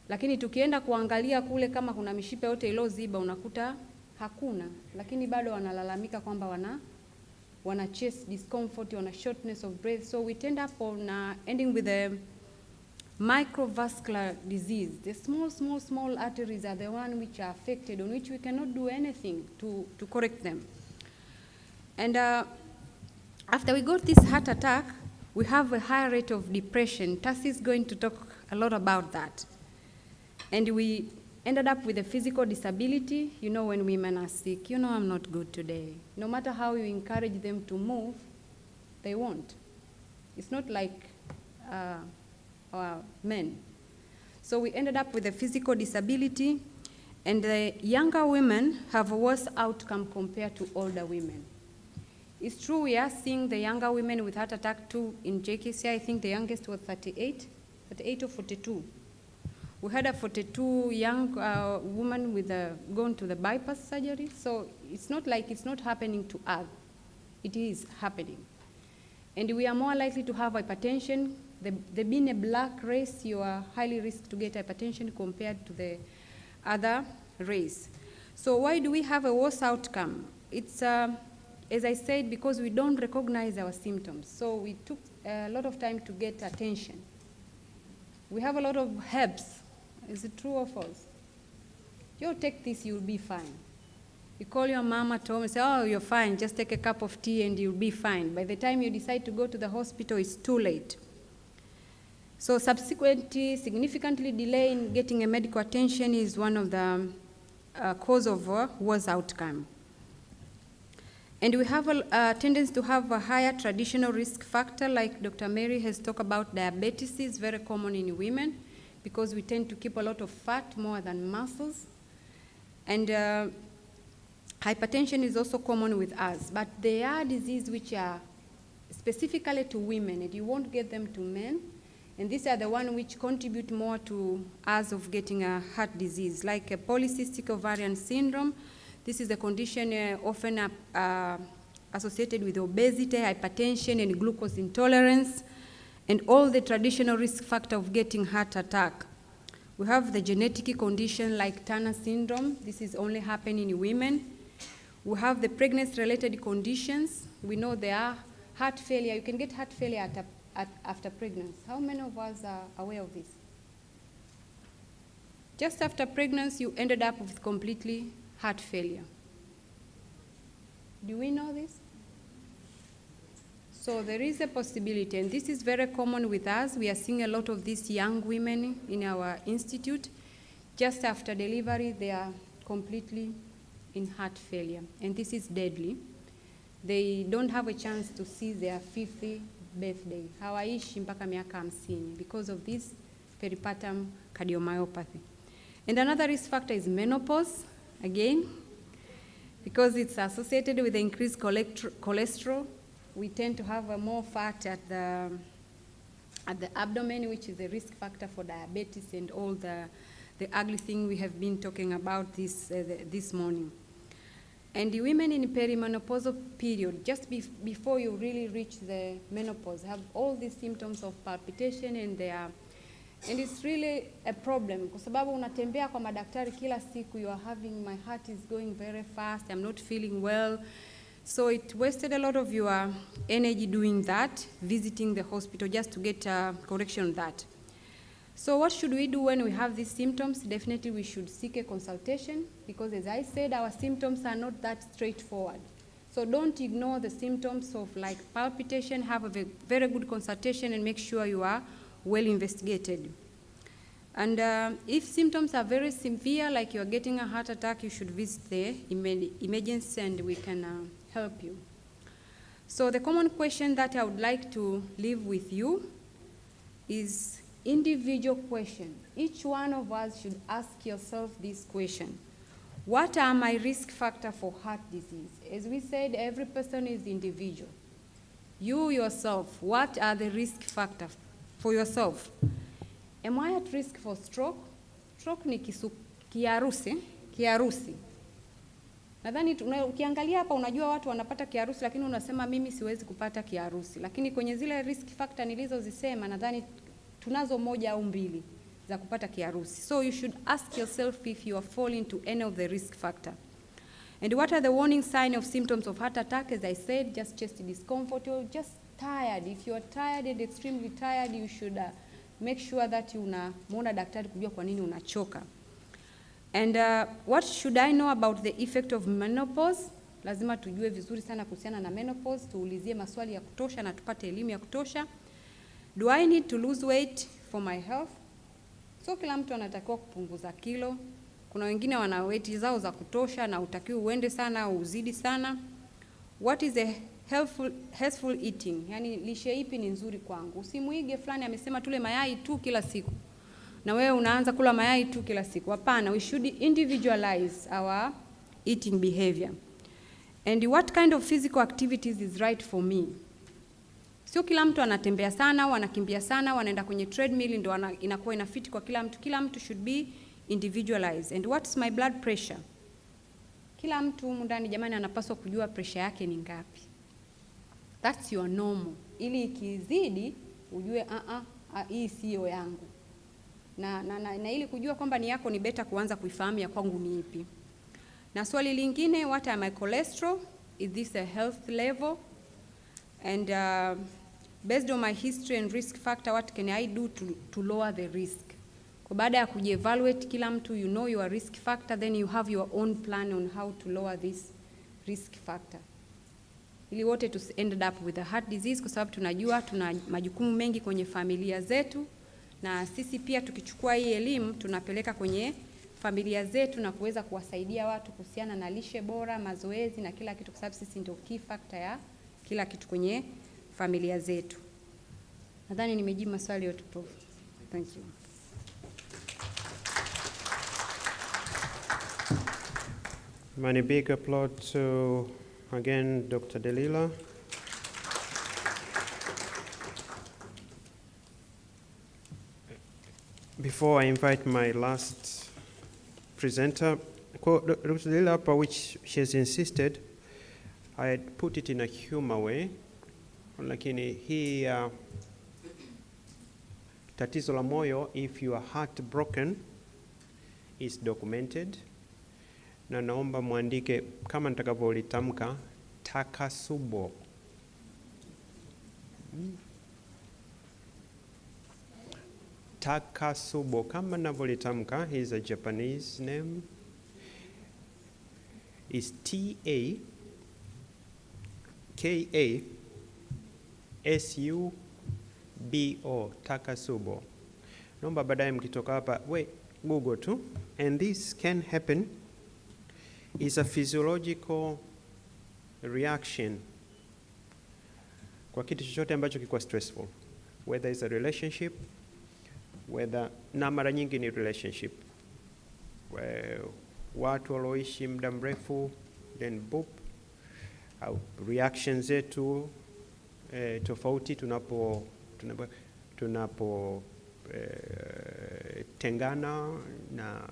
[SPEAKER 7] Lakini tukienda kuangalia kule kama kuna mishipa yote iliyoziba unakuta hakuna. Lakini bado wanalalamika kwamba wana chest discomfort, wana shortness of breath. So we tend up on ending with a microvascular disease. The small arteries are the one which are affected, on which we cannot do anything to correct them. And after we got this heart attack, we have a higher rate of depression. Tassi is going to talk a lot about that. And we ended up with a physical disability. You know, when women are sick, you know, I'm not good today. No matter how you encourage them to move, they won't. It's not like men. So we ended up with a physical disability, and the younger women have a worse outcome compared to older women. It's true we are seeing the younger women with heart attack too in JKCI. I think the youngest was 38 or 42. We had a 42 young woman with gone to the bypass surgery. So it's not like it's not happening to us. It is happening. And we are more likely to have hypertension. There being a black race, you are highly risked to get hypertension compared to the other race. So why do we have a worse outcome? It's, as I said, because we don't recognize our symptoms. So we took a lot of time to get attention. We have a lot of herbs. Is it true or false? You take this, you'll be fine. You call your mom at home and say, oh, you're fine, just take a cup of tea and you'll be fine. By the time you decide to go to the hospital, it's too late. So subsequently, significantly delay in getting a medical attention is one of the cause of worse outcome. And we have a tendency to have a higher traditional risk factor, like Dr. Mary has talked about. Diabetes is very common in women. because we tend to keep a lot of fat more than muscles. And hypertension is also common with us, but there are diseases which are specifically to women, and you won't get them to men. And these are the ones which contribute more to us of getting a heart disease, like a polycystic ovarian syndrome. This is a condition often associated with obesity, hypertension, and glucose intolerance, and all the traditional risk factor of getting heart attack. We have the genetic condition like Turner syndrome. This is only happening in women. We have the pregnancy-related conditions. We know there are heart failure. You can get heart failure after pregnancy. How many of us are aware of this? Just after pregnancy, you ended up with completely heart failure. Do we know this? So there is a possibility, and this is very common with us. We are seeing a lot of these young women in our institute. Just after delivery, they are completely in heart failure, and this is deadly. They don't have a chance to see their 50th birthday. Hawaishi mpaka miaka 50 because of this peripartum cardiomyopathy. And another risk factor is menopause, again, because it's associated with increased cholesterol. We tend to have more fat at the abdomen, which is a risk factor for diabetes and all the ugly thing we have been talking about this morning. And the women in perimenopausal period, just before you really reach the menopause, have all these symptoms of palpitation, and it's really a problem. Kwa sababu unatembea kwa madaktari kila siku, you are having, my heart is going very fast, I'm not feeling well. So it wasted a lot of your energy doing that, visiting the hospital just to get a correction on that. So what should we do when we have these symptoms? Definitely we should seek a consultation, because as I said, our symptoms are not that straightforward. So don't ignore the symptoms of like palpitation, have a very good consultation and make sure you are well investigated. And if symptoms are very severe, like you're getting a heart attack, you should visit the emergency and we can help you. So the common question that I would like to leave with you is individual question. Each one of us should ask yourself this question. What are my risk factors for heart disease? As we said, every person is individual. You yourself, what are the risk factors for yourself? Am I at risk for stroke? Stroke ni kiharusi. Nadhani ukiangalia hapa unajua watu wanapata kiharusi, lakini unasema mimi siwezi kupata kiharusi. Lakini kwenye zile risk factor nilizozisema, nadhani tunazo moja au mbili za kupata kiharusi. So you should ask yourself if you are falling to any of the risk factor. And what are the warning signs of symptoms of heart attack? As I said, just chest discomfort, or just tired. If you are tired and extremely tired, you should make sure that unamuona daktari kujua kwa nini unachoka. And what should I know about the effect of menopause? Lazima tujue vizuri sana kuhusiana na menopause, tuulizie maswali ya kutosha na tupate elimu ya kutosha. Do I need to lose weight for my health? So kila mtu anatakiwa kupunguza kilo. Kuna wengine wana weight zao za kutosha na utakiwa uende sana au uzidi sana. What is a healthful eating? Yani lishe ipi ni nzuri kwangu? Usimuige fulani amesema tule mayai tu kila siku, na wewe unaanza kula mayai tu kila siku. Hapana, we should individualize our eating behavior. And what kind of physical activities is right for me? Sio kila mtu anatembea sana, wanakimbia sana, wanaenda kwenye treadmill ndio inakuwa inafiti kwa kila mtu. Kila mtu should be individualized. And what's my blood pressure? Kila mtu ndani jamani anapaswa kujua pressure yake ni ngapi. That's your normal. Ili ikizidi ujue hii sio yangu. Na ili kujua kwamba ni yako ni beta kuanza kuifahamu ya kwangu ni ipi. Na swali lingine, what are my cholesterol? Is this a health level? And based on my history and risk factor, what can I do to lower the risk? Kwa baada ya kujievaluate kila mtu, you know your risk factor, then you have your own plan on how to lower this risk factor. Ili wote to end up with a heart disease, kwa sababu tunajua tuna majukumu mengi kwenye familia zetu, na sisi pia tukichukua hii elimu tunapeleka kwenye familia zetu na kuweza kuwasaidia watu kuhusiana na lishe bora, mazoezi na kila kitu, kwa sababu sisi ndio key factor ya kila kitu kwenye familia zetu. Nadhani nimejibu maswali yote, Prof. Thank you.
[SPEAKER 1] Many big applause to, again, Dr. Delila. Before I invite my last presenter, Dr. Delila, which she has insisted, I had put it in a humor way, lakini hii tatizo la moyo, if you are heartbroken, is documented. Na naomba muandike kama nitakavyolitamka, Takasubo. Takasubo, kama ninavyolitamka, is a Japanese name. Is Takasubo, Takasubo. Naomba baadaye mkitoka hapa, Google tu. And this can happen. Is a physiological reaction kwa kitu chochote ambacho kikuwa stressful, whether it's a relationship, whether, na mara nyingi ni relationship, watu walioishi muda mrefu, then boop, au reactions zetu tofauti tunapo tengana na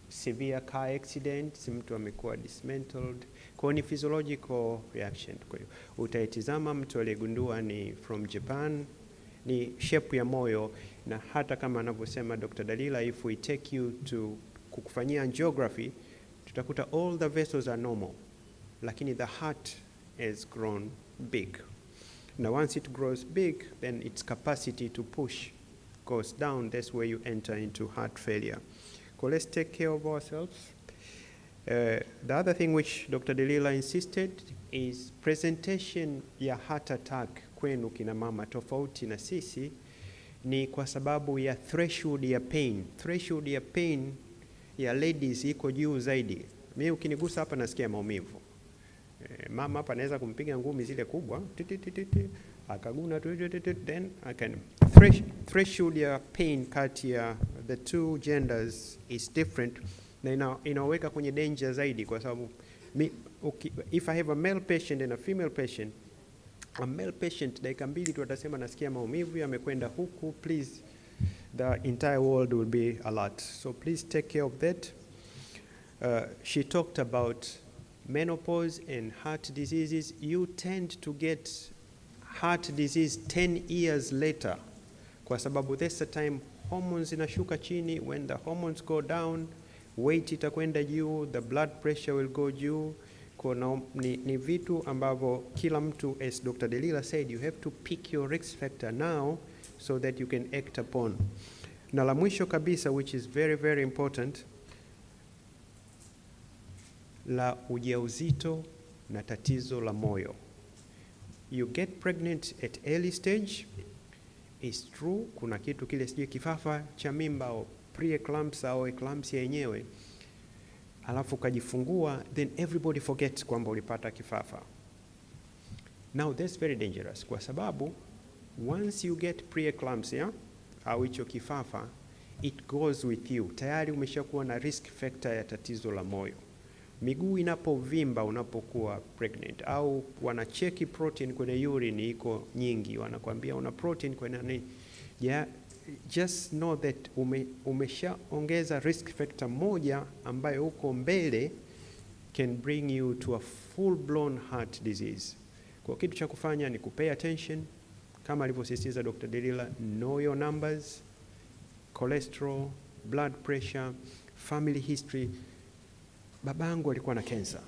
[SPEAKER 1] severe car accident, mtu amekuwa dismantled. Kwa ni physiological reaction. Kwa hiyo utaitizama mtu aliyegundua ni from Japan, ni shape ya moyo, na hata kama anavyosema Dr. Dalila, if we take you to kukufanyia angiography, tutakuta all the vessels are normal, lakini the heart has grown big. Now once it grows big, then its capacity to push goes down. That's where you enter into heart failure. So let's take care of ourselves. The other thing which Dr. Delila insisted is presentation ya heart attack kwenu kina mama tofauti na sisi ni kwa sababu ya threshold ya pain. Threshold ya pain ya ladies iko juu zaidi. Mimi ukinigusa hapa nasikia maumivu. Mama hapa anaweza kumpiga ngumi zile kubwa, akaguna, then I can threshold ya pain kati ya the two genders is different, na inaweka kwenye danger zaidi kwa sababu if I have a male patient and a female patient, a male patient dakika mbili tu atasema nasikia maumivu yamekwenda huku, please, the entire world will be alert. So please take care of that. She talked about menopause and heart diseases. You tend to get heart disease 10 years later kwa sababu that's the time hormones inashuka chini. When the hormones go down, weight itakwenda juu, the blood pressure will go juu. Ni vitu ambavyo kila mtu, as Dr. Delila said, you have to pick your risk factor now so that you can act upon. Na la mwisho kabisa, which is very, very important, la ujauzito na tatizo la moyo. You get pregnant at early stage, it's true, kuna kitu kile sijui kifafa cha mimba au pre-eclampsia au eclampsia yenyewe, alafu kajifungua, then everybody forgets kwamba ulipata kifafa. Now that's very dangerous kwa sababu once you get pre-eclampsia au hicho kifafa, it goes with you. Tayari umeshakuwa na risk factor ya tatizo la moyo. Miguu inapovimba unapokuwa pregnant, au wanacheki protein kwenye urine iko nyingi, wanakuambia una protein kwenye nini, yeah, just know that umeshaongeza risk factor moja ambayo uko mbele can bring you to a full blown heart disease. Kwa kitu cha kufanya ni kupay attention kama alivyosisitiza Dr. Delila, know your numbers, cholesterol, blood pressure, family history. Babangu alikuwa na cancer.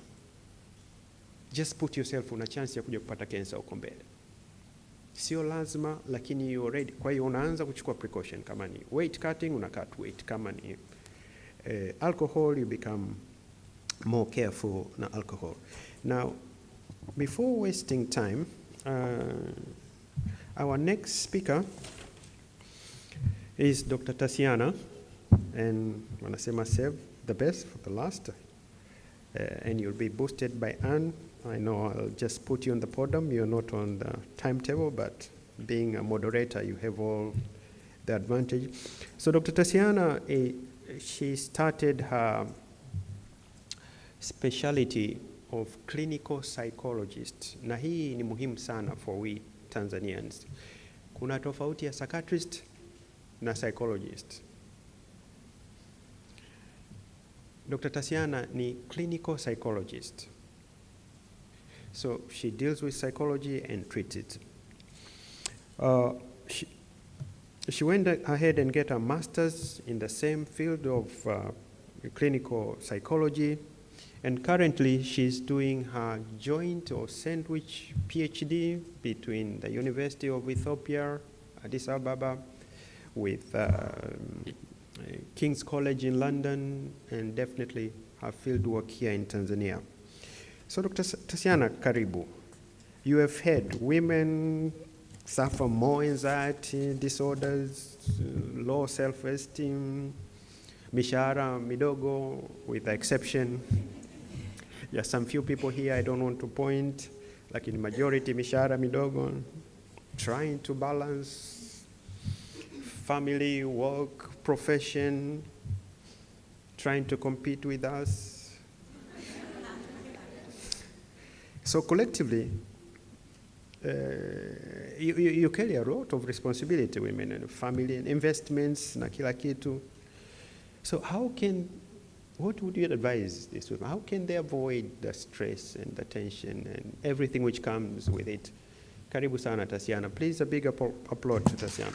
[SPEAKER 1] Just put yourself una chance ya kuja kupata cancer huko mbele. Sio lazima, lakini you already. Kwa hiyo unaanza kuchukua precaution. Kama ni weight cutting, una cut weight. Kama ni alcohol, you become more careful na alcohol. Now, before wasting time, our next speaker is Dr. Tatiana, and wanasema save the best for the last. And you'll be boosted by Anne. I know I'll just put you on the podium. You're not on the timetable, but being a moderator, you have all the advantage. So Dr. Tatiana, she started her speciality of clinical psychologist, na hii ni muhimu sana for we Tanzanians. Kuna tofauti ya psychiatrist na psychologist. Dr. Tasiana ni clinical psychologist. So she deals with psychology and treats it. She went ahead and get a master's in the same field of clinical psychology, and currently she's doing her joint or sandwich PhD between the University of Ethiopia, Addis Ababa, with King's College in London, and definitely her field work here in Tanzania. So Dr. Tasiana, karibu. You have heard women suffer more anxiety disorders, low self-esteem, mishahara midogo, with the exception. There are some few people here I don't want to point, like in majority mishahara midogo, trying to balance family, work, profession, trying to compete with us. So collectively, you carry a lot of responsibility, women, and family, and investments, na kila kitu. So what would you advise these women? How can they avoid the stress and the tension and everything which comes with it? Karibu sana, Tasiana. Please, a big applause to Tasiana.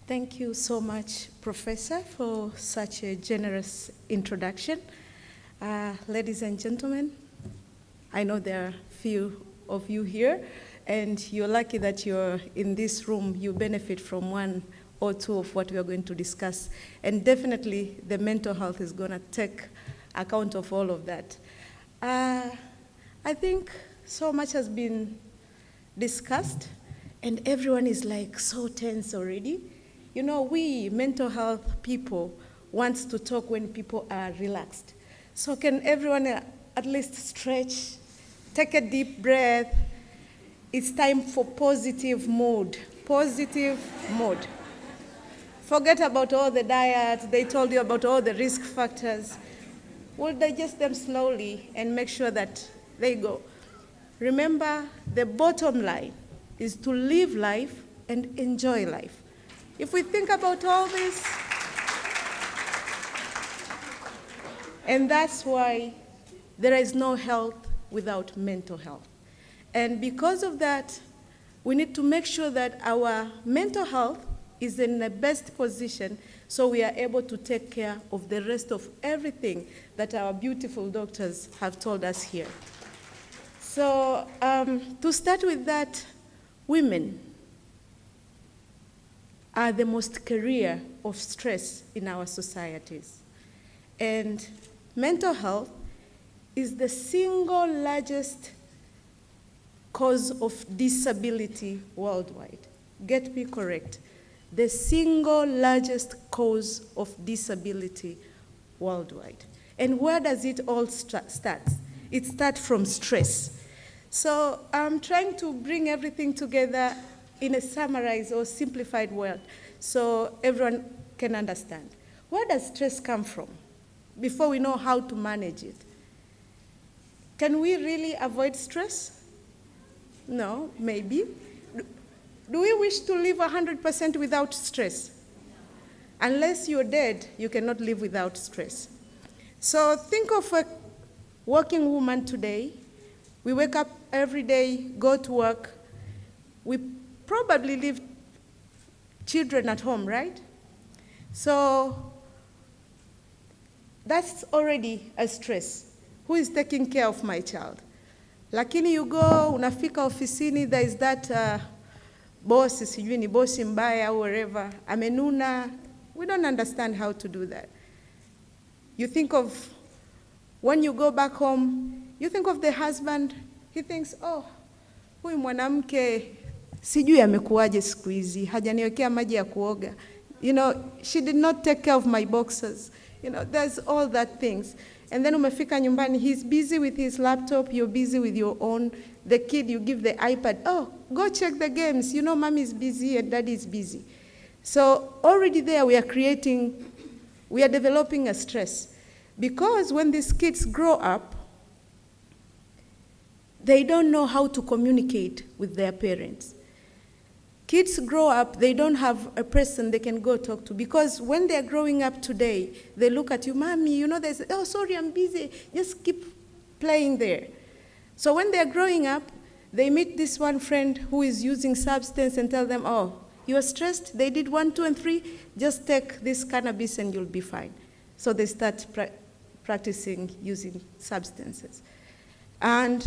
[SPEAKER 5] Thank you so much, Professor, for such a generous introduction. Ladies and gentlemen, I know there are few of you here, and you're lucky that you're in this room. You benefit from one or two of what we are going to discuss. And definitely, the mental health is going to take account of all of that. I think so much has been discussed, and everyone is like so tense already. You know, we mental health people want to talk when people are relaxed. So can everyone at least stretch, take a deep breath. It's time for positive mood. Positive mood. Forget about all the diets. They told you about all the risk factors. We'll digest them slowly and make sure that they go. Remember, the bottom line is to live life and enjoy life. If we think about all this, and that's why there is no health without mental health. And because of that, we need to make sure that our mental health is in the best position so we are able to take care of the rest of everything that our beautiful doctors have told us here. So to start with that, women are the most carrier of stress in our societies. And mental health is the single largest cause of disability worldwide. Get me correct. The single largest cause of disability worldwide. And where does it all start? It starts from stress. So I'm trying to bring everything together in a summarized or simplified word so everyone can understand. Where does stress come from? Before we know how to manage it. Can we really avoid stress? No, maybe. Do we wish to live 100% without stress? Unless you're dead, you cannot live without stress. So think of a working woman today. We wake up every day, go to work. We probably leave children at home, right? So that's already a stress. Who is taking care of my child? Lakini you go, unafika ofisini, there is that boss, sijui ni bosi mbaya or whatever, amenuna. We don't understand how to do that. You think of, when you go back home, you think of the husband, he thinks, oh, huyu mwanamke, sijui amekuwaje siku hizi, hajaniwekea maji ya kuoga. You know, she did not take care of my boxers. You know, there's all that things. And then umefika nyumbani, he's busy with his laptop, you're busy with your own. The kid, you give the iPad, oh, go check the games. You know, mommy's busy and daddy's busy. So already there we are developing a stress. Because when these kids grow up, they don't know how to communicate with their parents. Kids grow up, they don't have a person they can go talk to, because when they're growing up today, they look at you, mommy, you know, they say, oh, sorry, I'm busy, just keep playing there. So when they're growing up, they meet this one friend who is using substance and tell them, oh, you are stressed, they did 1, 2, and 3, just take this cannabis and you'll be fine. So they start practicing using substances. And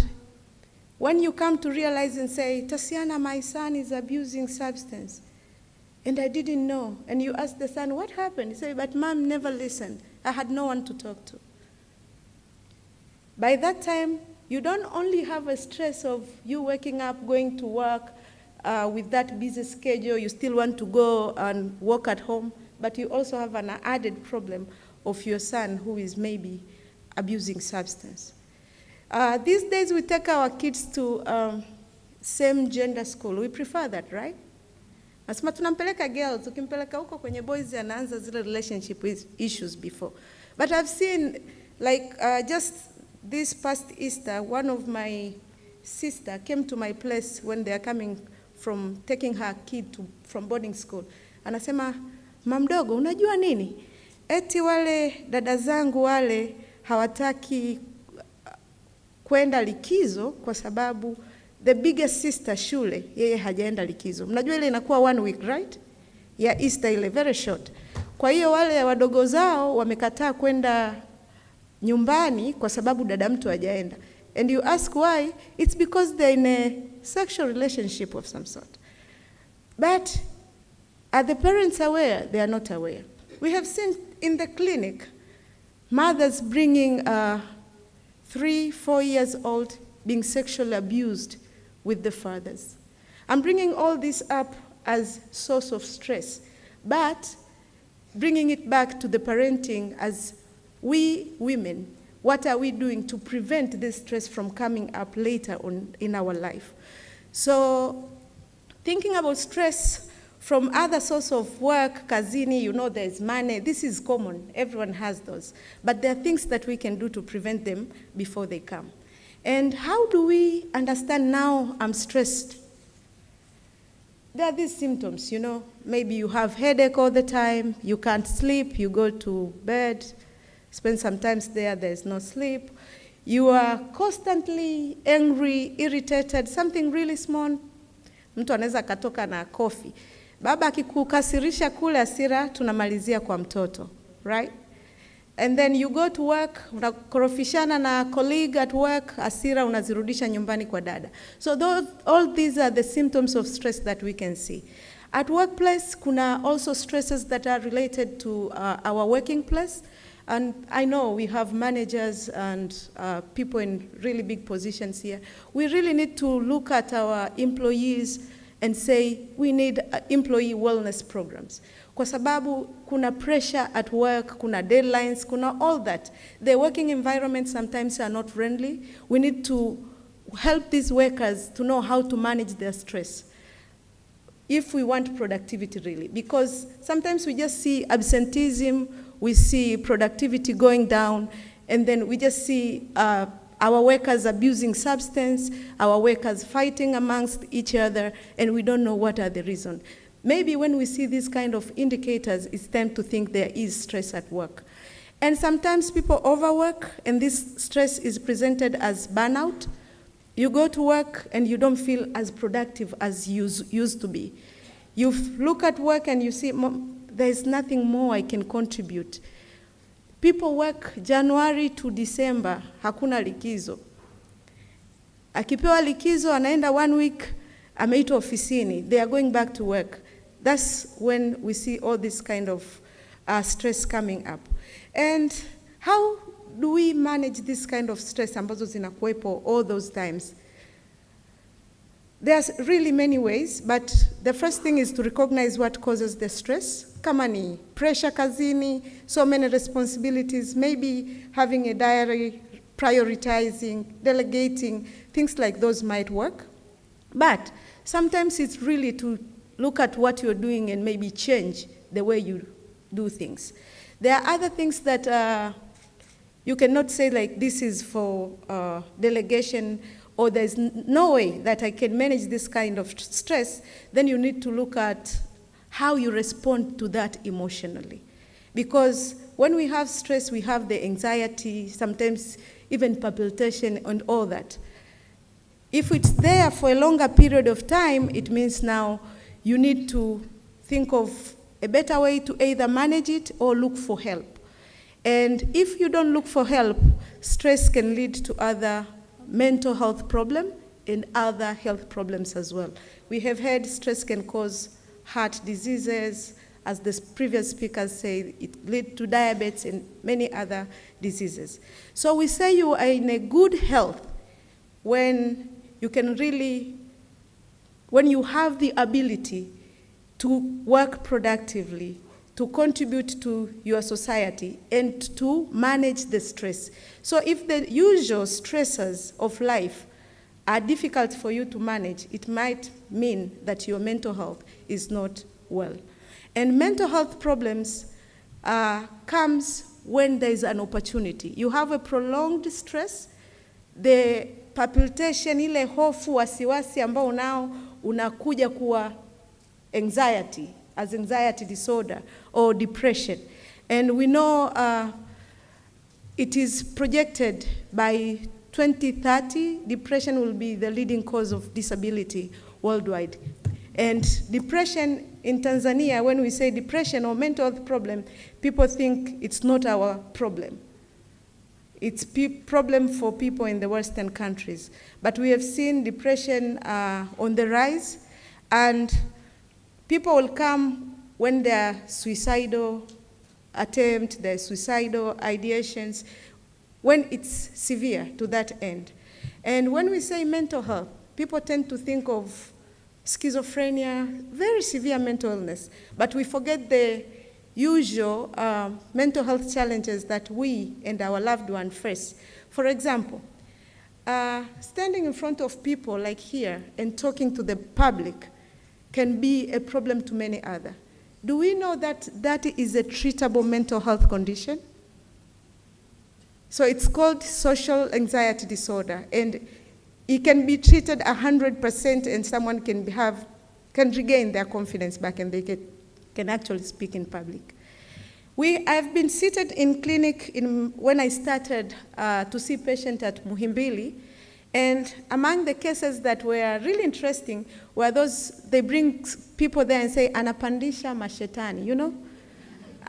[SPEAKER 5] when you come to realize and say, Tatiana, my son is abusing substance, and I didn't know, and you ask the son, what happened? He said, but mom never listened. I had no one to talk to. By that time, you don't only have a stress of you waking up, going to work with that busy schedule, you still want to go and work at home, but you also have an added problem of your son who is maybe abusing substance. These days we take our kids to same gender school. We prefer that, right? Nasema tunampeleka girls, ukimpeleka huko kwenye boys anaanza zile relationship issues before. But I've seen, like just this past Easter, one of my sister came to my place when they are coming from taking her kid from boarding school. Anasema, mamdogo, unajua nini? Eti wale dada zangu wale hawataki kwenda likizo kwa sababu the biggest sister shule yeye hajaenda likizo. Mnajua ile inakuwa 1 week, right? Ya Easter ile very short. Kwa hiyo wale wadogo zao wamekataa kwenda nyumbani kwa sababu dada mtu hajaenda. And you ask why? It's because they're in a sexual relationship of some sort. But are the parents aware? They are not aware. We have seen in the clinic mothers bringing 3, 4 years old being sexually abused with the fathers. I'm bringing all this up as source of stress, but bringing it back to the parenting as we women, what are we doing to prevent this stress from coming up later on in our life? So thinking about stress from other source of work, kazini, you know, there's money. This is common. Everyone has those. But there are things that we can do to prevent them before they come. And how do we understand now I'm stressed? There are these symptoms, you know. Maybe you have headache all the time. You can't sleep. You go to bed, spend some time there. There's no sleep. You are constantly angry, irritated, something really small. Mtu anaweza katoka na coffee. Baba akikukasirisha kule hasira tunamalizia kwa mtoto, right? And then you go to work, unakorofishana na colleague at work, hasira unazirudisha nyumbani kwa dada. So all these are the symptoms of stress that we can see. At workplace, kuna also stresses that are related to our working place. And I know we have managers and people in really big positions here. We really need to look at our employees and say we need employee wellness programs. Kwa sababu kuna pressure at work, kuna deadlines, kuna all that. The working environments sometimes are not friendly. We need to help these workers to know how to manage their stress if we want productivity really. Because sometimes we just see absenteeism, we see productivity going down, and then we just see our workers abusing substance, our workers fighting amongst each other, and we don't know what are the reasons. Maybe when we see these kind of indicators, it's time to think there is stress at work. And sometimes people overwork, and this stress is presented as burnout. You go to work and you don't feel as productive as you used to be. You look at work and you see, there's nothing more I can contribute. People work January to December, hakuna likizo. Akipewa likizo, anaenda 1 week, ameitwa ofisini. They are going back to work. That's when we see all this kind of stress coming up. And how do we manage this kind of stress ambazo zinakuwepo all those times? There's really many ways, but the first thing is to recognize what causes the stress. kama ni pressure kazini, so many responsibilities, maybe having a diary, prioritizing, delegating, things like those might work. But sometimes it's really to look at what you're doing and maybe change the way you do things. There are other things that you cannot say like this is for delegation, or there's no way that I can manage this kind of stress. Then you need to look at how you respond to that emotionally. Because when we have stress, we have the anxiety, sometimes even palpitation and all that. If it's there for a longer period of time, it means now you need to think of a better way to either manage it or look for help. And if you don't look for help, stress can lead to other mental health problems and other health problems as well. We have heard stress can cause heart diseases, as the previous speakers say, it leads to diabetes and many other diseases. So we say you are in a good health when you can really, when you have the ability to work productively, to contribute to your society, and to manage the stress. So if the usual stressors of life are difficult for you to manage, it might mean that your mental health is not well. And mental health problems comes when there is an opportunity. You have a prolonged stress, the palpitation, ile hofu, wasiwasi ambao unao unakuja kuwa anxiety, as anxiety disorder or depression. And we know it is projected by 2030, depression will be the leading cause of disability worldwide. And depression in Tanzania, when we say depression or mental health problem, people think it's not our problem. It's a problem for people in the Western countries. But we have seen depression on the rise, and people will come when they are suicidal attempts, their suicidal ideations, when it's severe to that end. And when we say mental health, people tend to think of schizophrenia, very severe mental illness, but we forget the usual mental health challenges that we and our loved ones face. For example, standing in front of people like here and talking to the public can be a problem to many others. Do we know that that is a treatable mental health condition? So it's called social anxiety disorder, and it can be treated 100%, and someone can regain their confidence back, and they can actually speak in public. I've been seated in clinic when I started to see patients at Muhimbili, and among the cases that were really interesting were those, they bring people there and say, anapandisha mashetani, you know?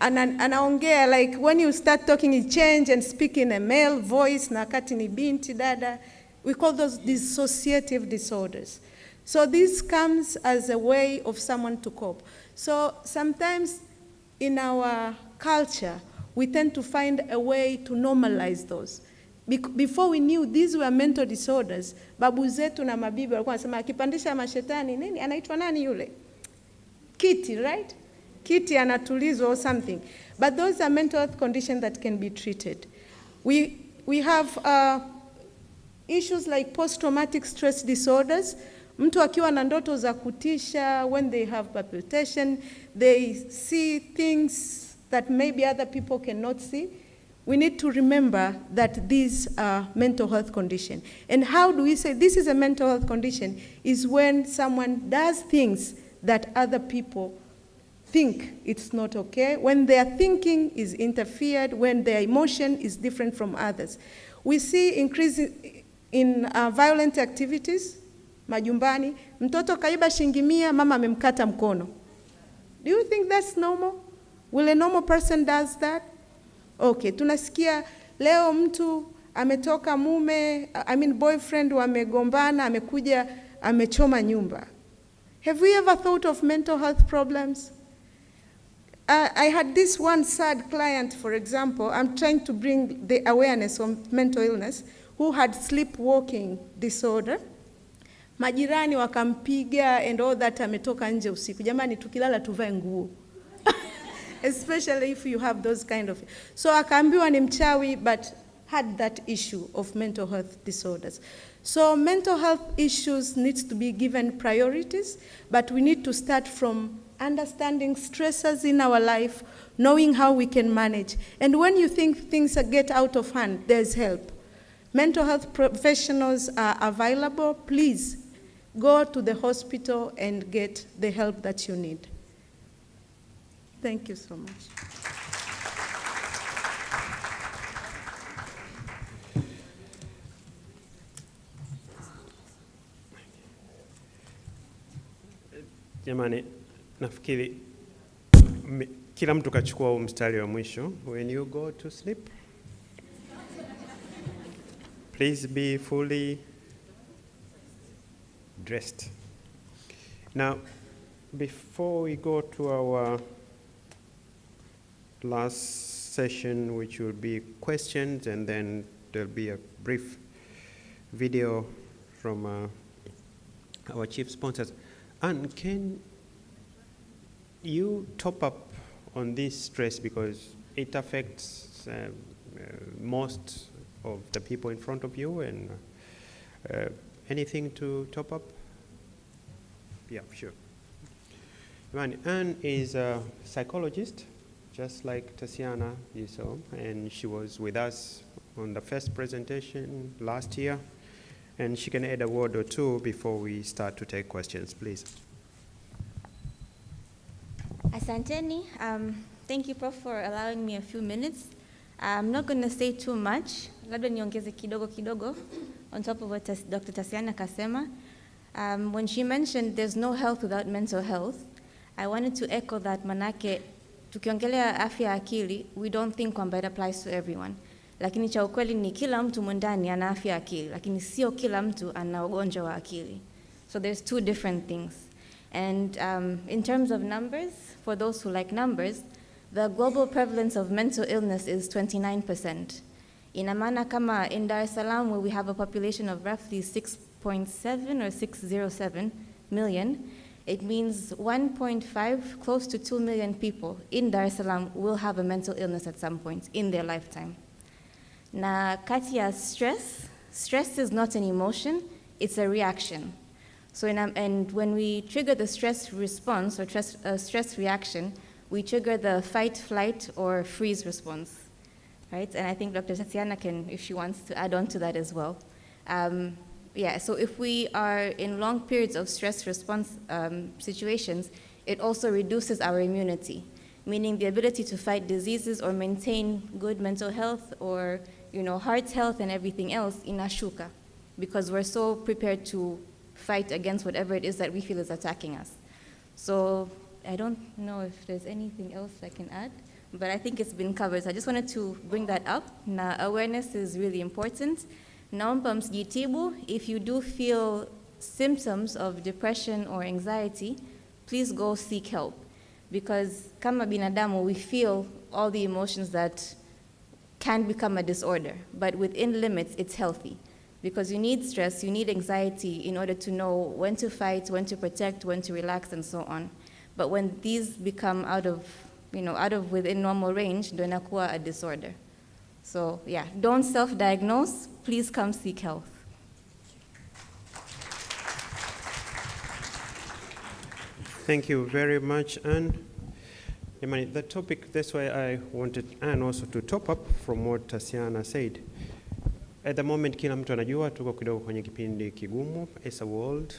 [SPEAKER 5] Anaongea, like when you start talking, you change and speak in a male voice, na kati ni binti dada. We call those dissociative disorders. So this comes as a way of someone to cope. So sometimes in our culture, we tend to find a way to normalize those. Before we knew these were mental disorders, babu zetu na mabibi walikuwa wanasema akipandisha mashetani nini, anaitwa nani yule? Kiti, right? Kiti anatulizwa or something. But those are mental health conditions that can be treated. We have issues like post-traumatic stress disorders. Mtu akiwa na ndoto za kutisha, when they have palpitation, they see things that maybe other people cannot see. We need to remember that these are mental health conditions. And how do we say this is a mental health condition? Is when someone does things that other people think it's not okay, when their thinking is interfered, when their emotion is different from others. We see increase in violent activities, majumbani, mtoto kaiba shilingi 100, mama amemkata mkono. Do you think that's normal? Will a normal person does that? Okay, tunasikia leo mtu ametoka boyfriend wamegombana, amekuja amechoma nyumba. Have we ever thought of mental health problems? I had this one sad client, for example. I'm trying to bring the awareness of mental illness, who had sleepwalking disorder. Majirani wakampiga and all that, ametoka nje usiku. Jamani, tukilala tuvae nguo.
[SPEAKER 4] especially if you have those kind of. So akaambiwa ni mchawi, but had that issue of mental health disorders. So mental health issues needs to be given priorities, but we need to start from understanding stressors in our life, knowing how we can manage. And when you think things get out of hand, there's help. Mental health professionals are available. Please go to the hospital and get the help that you need. Thank you so much.
[SPEAKER 1] Jamani, nafikiri kila mtu kachukua mstari wa mwisho. When you go to sleep, please be fully dressed. Now, before we go to our last session, which will be questions, and then there'll be a brief video from our chief sponsors. And can you top up on this stress, because it affects most of the people in front of you, and anything to top up? Yeah, sure. Anne is a psychologist, just like Tatiana you saw, and she was with us on the first presentation last year. And she can add a word or two before we start to take questions, please.
[SPEAKER 8] Asanteni. Thank you, Prof, for allowing me a few minutes. I'm not going to say too much. Labda niongeze kidogo on top of what Dr. Tatiana kasema. When she mentioned there's no health without mental health, I wanted to echo that manake, tukiongelea afya akili, we don't think kwamba it applies to everyone. Lakini cha ukweli ni kila mtu mwandani ana afya akili, lakini sio kila mtu ana ugonjwa wa akili. So there's two different things. And in terms of numbers, for those who like numbers, the global prevalence of mental illness is 29%. Ina maana kama in Dar es Salaam, where we have a population of roughly 6.7 or 607 million, it means 1.5, close to 2 million people in Dar es Salaam will have a mental illness at some point in their lifetime. Na kati ya stress is not an emotion, it's a reaction. So and when we trigger the stress response or stress reaction, we trigger the fight, flight, or freeze response, right? And I think Dr. Tatiana can, if she wants to add on to that as well. Yeah, so if we are in long periods of stress response situations, it also reduces our immunity, meaning the ability to fight diseases or maintain good mental health or heart health and everything else inashuka, because we're so prepared to fight against whatever it is that we feel is attacking us. So I don't know if there's anything else I can add, but I think it's been covered. So I just wanted to bring that up. Na awareness is really important. Naomba msijitibu. If you do feel symptoms of depression or anxiety, please go seek help. Because kama binadamu, we feel all the emotions that can become a disorder, but within limits, it's healthy. Because you need stress, you need anxiety in order to know when to fight, when to protect, when to relax, and so on. But when these become out of within normal range, ndo inakuwa a disorder. So yeah, don't self-diagnose, please come seek help.
[SPEAKER 1] Thank you very much, Anne. The topic, that's why I wanted Anne also to top up from what Tatiana said. At the moment, kila mtu anajua tuko kidogo kwenye kipindi kigumu as a world.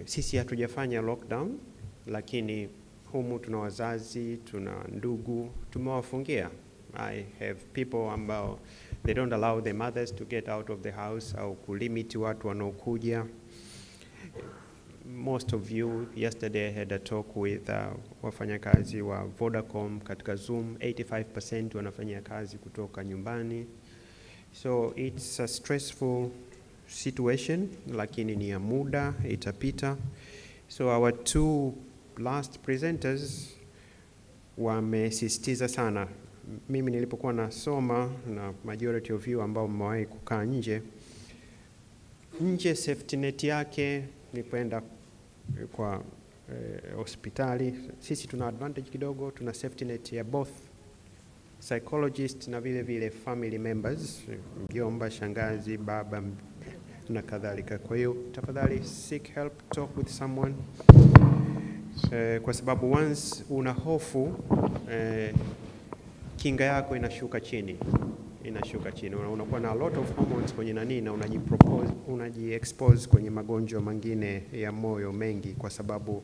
[SPEAKER 1] Sisi hatujafanya lockdown, lakini humu tuna wazazi, tuna ndugu, tumewafungia. I have people ambao they don't allow their mothers to get out of the house au kulimit watu wanaokuja. Most of you, yesterday I had a talk with wafanyakazi wa Vodacom katika Zoom. 85% wanafanya kazi kutoka nyumbani. So it's a stressful situation, lakini ni ya muda, itapita. So our two last presenters wamesisitiza sana. Mimi nilipokuwa nasoma, na majority of you ambao mmewahi kukaa nje, safety net yake ni kwenda kwa hospitali. Sisi tuna advantage kidogo, tuna safety net ya both psychologist na vile vile family members, mjomba, shangazi, baba na kadhalika. Kwa hiyo tafadhali seek help, talk with someone, kwa sababu once una hofu kinga yako inashuka chini, unakuwa na a lot of hormones kwenye nani, na unaji-expose kwenye magonjwa mengine ya moyo mengi, kwa sababu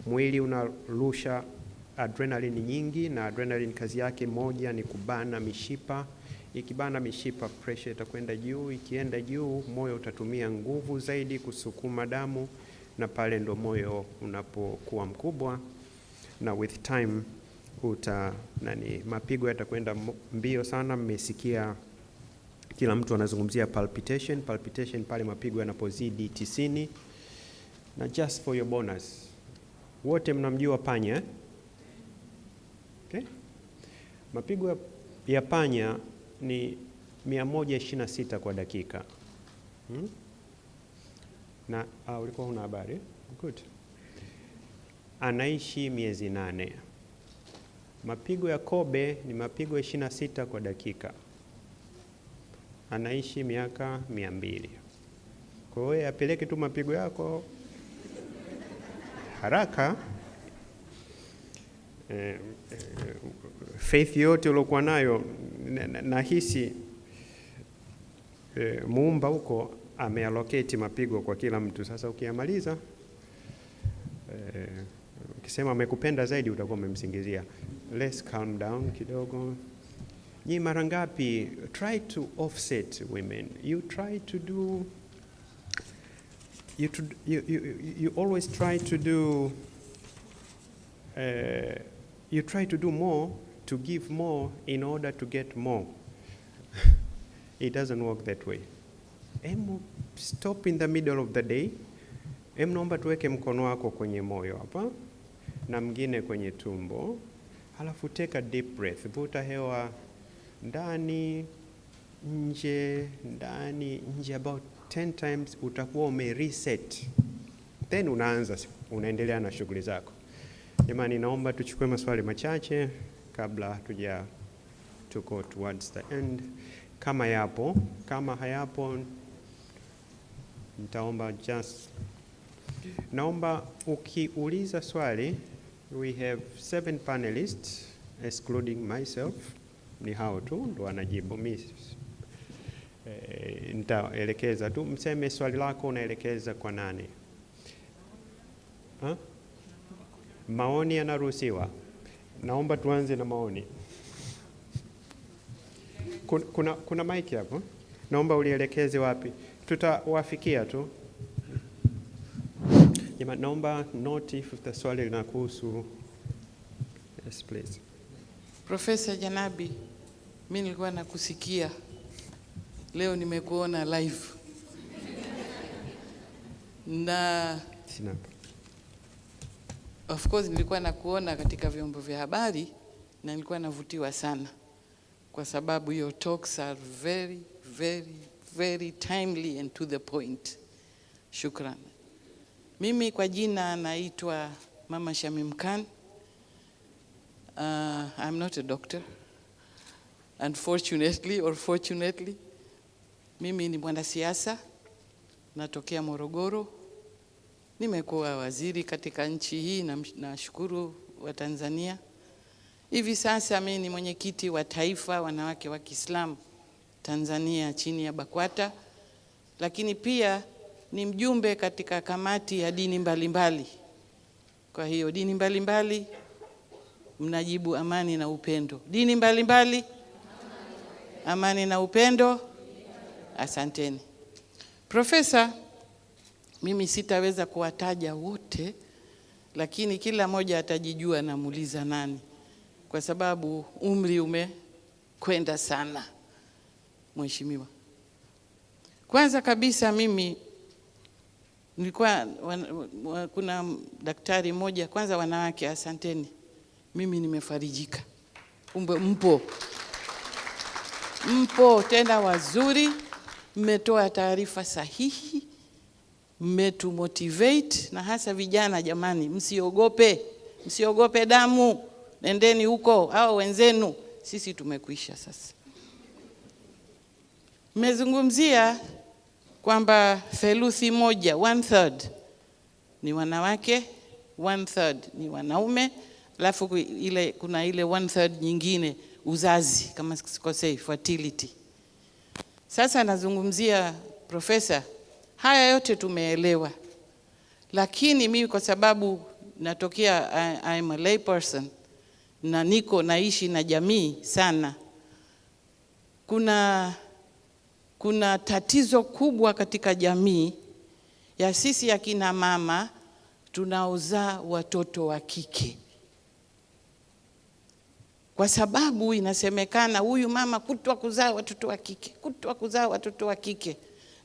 [SPEAKER 1] mwili unarusha adrenaline nyingi, na adrenaline kazi yake moja ni kubana mishipa. Ikibana mishipa, pressure itakwenda juu, ikienda juu moyo utatumia nguvu zaidi kusukuma damu, na pale ndo moyo unapokuwa mkubwa, na with time mapigo yatakwenda mbio sana. Mmesikia kila mtu anazungumzia palpitation pale mapigo yanapozidi 90. Na just for your bonus, wote mnamjua panya, okay? Mapigo ya panya ni 126 kwa dakika. Na ulikuwa una habari? Good. Anaishi miezi 8. Mapigo ya kobe ni mapigo 26 kwa dakika. Anaishi miaka 200. Kwa hiyo apeleke tu mapigo yako haraka. Faith yote uliokuwa nayo, nahisi Muumba huko ameallocate mapigo kwa kila mtu. Sasa ukiyamaliza, ukisema amekupenda zaidi utakuwa umemsingizia. Let's calm down kidogo. Ni mara ngapi try to offset women? You try to do you always try to do you try to do more, to give more in order to get more. It doesn't work that way. Stop in the middle of the day. Naomba tuweke mkono wako kwenye moyo hapa na mwingine kwenye tumbo. Halafu take a deep breath. Vuta hewa ndani, nje, ndani, nje, about 10 times. Utakuwa umereset. Then unaendelea na shughuli zako. Jamani, naomba tuchukue maswali machache kabla tuko towards the end. Kama yapo, kama hayapo nitaomba naomba ukiuliza swali. We have 7 panelists excluding myself. Ni hao tu ndo wanajibu. Mimi nitaelekeza tu, mseme swali lako unaelekeza kwa nani. Maoni yanaruhusiwa. Naomba tuanze na maoni. Kuna mic hapo. Naomba ulielekeze wapi? Tutawafikia tu. Jamani, naomba note if the swali linakuhusu. Yes, please.
[SPEAKER 9] Profesa Janabi, mimi nilikuwa nakusikia. Leo nimekuona live. Na of course nilikuwa nakuona katika vyombo vya habari na nilikuwa navutiwa sana kwa sababu your talks are very very very timely and to the point. Shukran. Mimi kwa jina naitwa Mama Shamim Khan. I'm not a doctor, unfortunately or fortunately. Mimi ni mwanasiasa, natokea Morogoro. Nimekuwa waziri katika nchi hii na nashukuru wa Tanzania. Hivi sasa mimi ni mwenyekiti wa taifa wanawake wa Kiislamu Tanzania chini ya BAKWATA, lakini pia ni mjumbe katika kamati ya dini mbalimbali. Kwa hiyo dini mbalimbali mnajibu amani na upendo. Dini mbalimbali amani na upendo. Asanteni. Profesa, mimi sitaweza kuwataja wote, lakini kila moja atajijua namuuliza nani, kwa sababu umri umekwenda sana. Mheshimiwa, kwanza kabisa mimi nilikuwa kuna daktari mmoja, kwanza wanawake asanteni. Mimi nimefarijika. Mpo tena wazuri, mmetoa taarifa sahihi mmetumotivate, na hasa vijana. Jamani, msiogope damu, nendeni huko, hao wenzenu, sisi tumekwisha sasa. Mmezungumzia kwamba theluthi moja, 1/3 ni wanawake, 1/3 ni wanaume, alafu kuna ile 1/3 nyingine uzazi, kama sikosei, fertility. Sasa nazungumzia Profesa, haya yote tumeelewa, lakini mimi kwa sababu natokea, I'm a lay person na naishi na jamii sana, kuna tatizo kubwa katika jamii ya sisi akina mama tunaozaa watoto wa kike, kwa sababu inasemekana huyu mama kutwa kuzaa watoto wa kike,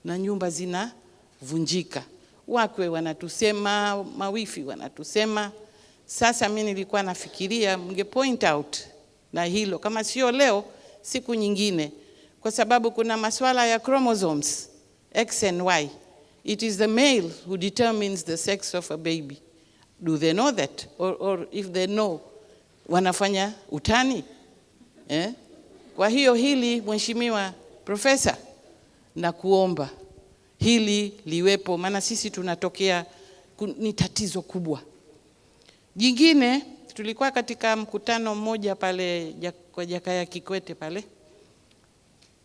[SPEAKER 9] na nyumba zinavunjika. Wakwe wanatusema, mawifi wanatusema. Sasa mimi nilikuwa nafikiria mnge point out na hilo, kama sio leo, siku nyingine, kwa sababu kuna masuala ya chromosomes X and Y. It is the male who determines the sex of a baby. Do they know that? Or if they know, wanafanya utani? Kwa hiyo hili, Mheshimiwa Profesa, na kuomba hili liwepo, maana sisi tunatokea, ni tatizo kubwa. Jingine, tulikuwa katika mkutano mmoja pale kwa Jakaya Kikwete pale.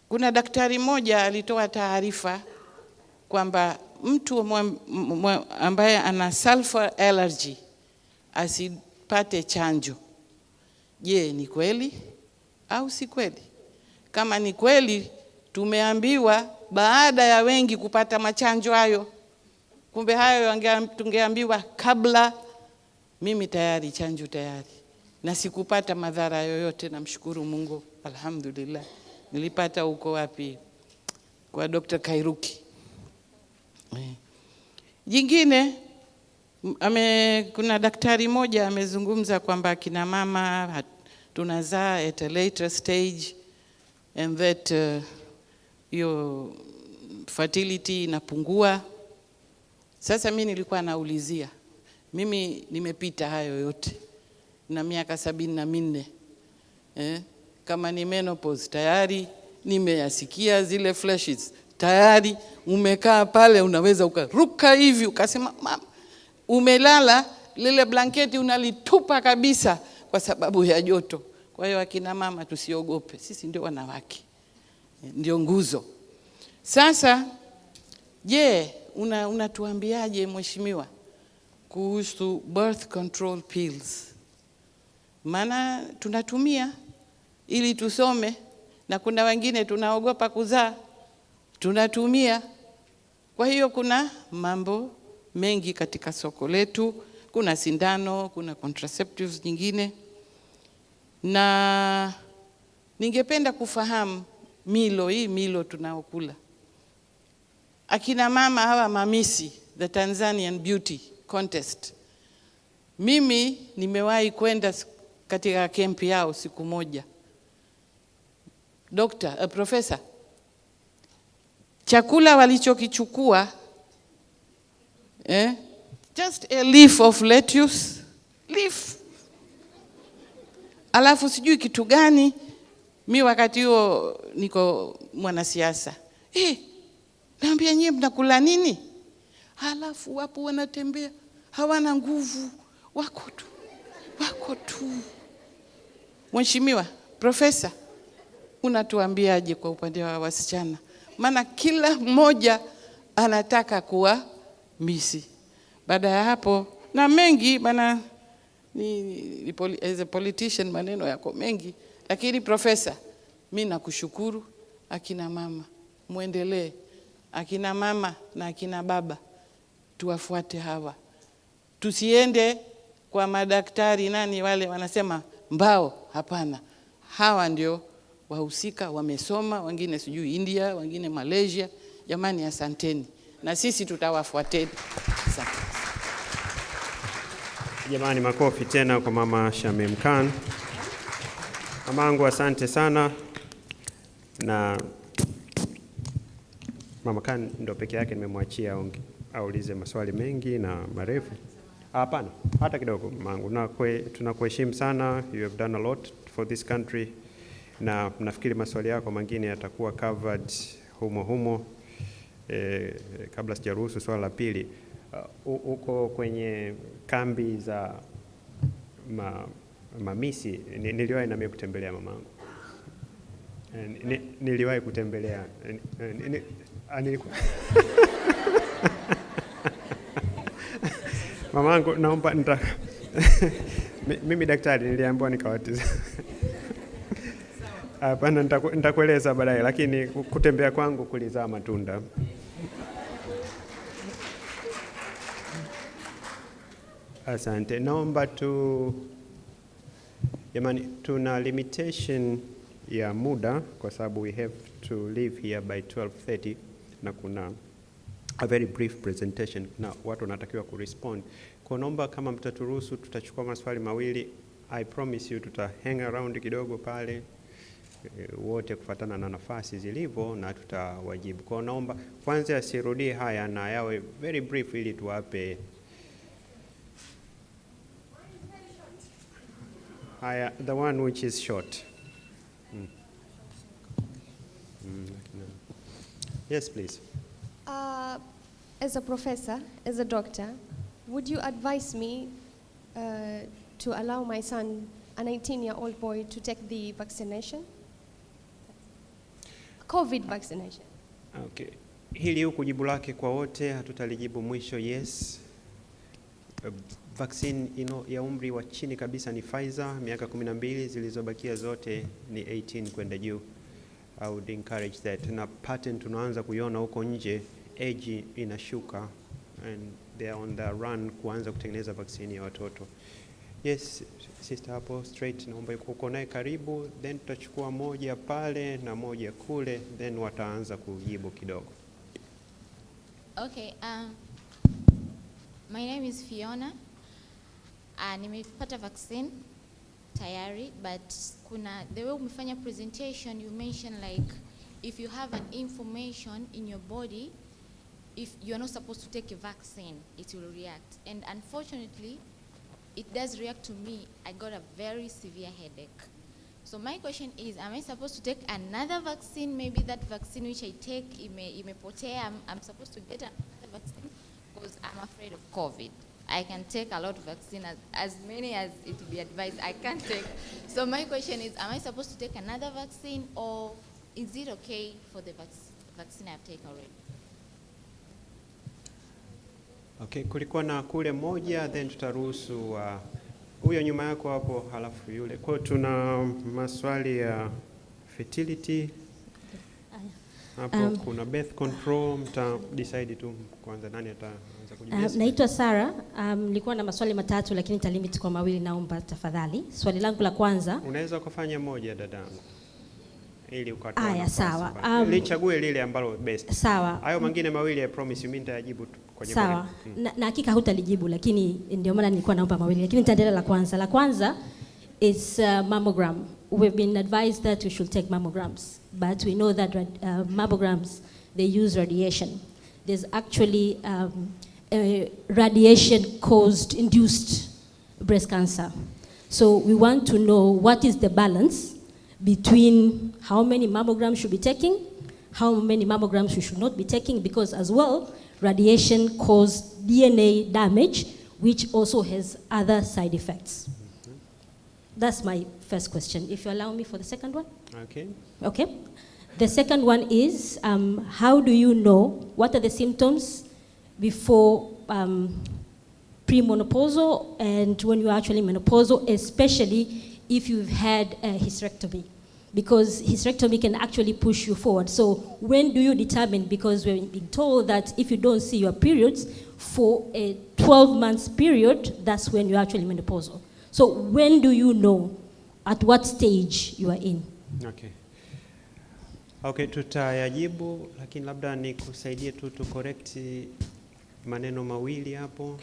[SPEAKER 9] Kuna daktari mmoja alitoa taarifa kwamba mtu ambaye ana sulfur allergy asipate chanjo. Je, ni kweli au si kweli? Kama ni kweli, tumeambiwa baada ya wengi kupata machanjo hayo. Kumbe hayo tungeambiwa kabla. Mimi tayari chanjo tayari, na sikupata madhara yoyote, namshukuru Mungu, alhamdulillah. Nilipata huko wapi? Kwa Dr. Kairuki. Jingine, kuna daktari moja amezungumza kwamba kina mama tunazaa at a later stage and that your fertility inapungua. Sasa mimi nilikuwa naulizia, mimi nimepita hayo yote na miaka 74. Kama ni menopause tayari nimeyasikia, zile flashes tayari. Umekaa pale unaweza ukaruka hivi ukasema mama, umelala lile blanketi unalitupa kabisa kwa sababu ya joto. Kwa hiyo akina mama tusiogope, sisi ndio wanawake, ndio nguzo. Sasa je, unatuambiaje Mheshimiwa kuhusu birth control pills? Maana tunatumia ili tusome, na kuna wengine tunaogopa kuzaa, tunatumia. Kwa hiyo kuna mambo mengi katika soko letu, kuna sindano, kuna contraceptives nyingine. Na ningependa kufahamu milo tunaokula. Akina mama hawa mamisi, the Tanzanian Beauty Contest. Mimi nimewahi kwenda katika kempi yao siku moja. Professor, chakula walichokichukua, just a leaf of lettuce, alafu sijui kitu gani. Mi wakati huo niko mwanasiasa. Naambia nyie mnakula nini? Halafu wapo wanatembea, hawana nguvu, wako tu. Mheshimiwa Profesa, unatuambiaje kwa upande wa wasichana? Maana kila mmoja anataka kuwa misi. Baada ya hapo, na mengi, maana as a politician maneno yako mengi, lakini Profesa, mimi nakushukuru. Akina mama muendelee, akina mama na akina baba tuwafuate hawa, tusiende kwa madaktari wale wanasema mbao. Hapana, hawa ndio wahusika, wamesoma, wengine sijui India, wengine Malaysia. Jamani, asanteni, na sisi tutawafuateni. Asante.
[SPEAKER 1] Jamani, makofi tena kwa Mama Shamim Khan. Mamangu, asante sana. Na Mama Khan ndo peke yake nimemwachia aulize maswali mengi na marefu. Hapana, hata kidogo mamangu. Tunakuheshimu sana. You have done a lot for this country. Na nafikiri maswali yako mengine yatakuwa covered humo. Kabla sijaruhusu swala la pili, uko kwenye kambi za mamisi. Niliwahi na mimi kutembelea mamangu. Niliwahi kutembelea. Nilikuwa mamangu, naomba mimi daktari niliambiwa nikawatiza. Hapana, nitakueleza baadaye, lakini kutembea kwangu kulizaa matunda. Asante. Naomba jamani, tuna limitation ya muda kwa sababu we have to leave here by 12:30 na kuna a very brief presentation na watu wanatakiwa kurespond. Kwa naomba kama mtaturuhusu tutachukua maswali mawili. I promise you hang around kidogo pale wote kufuatana na nafasi zilivyo na tutawajibu. Kwa naomba kwanza asirudie haya na yawe very brief ili tuwape haya, the one which is short. Yes, please.
[SPEAKER 10] As a professor, as a doctor, would you advise me to allow my son, a 19-year-old boy, to take the vaccination? COVID vaccination.
[SPEAKER 1] Okay. Hili huku jibu lake kwa wote, hatutalijibu mwisho. Yes. Vaccine ya umri wa chini kabisa ni Pfizer, miaka 12, zilizobakia zote ni 18 kwenda juu. I would encourage that. Na pattern tunaanza kuiona huko nje, age inashuka and they are on the run kuanza kutengeneza vaccine ya watoto. Yes, sister hapo straight, naomba uko naye karibu, then tutachukua moja pale na moja kule, then wataanza kujibu kidogo.
[SPEAKER 11] Okay, my name is Fiona. Nimepata vaccine tayari, but the way umefanya presentation, you mentioned like if you have an information in your body, if you're not supposed to take a vaccine, it will react. And unfortunately, it does react to me. I got a very severe headache. So my question is, am I supposed to take another vaccine? Maybe that vaccine which I take, I'm supposed to get another vaccine because I'm afraid of COVID. I can take a lot of vaccine, as many as it will be advised, I can't take. So my question is, am I supposed to take another vaccine, or is it okay for the vaccine I've taken already?
[SPEAKER 1] Okay, kulikuwa na kule moja, then tutaruhusu huyo nyuma yako hapo, halafu yule. Kwa hiyo tuna maswali ya fertility hapo, kuna birth control, mta decide tu kwanza nani ataanza kujibu.
[SPEAKER 12] Naitwa Sara. Nilikuwa na maswali matatu lakini nitalimit kwa mawili, naomba tafadhali. Swali langu la kwanza.
[SPEAKER 1] Unaweza kufanya moja dadangu, ili ukatoa.
[SPEAKER 12] Aya, sawa.
[SPEAKER 1] Lichague lile ambalo best.
[SPEAKER 12] Sawa.
[SPEAKER 1] Hayo mengine mawili I promise you mimi nitajibu kwenye
[SPEAKER 12] sawa. Na hakika hutalijibu, lakini ndio maana nilikuwa naomba mawili, lakini nitaendelea la kwanza. La kwanza is mammogram. We've been advised that we should take mammograms, but we know that mammograms, they use radiation. There's actually radiation-caused induced breast cancer. So we want to know what is the balance between how many mammograms should be taking, how many mammograms we should not be taking, because as well, radiation causes DNA damage, which also has other side effects. That's my first question. If you allow me for the second one.
[SPEAKER 1] Okay.
[SPEAKER 12] Okay. The second one is, how do you know, what are the symptoms before premenopausal and when you're actually menopausal, especially if you've had a hysterectomy? Because hysterectomy can actually push you forward. So when do you determine, because we're being told that if you don't see your periods for a 12-month period, that's when you're actually menopausal. So when do you know at what stage you are in?
[SPEAKER 1] Okay. Okay, tutayajibu, lakini labda nikusaidie tu correct maneno mawili hapo.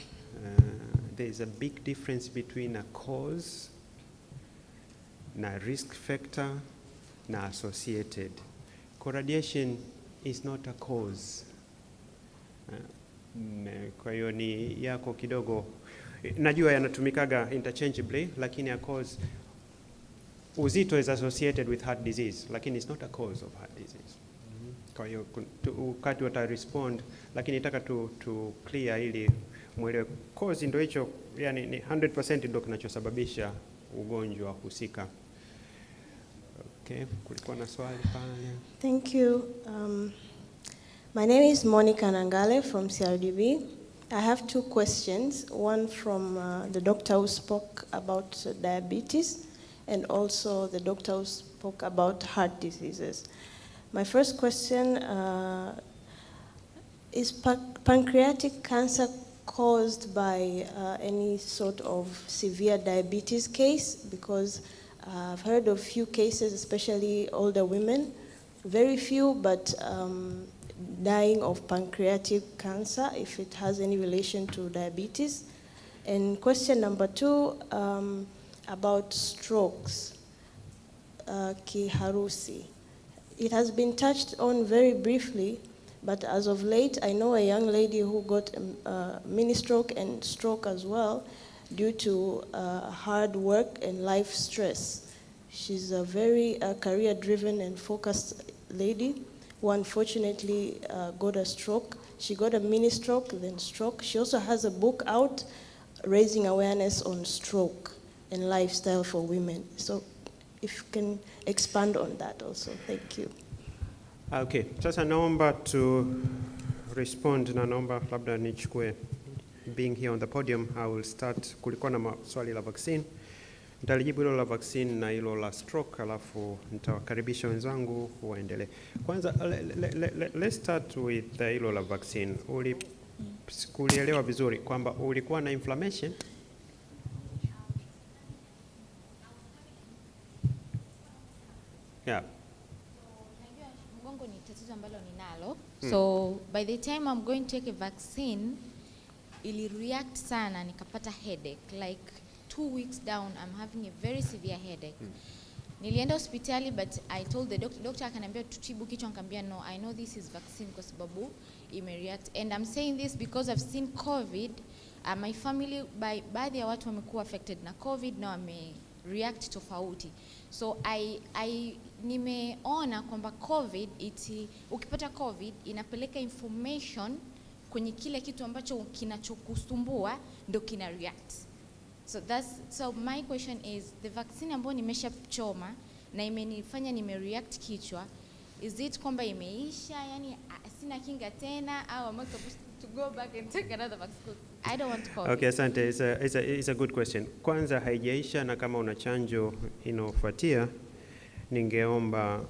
[SPEAKER 1] There is a big difference between a cause na risk factor na associated. Co-radiation is not a cause. Kwa hiyo ni yako kidogo, najua yanatumikaga interchangeably, lakini of course uzito is associated with heart disease, lakini it's not a cause of heart disease. Kwa hiyo wakati wata respond, lakini nataka tu clear ili mwelewe cause ndio hicho, yani ni 100% ndio kinachosababisha ugonjwa husika. Okay, kulikuwa na swali pale.
[SPEAKER 13] Thank you. My name is Monica Nangale from CRDB. I have two questions, one from the doctor who spoke about diabetes and also the doctor who spoke about heart diseases. My first question, is pancreatic cancer caused by any sort of severe diabetes case? Because I've heard of few cases, especially older women, very few, but dying of pancreatic cancer, if it has any relation to diabetes. And question number two, about strokes, kiharusi. It has been touched on very briefly, but as of late, I know a young lady who got mini stroke and stroke as well due to hard work and life stress. She's a very career-driven and focused lady who unfortunately got a stroke. She got a mini stroke, then stroke. She also has a book out raising awareness on stroke and lifestyle for women. So if you can expand on that also, thank you.
[SPEAKER 1] Okay, sasa naomba to respond na naomba labda nichukue, being here on the podium, I will start. Kulikuwa na swali la vaccine, nitalijibu hilo la vaccine na hilo la stroke, alafu nitawakaribisha wenzangu waendelee. Kwanza let's start with hilo la vaccine. Kulielewa vizuri kwamba ulikuwa na inflammation. Yeah.
[SPEAKER 11] Mgongo ni tatizo ambalo ninalo. So by the time I'm going to take a vaccine, ili react sana, nikapata headache. Like 2 weeks down, I'm having a very severe headache. Nilienda hospitali, but I told the doctor akaniambia tutibu kichwa, nikamwambia no, I know this is vaccine kwa sababu imereact. And I'm saying this because I've seen COVID. My family, baadhi ya watu wamekuwa affected na COVID na wamereact tofauti. So nimeona kwamba COVID, ukipata COVID inapeleka information kwenye kile kitu ambacho kinachokusumbua ndo kina react. So my question is, the vaccine ambayo nimeshachoma na imenifanya nimereact kichwa, is it kwamba imeisha, yani sina kinga tena, au am I supposed to go back and take another vaccine? I don't want COVID.
[SPEAKER 1] Okay, asante. It's a good question. Kwanza haijaisha, na kama una chanjo inaofuatia ningeomba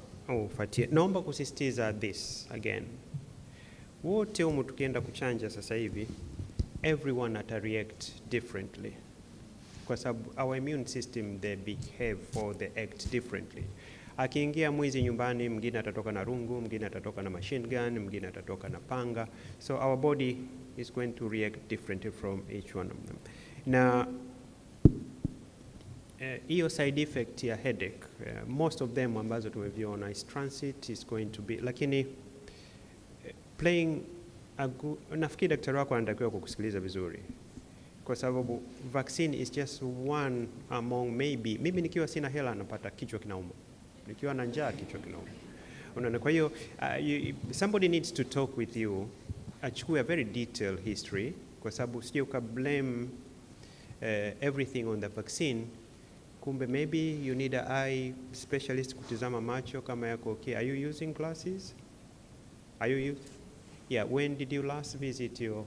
[SPEAKER 1] ufuatie. Naomba kusisitiza this again. Wote humu tukienda kuchanja sasa hivi, everyone react differently. Kwa sababu our immune system, they behave or they act differently. Akiingia mwizi nyumbani, mwingine atatoka na rungu, mwingine atatoka na machine gun, mwingine atatoka na panga. So our body is going to react differently from each one of them. Na hiyo side effect ya headache, most of them ambazo tumeviona is transit, is going to be, lakini playing nafikiri daktari wako anatakiwa kukusikiliza vizuri, kwa sababu vaccine is just one among maybe. Mimi nikiwa sina hela napata kichwa kinauma, nikiwa na njaa kichwa kinauma, unaona. Kwa hiyo somebody needs to talk with you, achukue a very detailed history, kwa sababu sije ukablame everything on the vaccine. Kumbe maybe you need an eye specialist kutizama macho kama yako okay. Are you using glasses? Are you using? Yeah, when did you last visit your?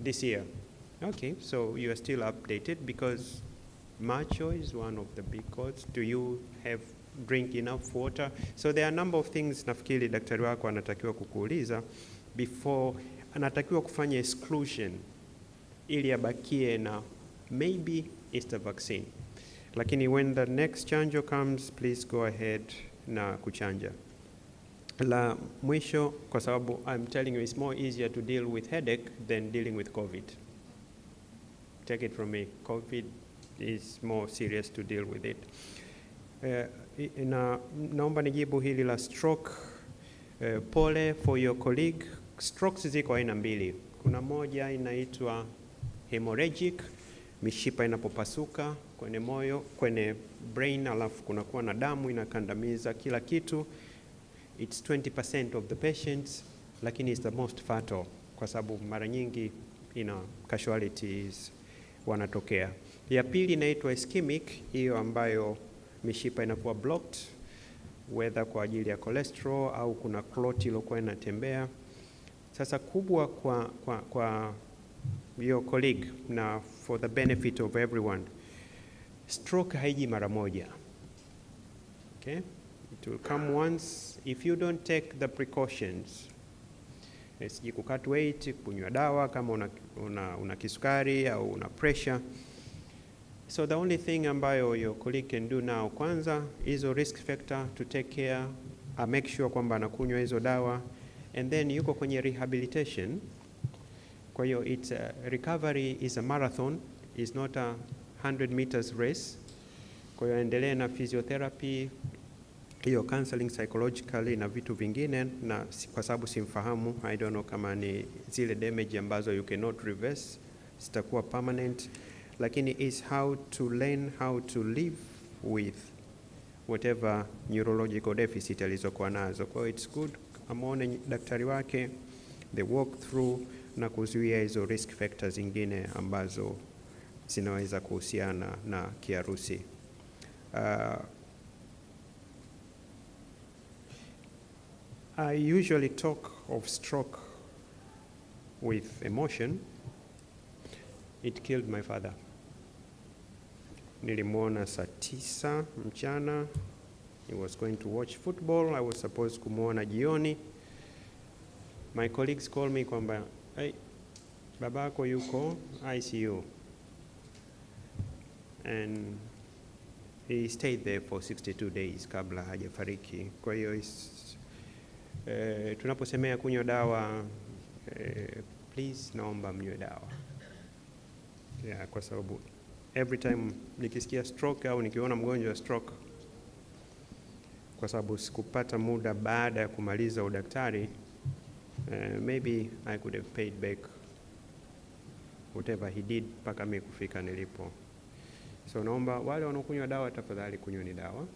[SPEAKER 1] This year. Okay, so you are still updated, because macho is one of the big causes. Do you drink enough water? So there are a number of things nafikiri daktari wako anatakiwa kukuuliza before anatakiwa kufanya exclusion ili abakie na maybe it's the vaccine. Lakini when the next chanjo comes, please go ahead na kuchanja. La mwisho, kwa sababu I'm telling you, it's more easier to deal with headache than dealing with COVID. Take it from me, COVID is more serious to deal with it. Naomba nijibu hili la stroke. Pole for your colleague. Strokes ziko aina mbili. Kuna moja inaitwa hemorrhagic, mishipa inapopasuka kwenye moyo, kwenye brain, alafu kunakuwa na damu inakandamiza kila kitu. It's 20% of the patients, lakini it's the most fatal kwa sababu mara nyingi casualties wanatokea. Ya pili inaitwa ischemic, hiyo ambayo mishipa inakuwa blocked, whether kwa ajili ya cholesterol au kuna clot iliyokuwa inatembea. Sasa kubwa kwa your colleague na for the benefit of everyone, stroke haiji mara moja. Okay? It will come once if you don't take the precautions. Siji kucut weight, kunywa dawa kama una kisukari au una pressure. So the only thing ambayo your colleague can do now, kwanza hizo risk factor to take care, make sure kwamba anakunywa hizo dawa, and then yuko kwenye rehabilitation. Kwa hiyo recovery is a marathon, is not a 100 meters race. Kwa hiyo endelee na physiotherapy, hiyo counseling psychologically na vitu vingine, na kwa sababu simfahamu, I don't know kama ni zile damage ambazo you cannot reverse zitakuwa permanent, lakini is how to learn how to live with whatever neurological deficit alizokuwa nazo. Kwa hiyo it's good amuone daktari wake, the walk through na kuzuia hizo risk factors zingine ambazo zinaweza kuhusiana na kiharusi. I usually talk of stroke with emotion. It killed my father. Nilimuona saa 9 mchana. He was going to watch football. I was supposed kumuona jioni. My colleagues called me kwamba, hey, babako yuko ICU. And he stayed there for 62 days kabla hajafariki. Kwa hiyo tunaposemea kunywa dawa, please naomba mnywe dawa. Yeah, kwa sababu every time nikisikia stroke au nikiona mgonjwa stroke, kwa sababu sikupata muda baada ya kumaliza udaktari, maybe I could have paid back whatever he did mpaka mimi kufika nilipo. So naomba wale wanaokunywa dawa tafadhali kunyweni dawa.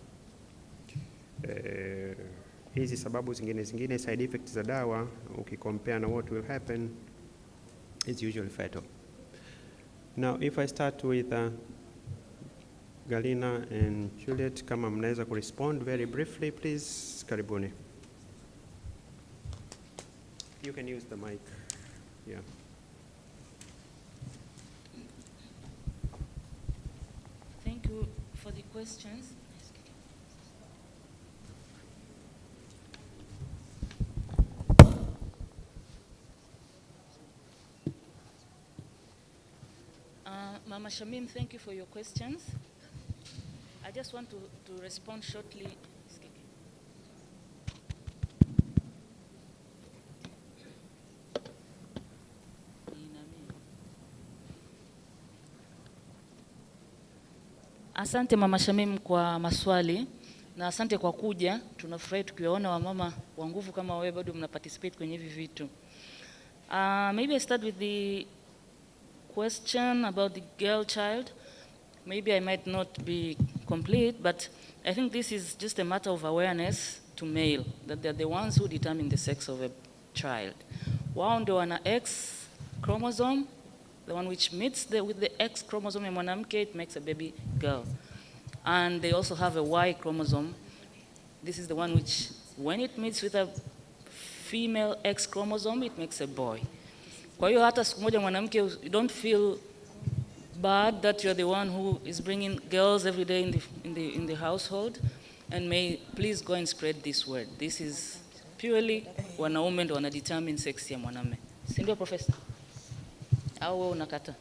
[SPEAKER 1] Hizi sababu zingine side effects za dawa ukicompare na what will happen is usually fatal. Now if I start with Galina and Juliet, kama mnaweza kurespond very briefly please, karibuni. You can use the mic. Yeah.
[SPEAKER 2] Thank you for the questions. Mama Shamim, thank you for your questions. I just want to respond shortly. Asante Mama Shamim kwa maswali na asante kwa kuja. Tunafurahi tukiwaona wamama wa nguvu kama wewe bado mna participate kwenye hivi vitu. Maybe I start with the question about the girl child. Maybe I might not be complete, but I think this is just a matter of awareness to male, that they're the ones who determine the sex of a child. Wao ndio wana X chromosome, the one which meets with the X chromosome ya mwanamke, it makes a baby girl. And they also have a Y chromosome. This is the one which, when it meets with a female X chromosome, it makes a boy. Kwa hiyo hata siku moja mwanamke, you don't feel bad that you're the one who is bringing girls every day in the household, and may please go and spread this word. This is purely wanaume ndio wana determine sex ya mwanamume. Si ndio professor? Au wewe unakata?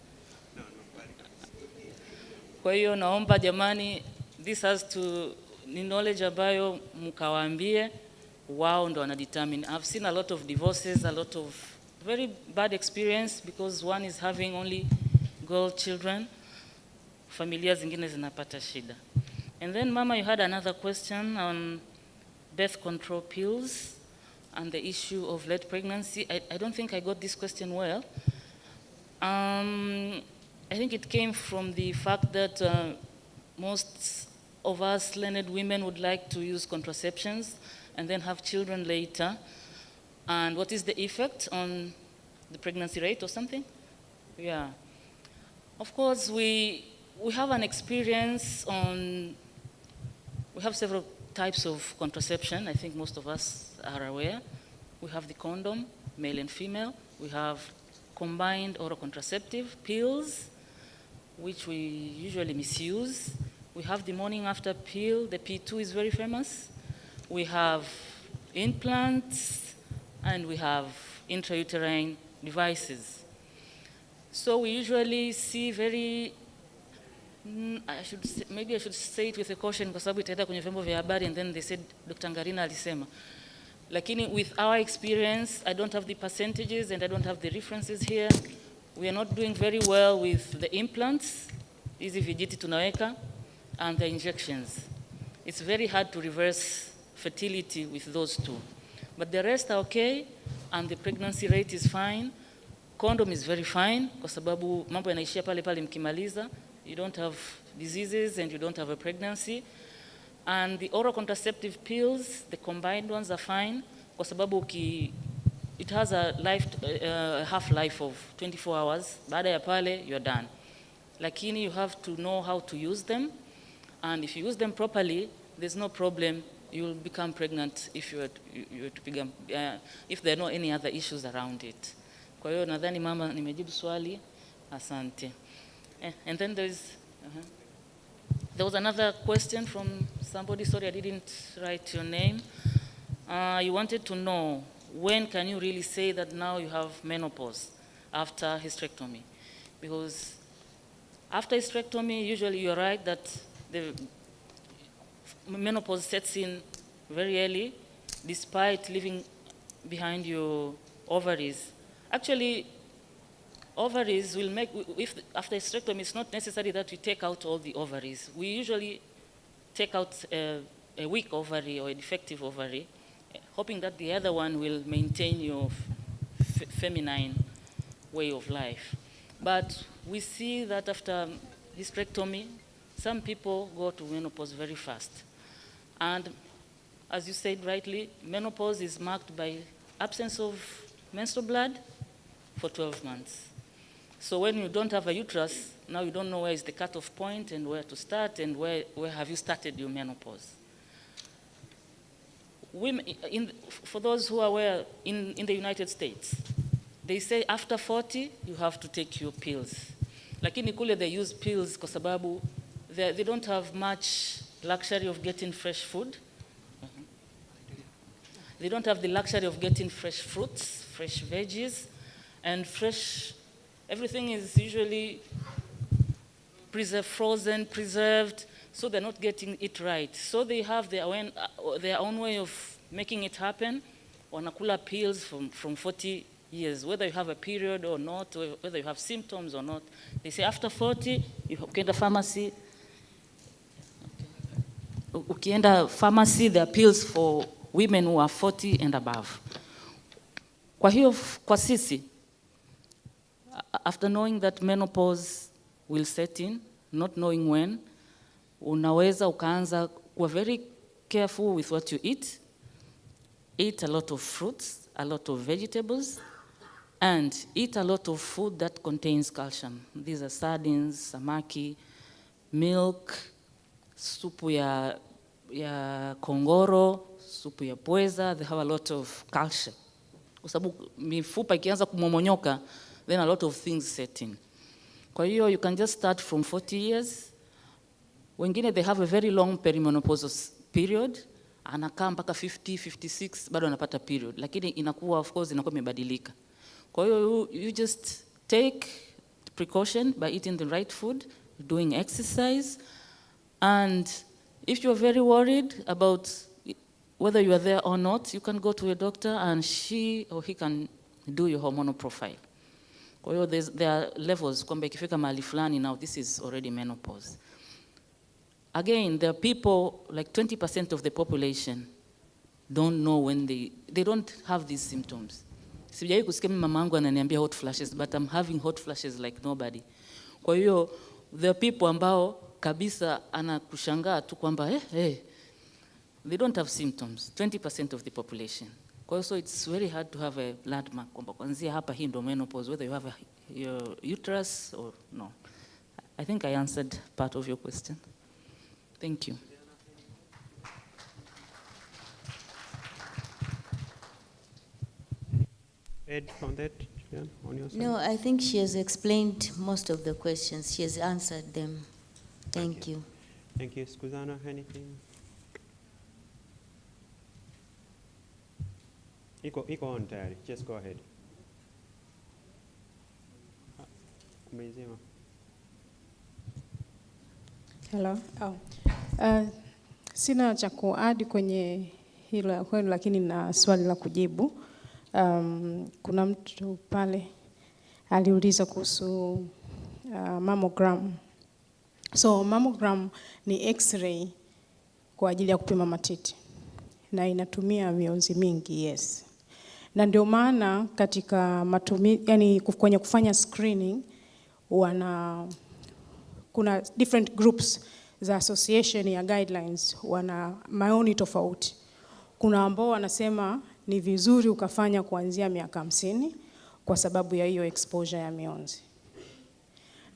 [SPEAKER 2] Kwa hiyo naomba jamani, this has to ni knowledge ambayo mkawaambie wao ndio wana determine. I've seen a lot of divorces, a lot of very bad experience because one is having only girl children. Familia zingine zinapata shida. And then Mama, you had another question on birth control pills. and the issue of late pregnancy. I don't think I got this question well. I think it came from the fact that most of us learned women would like to use contraceptions and then have children later. And what is the effect on the pregnancy rate or something? Yeah. Of course, we have an experience on, we have several types of contraception. I think most of us are aware. We have the condom, male and female. We have combined oral contraceptive pills, which we usually misuse. We have the morning after pill, the P2 is very famous. We have implants, and we have intrauterine devices. So we usually see very, maybe I should say it with a caution kwa sababu itaenda kwenye vyombo vya habari and then they said Dr. Ngarina alisema. Lakini with our experience, I don't have the percentages and I don't have the references here. We are not doing very well with the implants, hizi vijiti tunaweka, and the injections. It's very hard to reverse fertility with those two. But the rest are okay, and the pregnancy rate is fine. Condom is very fine, kwa sababu mambo yanaishia pale pale mkimaliza. You don't have diseases and you don't have a pregnancy. And the oral contraceptive pills, the combined ones are fine, kwa sababu it has a half-life of 24 hours. Baada ya pale, you're done. Lakini you have to know how to use them. And if you use them properly, there's no problem. You will become pregnant if if there are no any other issues around it. Kwa hiyo nadhani mama nimejibu swali. Asante. And then there was another question from somebody. Sorry, I didn't write your name. You wanted to know, when can you really say that now you have menopause after hysterectomy? Because after hysterectomy, usually you're right that the menopause sets in very early, despite leaving behind your ovaries. Actually, ovaries will make, after hysterectomy, it's not necessary that we take out all the ovaries. We usually take out a weak ovary or a defective ovary, hoping that the other one will maintain your feminine way of life. But we see that after hysterectomy, some people go to menopause very fast. And as you said rightly, menopause is marked by absence of menstrual blood for 12 months. So when you don't have a uterus, now you don't know where is the cutoff point and where to start and where have you started your menopause. Women, for those who are aware, in the United States, they say after 40, you have to take your pills. Lakini kule they use pills kwa sababu they don't have much luxury of getting fresh food. They don't have the luxury of getting fresh fruits, fresh veggies, and fresh, everything is usually frozen, preserved, so they're not getting it right. So they have their own way of making it happen. Wanakula pills from 40 years, whether you have a period or not, or whether you have symptoms or not. They say after 40, you can the pharmacy. Ukienda pharmacy, there are pills for women who are 40 and above. Kwa hiyo, kwa sisi, after knowing that menopause will set in, not knowing when, unaweza ukaanza kuwa very careful with what you eat. Eat a lot of fruits, a lot of vegetables, and eat a lot of food that contains calcium. These are sardines, samaki, milk, supu ya kongoro, supu ya pweza, they have a lot of calcium. Kwa sababu mifupa ikianza kumomonyoka, then a lot of things set in. Kwa hiyo, you can just start from 40 years. Wengine, they have a very long perimenopausal period. Anakaa mpaka 50, 56, bado anapata period. Lakini inakuwa, of course, inakuwa imebadilika. Kwa hiyo, you just take precaution by eating the right food, doing exercise, and if you're very worried about whether you are there or not, you can go to a doctor and she or he can do your hormonal profile. Kwa hiyo, there are levels, kwamba ikifika mahali fulani, now this is already menopause. Again, there are people, like 20% of the population, don't know when they don't have these symptoms. Sijawahi kusikia mama yangu ananiambia hot flashes, but I'm having hot flashes like nobody. Kwa hiyo the people ambao kabisa anakushangaa tu kwamba they don't have symptoms, 20% of the population. Kwa hiyo so it's very hard to have a landmark kwamba kuanzia hapa hii ndio menopause, whether you have your uterus or no. I think I answered part of your question. Thank you.
[SPEAKER 1] Ed, on that, yeah, on your side?
[SPEAKER 3] No, I think she has explained most of the questions. She has answered them. Thank you.
[SPEAKER 1] Thank you. Skuzana, anything? Iko on tayari. Just go ahead. Umezima.
[SPEAKER 4] Hello. Sina cha kuadi kwenye hilo kwenu, lakini na swali la kujibu. Kuna mtu pale aliuliza kuhusu mammogram. So mammogram ni x-ray kwa ajili ya kupima matiti na inatumia mionzi mingi, yes. Na ndio maana katika yani kwenye kufanya screening kuna different groups za association ya guidelines, wana maoni tofauti. Kuna ambao wanasema ni vizuri ukafanya kuanzia miaka 50 kwa sababu ya hiyo exposure ya mionzi.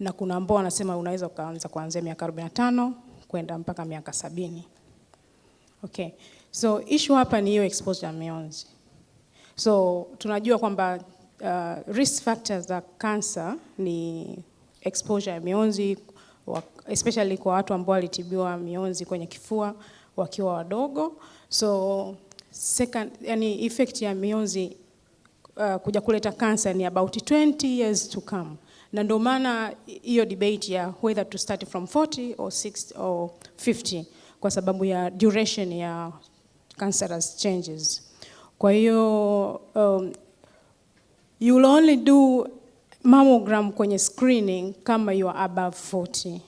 [SPEAKER 4] Na kuna ambao wanasema unaweza ukaanza kuanzia miaka 45 kwenda mpaka miaka 70. Okay. So issue hapa ni hiyo exposure ya mionzi. So tunajua kwamba risk factors za cancer ni exposure ya mionzi, especially kwa watu ambao walitibiwa mionzi kwenye kifua wakiwa wadogo. So second, yani effect ya mionzi kuja kuleta cancer ni about 20 years to come. Na ndio maana hiyo debate ya whether to start from 40 or 60 or 50 kwa sababu ya duration ya cancerous changes. Kwa hiyo you will only do mammogram kwenye screening kama you are above 40.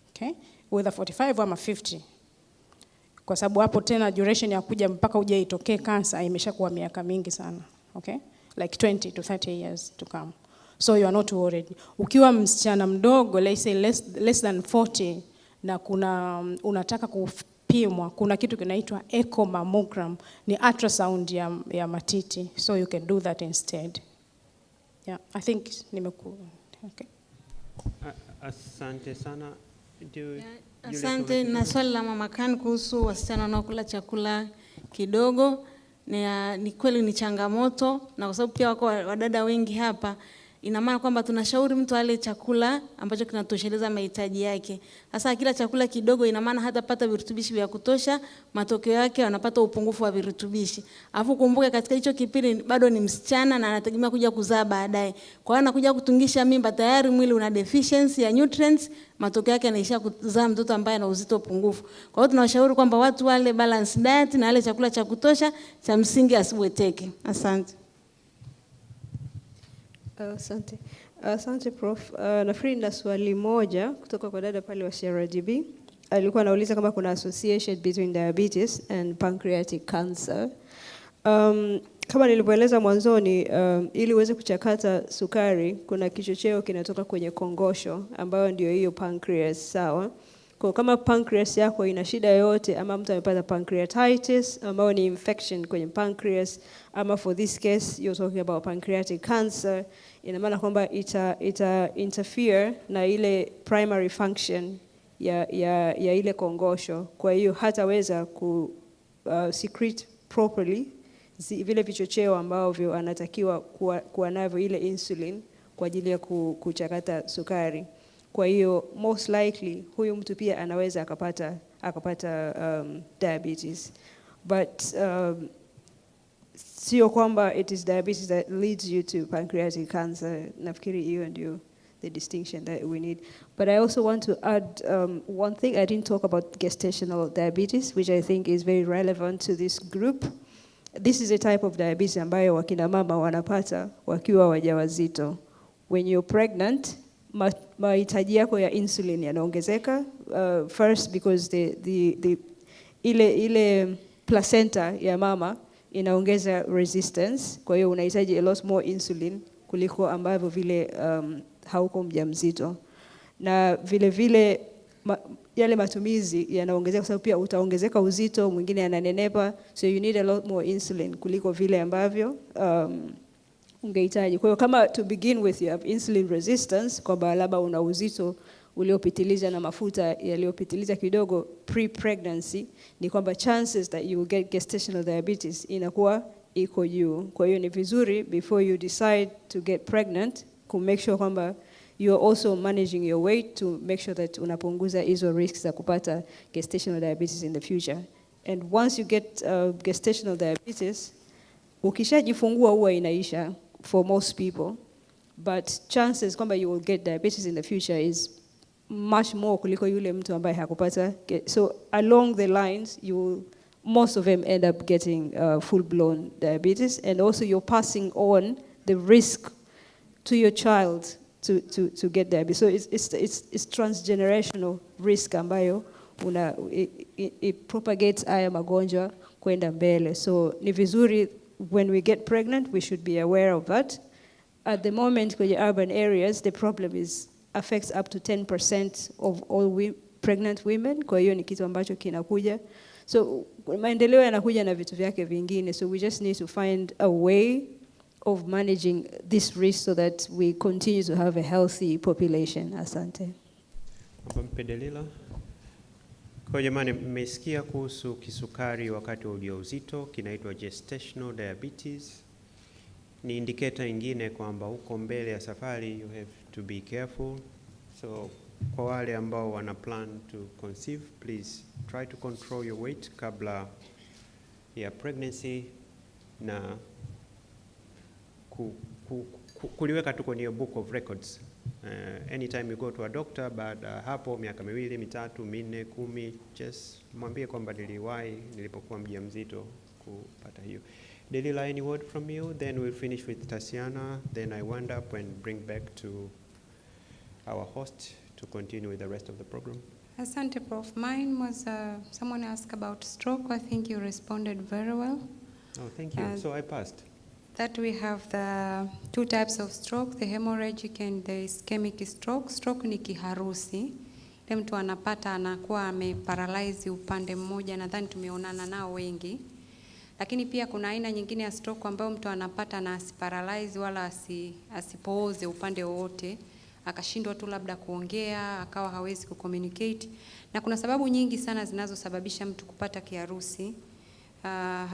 [SPEAKER 4] Okay? Whether 45 ama 50. Kwa sababu hapo tena duration ya kuja mpaka uje itokee cancer imeshakuwa miaka mingi sana. Okay? Like 20 to 30 years to come. So you are not worried. Ukiwa msichana mdogo, let's say less than 40 na unataka kupimwa, kuna kitu kinaitwa echo mammogram, ni ultrasound ya matiti. So you can do that instead. Yeah, I think okay.
[SPEAKER 1] Asante sana.
[SPEAKER 5] Asante. Na swali la Mama Khan kuhusu wasichana wanaokula chakula kidogo, ni kweli ni changamoto, na kwa sababu pia wako wadada wengi hapa, ina maana kwamba tunashauri mtu ale chakula ambacho kinatosheleza mahitaji yake. Sasa kila chakula kidogo ina maana hatapata virutubishi vya kutosha, matokeo yake wanapata upungufu wa virutubishi. Alafu kumbuke katika hicho kipindi bado ni msichana na anategemea kuja kuzaa baadaye. Kwa hiyo anakuja kutungisha mimba, tayari mwili una deficiency ya nutrients, matokeo yake anaisha kuzaa mtoto ambaye ana uzito pungufu. Kwa hiyo tunawashauri kwamba watu wale balance diet na wale chakula cha kutosha, cha msingi asibweteke. Asante.
[SPEAKER 6] Asante. Asante Prof. Nafikiri na swali moja kutoka kwa dada pale wa CRDB. Alikuwa anauliza kama kuna association between diabetes and pancreatic cancer. Kama nilivyoeleza mwanzoni, ili uweze kuchakata sukari, kuna kichocheo kinatoka kwenye kongosho ambayo ndio hiyo pancreas, sawa? Kwa kama pancreas yako ina shida yoyote, ama mtu amepata pancreatitis ambayo ni infection kwenye pancreas, ama for this case you're talking about pancreatic cancer, ina maana kwamba ita interfere na ile primary function ya ile kongosho. Kwa hiyo hataweza ku secrete properly vile vichocheo ambavyo anatakiwa kuwa navyo, ile insulin kwa ajili ya kuchakata sukari. Kwa hiyo most likely huyu mtu pia anaweza akapata diabetes, but sio kwamba it is diabetes that leads you to pancreatic cancer. Nafikiri hiyo ndio the distinction that we need. But I also want to add one thing. I didn't talk about gestational diabetes, which I think is very relevant to this group. This is a type of diabetes ambayo wakina mama wanapata wakiwa wajawazito. When you're pregnant, mahitaji yako ya insulin yanaongezeka, first because ile placenta ya mama inaongeza resistance, kwa hiyo unahitaji a lot more insulin kuliko ambavyo vile hauko mjamzito. Na vile vile yale matumizi yanaongezeka kwa sababu pia utaongezeka uzito, mwingine ananenepa, so you need a lot more insulin kuliko vile ambavyo ungehitaji. Kwa hiyo kama to begin with you have insulin resistance, kwamba labda una uzito uliopitiliza na mafuta yaliyopitiliza kidogo pre-pregnancy, ni kwamba chances that you will get gestational diabetes inakuwa iko juu. Kwa hiyo ni vizuri before you decide to get pregnant to make sure kwamba you are also managing your weight to make sure that unapunguza hizo risks za kupata gestational diabetes in the future. And once you get gestational diabetes, ukishajifungua huwa inaisha for most people, but chances kwamba you will get diabetes in the future is much more kuliko yule mtu ambaye hakupata. So along the lines, most of them end up getting full-blown diabetes, and also you're passing on the risk to your child to get diabetes. So it's transgenerational risk ambayo it propagates haya magonjwa kwenda mbele. So ni vizuri when we get pregnant, we should be aware of that. At the moment, kwenye urban areas, the problem affects up to 10% of all pregnant women. Kwa hiyo ni kitu ambacho kinakuja. So maendeleo yanakuja na vitu vyake vingine. So we just need to find a way of managing this risk so that we continue to have a healthy population. Asante.
[SPEAKER 1] Delila. Kwa jamani, mmesikia kuhusu kisukari wakati wa ujauzito, kinaitwa gestational diabetes. Ni indicator ingine kwamba huko mbele ya safari you have to be careful. So kwa wale ambao wana plan to conceive, please try to control your weight kabla ya pregnancy, na kuliweka tu kwenye book of records. Anytime you go to a doctor, baada hapo miaka 2, 3, 4, 10, just mwambie kwamba niliwahi nilipokuwa mjamzito kupata hiyo. Delila, any word from you? Then we'll finish with Tasiana. Then I wind up and bring back to our host to continue with the rest of the program.
[SPEAKER 7] Asante, Prof. Mine was, someone asked about stroke. I think you responded very well.
[SPEAKER 1] Oh, thank you. So I passed.
[SPEAKER 7] That we have the 2 types of stroke, the hemorrhagic and the ischemic stroke. Stroke ni kiharusi. Ile mtu anapata anakuwa ameparalyze upande mmoja, nadhani tumeonana nao wengi. Lakini pia kuna aina nyingine ya stroke ambayo mtu anapata na asiparalyze wala asipooze upande wote, akashindwa tu labda kuongea, akawa hawezi kucommunicate. Na kuna sababu nyingi sana zinazosababisha mtu kupata kiharusi.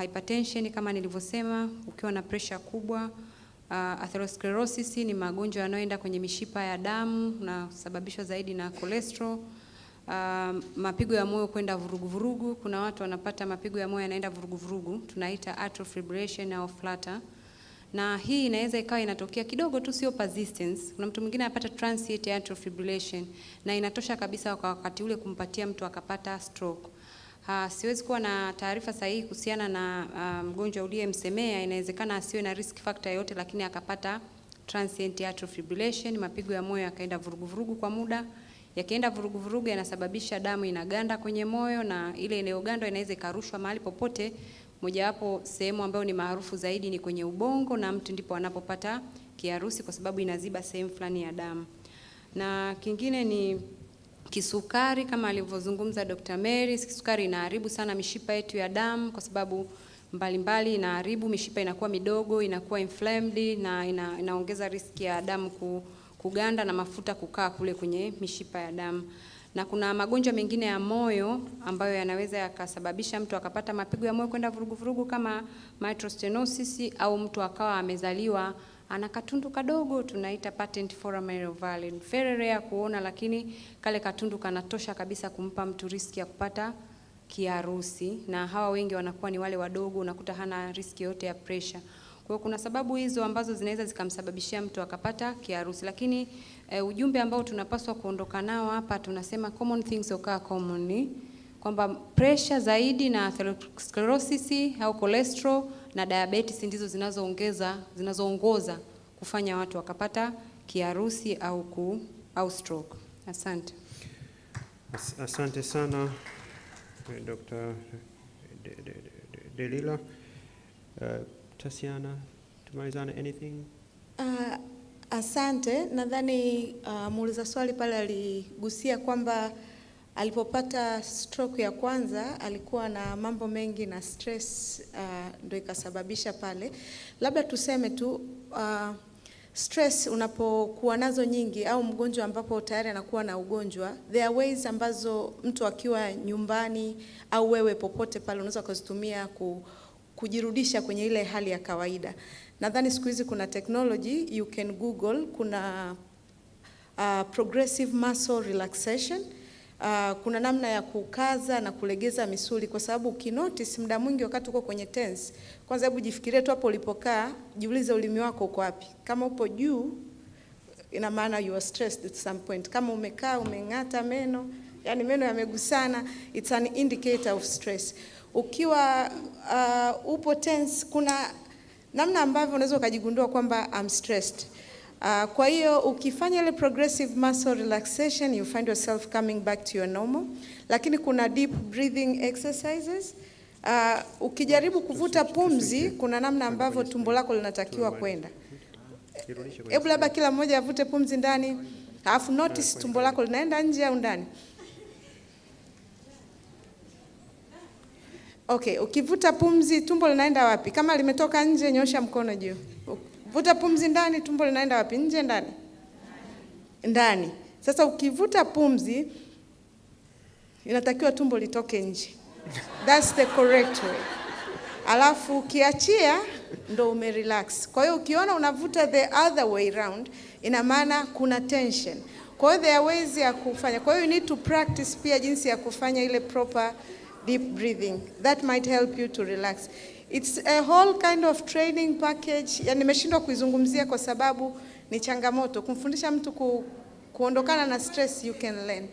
[SPEAKER 7] Hypertension kama nilivyosema, ukiwa na pressure kubwa. Atherosclerosis ni magonjwa yanayoenda kwenye mishipa ya damu na kusababishwa zaidi na cholesterol. Mapigo ya moyo kwenda vurugu. Kuna watu wanapata mapigo ya moyo yanaenda vurugu, tunaita atrial fibrillation au flutter. Na hii inaweza ikawa inatokea kidogo tu, sio persistence. Kuna mtu mwingine anapata transient atrial fibrillation na inatosha kabisa kwa wakati ule kumpatia mtu akapata stroke. Siwezi kuwa na taarifa sahihi kuhusiana na mgonjwa uliyemsemea. Inawezekana asiwe na risk factor yote, lakini akapata transient atrial fibrillation, mapigo ya moyo yakaenda vurugu kwa muda. Yakienda vurugu yanasababisha damu inaganda kwenye moyo, na ile inayoganda inaweza ikarushwa mahali popote. Mojawapo sehemu ambayo ni maarufu zaidi ni kwenye ubongo, na mtu ndipo anapopata kiharusi kwa sababu inaziba sehemu fulani ya damu. Na kingine ni kisukari, kama alivyozungumza Dr. Mary. Kisukari inaharibu sana mishipa yetu ya damu kwa sababu mbalimbali, inaharibu mishipa, inakuwa midogo, inakuwa inflamed, na inaongeza riski ya damu kuganda na mafuta kukaa kule kwenye mishipa ya damu. Na kuna magonjwa mengine ya moyo ambayo yanaweza yakasababisha mtu akapata mapigo ya moyo kwenda vurugu kama mitral stenosis, au mtu akawa amezaliwa ana katundu kadogo, tunaita patent foramen ovale. Very rare kuona, lakini kale katundu kanatosha kabisa kumpa mtu riski ya kupata kiharusi, na hawa wengi wanakuwa ni wale wadogo, unakuta hana riski yote ya pressure. Kwa hiyo kuna sababu hizo ambazo zinaweza zikamsababishia mtu akapata kiharusi, lakini ujumbe ambao tunapaswa kuondoka nao hapa, tunasema common things occur commonly, kwamba pressure zaidi na atherosclerosis au cholesterol na diabetes ndizo zinazoongoza kufanya watu wakapata kiharusi au stroke. Asante.
[SPEAKER 1] Asante sana Dr. Delila. Tasiana, tumalizana, anything?
[SPEAKER 5] Asante. Nadhani muuliza swali pale aligusia kwamba alipopata stroke ya kwanza alikuwa na mambo mengi na stress ndio ikasababisha pale. Labda tuseme tu stress unapokuwa nazo nyingi au mgonjwa ambapo tayari anakuwa na ugonjwa, there are ways ambazo mtu akiwa nyumbani au wewe popote pale unaweza kuzitumia kujirudisha kwenye ile hali ya kawaida. Nadhani siku hizi kuna technology, you can Google, kuna progressive muscle relaxation. Kuna namna ya kukaza na kulegeza misuli, kwa sababu ukinotice muda mwingi wakati uko kwenye tense, kwanza hebu jifikirie tu hapo ulipokaa, jiulize ulimi wako uko wapi. Kama upo juu, ina maana you are stressed at some point. Kama umekaa umeng'ata meno, yani meno yamegusana, it's an indicator of stress. Ukiwa upo tense, kuna namna ambavyo unaweza ukajigundua kwamba I'm stressed. Kwa hiyo ukifanya ile progressive muscle relaxation, you find yourself coming back to your normal. Lakini kuna deep breathing exercises. Ukijaribu kuvuta pumzi, kuna namna ambavyo tumbo lako linatakiwa kwenda. Hebu labda kila mmoja avute pumzi ndani, alafu notice tumbo lako linaenda nje au ndani. Okay, ukivuta pumzi tumbo linaenda wapi? Kama limetoka nje, nyosha mkono juu. Vuta pumzi ndani, tumbo linaenda wapi? Nje, ndani? Ndani. Sasa ukivuta pumzi, inatakiwa tumbo litoke nje. That's the correct way. Alafu ukiachia ndo umerelax. Kwa hiyo ukiona unavuta the other way round, ina maana kuna tension. Kwa hiyo there are ways ya kufanya. Kwa hiyo you need to practice pia jinsi ya kufanya ile proper deep breathing. That might help you to relax. It's a whole kind of training package. Yani nimeshindwa kuizungumzia kwa sababu ni changamoto. Kumfundisha mtu kuondokana na stress, you can learn.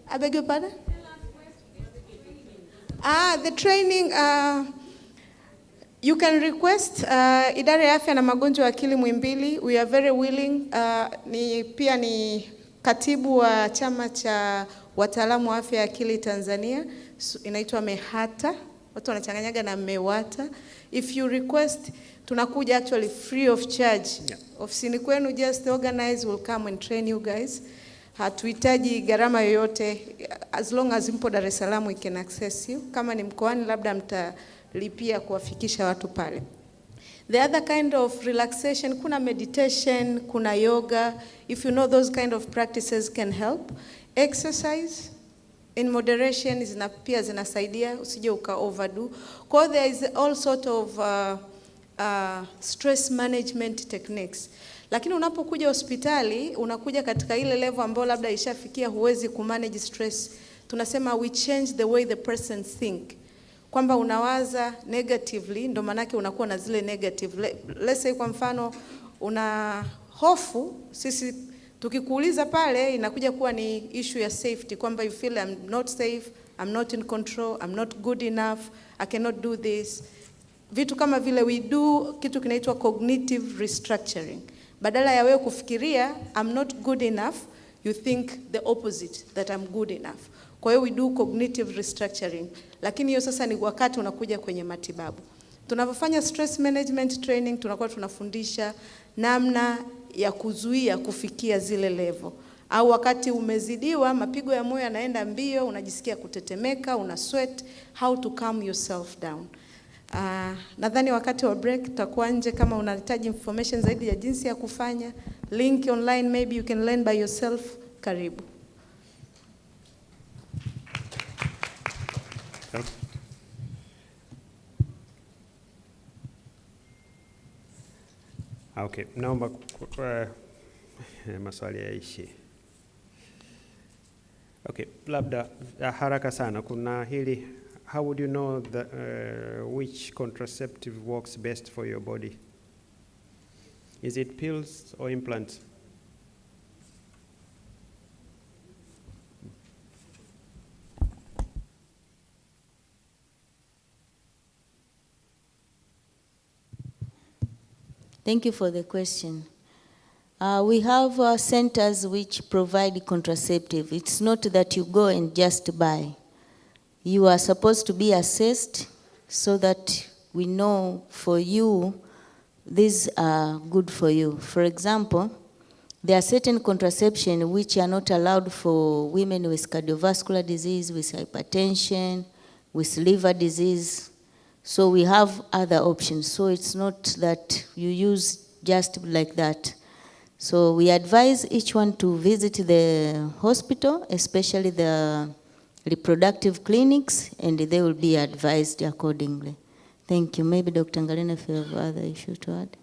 [SPEAKER 5] I beg your pardon? The training, you can request idara ya afya na magonjwa ya akili Muhimbili. We are very willing. Pia ni katibu wa chama cha wataalamu wa afya ya akili Tanzania, inaitwa MEHATA. Watu wanachanganyaga na MEWATA. If you request, tunakuja actually free of charge. Yeah. Ofisini kwenu, just organize, we'll come and train you guys. Hatuhitaji gharama yoyote, as long as mpo Dar es Salaam we can access you. Kama ni mkoani labda mtalipia kuwafikisha watu pale. The other kind of relaxation, kuna meditation, kuna yoga. If you know those kind of practices can help. Exercise in moderation pia zinasaidia, usije uka overdo. Kwa there is all sort of stress management techniques. Lakini unapokuja hospitali, unakuja katika ile level ambayo labda ishafikia huwezi kumanage stress. Tunasema we change the way the person think. Kwamba unawaza negatively, ndo manake unakuwa na zile negative. Let's say kwa mfano una hofu, sisi tukikuuliza pale inakuja kuwa ni issue ya safety, kwamba you feel I'm not safe, I'm not in control, I'm not good enough, I cannot do this. Vitu kama vile we do kitu kinaitwa cognitive restructuring. Badala ya wewe kufikiria I'm not good enough, you think the opposite, that I'm good enough. Kwa hiyo we do cognitive restructuring. Lakini hiyo sasa ni wakati unakuja kwenye matibabu. Tunapofanya stress management training, tunakuwa tunafundisha namna ya kuzuia kufikia zile level. Au wakati umezidiwa, mapigo ya moyo yanaenda mbio, unajisikia kutetemeka, una sweat, how to calm yourself down. Nadhani wakati wa break tutakuwa nje, kama unahitaji information zaidi ya jinsi ya kufanya, link online, maybe you can learn by yourself. Karibu.
[SPEAKER 1] Okay, naomba maswali yaishi. Okay, labda haraka sana kuna hili, how would you know which contraceptive works best for your body? Is it pills or implants?
[SPEAKER 3] Thank you for the question. We have centers which provide contraceptive. It's not that you go and just buy. you are supposed to be assessed so that we know for you, these are good for you. For example, there are certain contraception which are not allowed for women with cardiovascular disease, with hypertension, with liver disease. So we have other options. So it's not that you use just like that. So we advise each one to visit the hospital, especially the reproductive clinics, and they will be advised accordingly. Thank you. Maybe Dr. Ngalina, if you have other issues to add.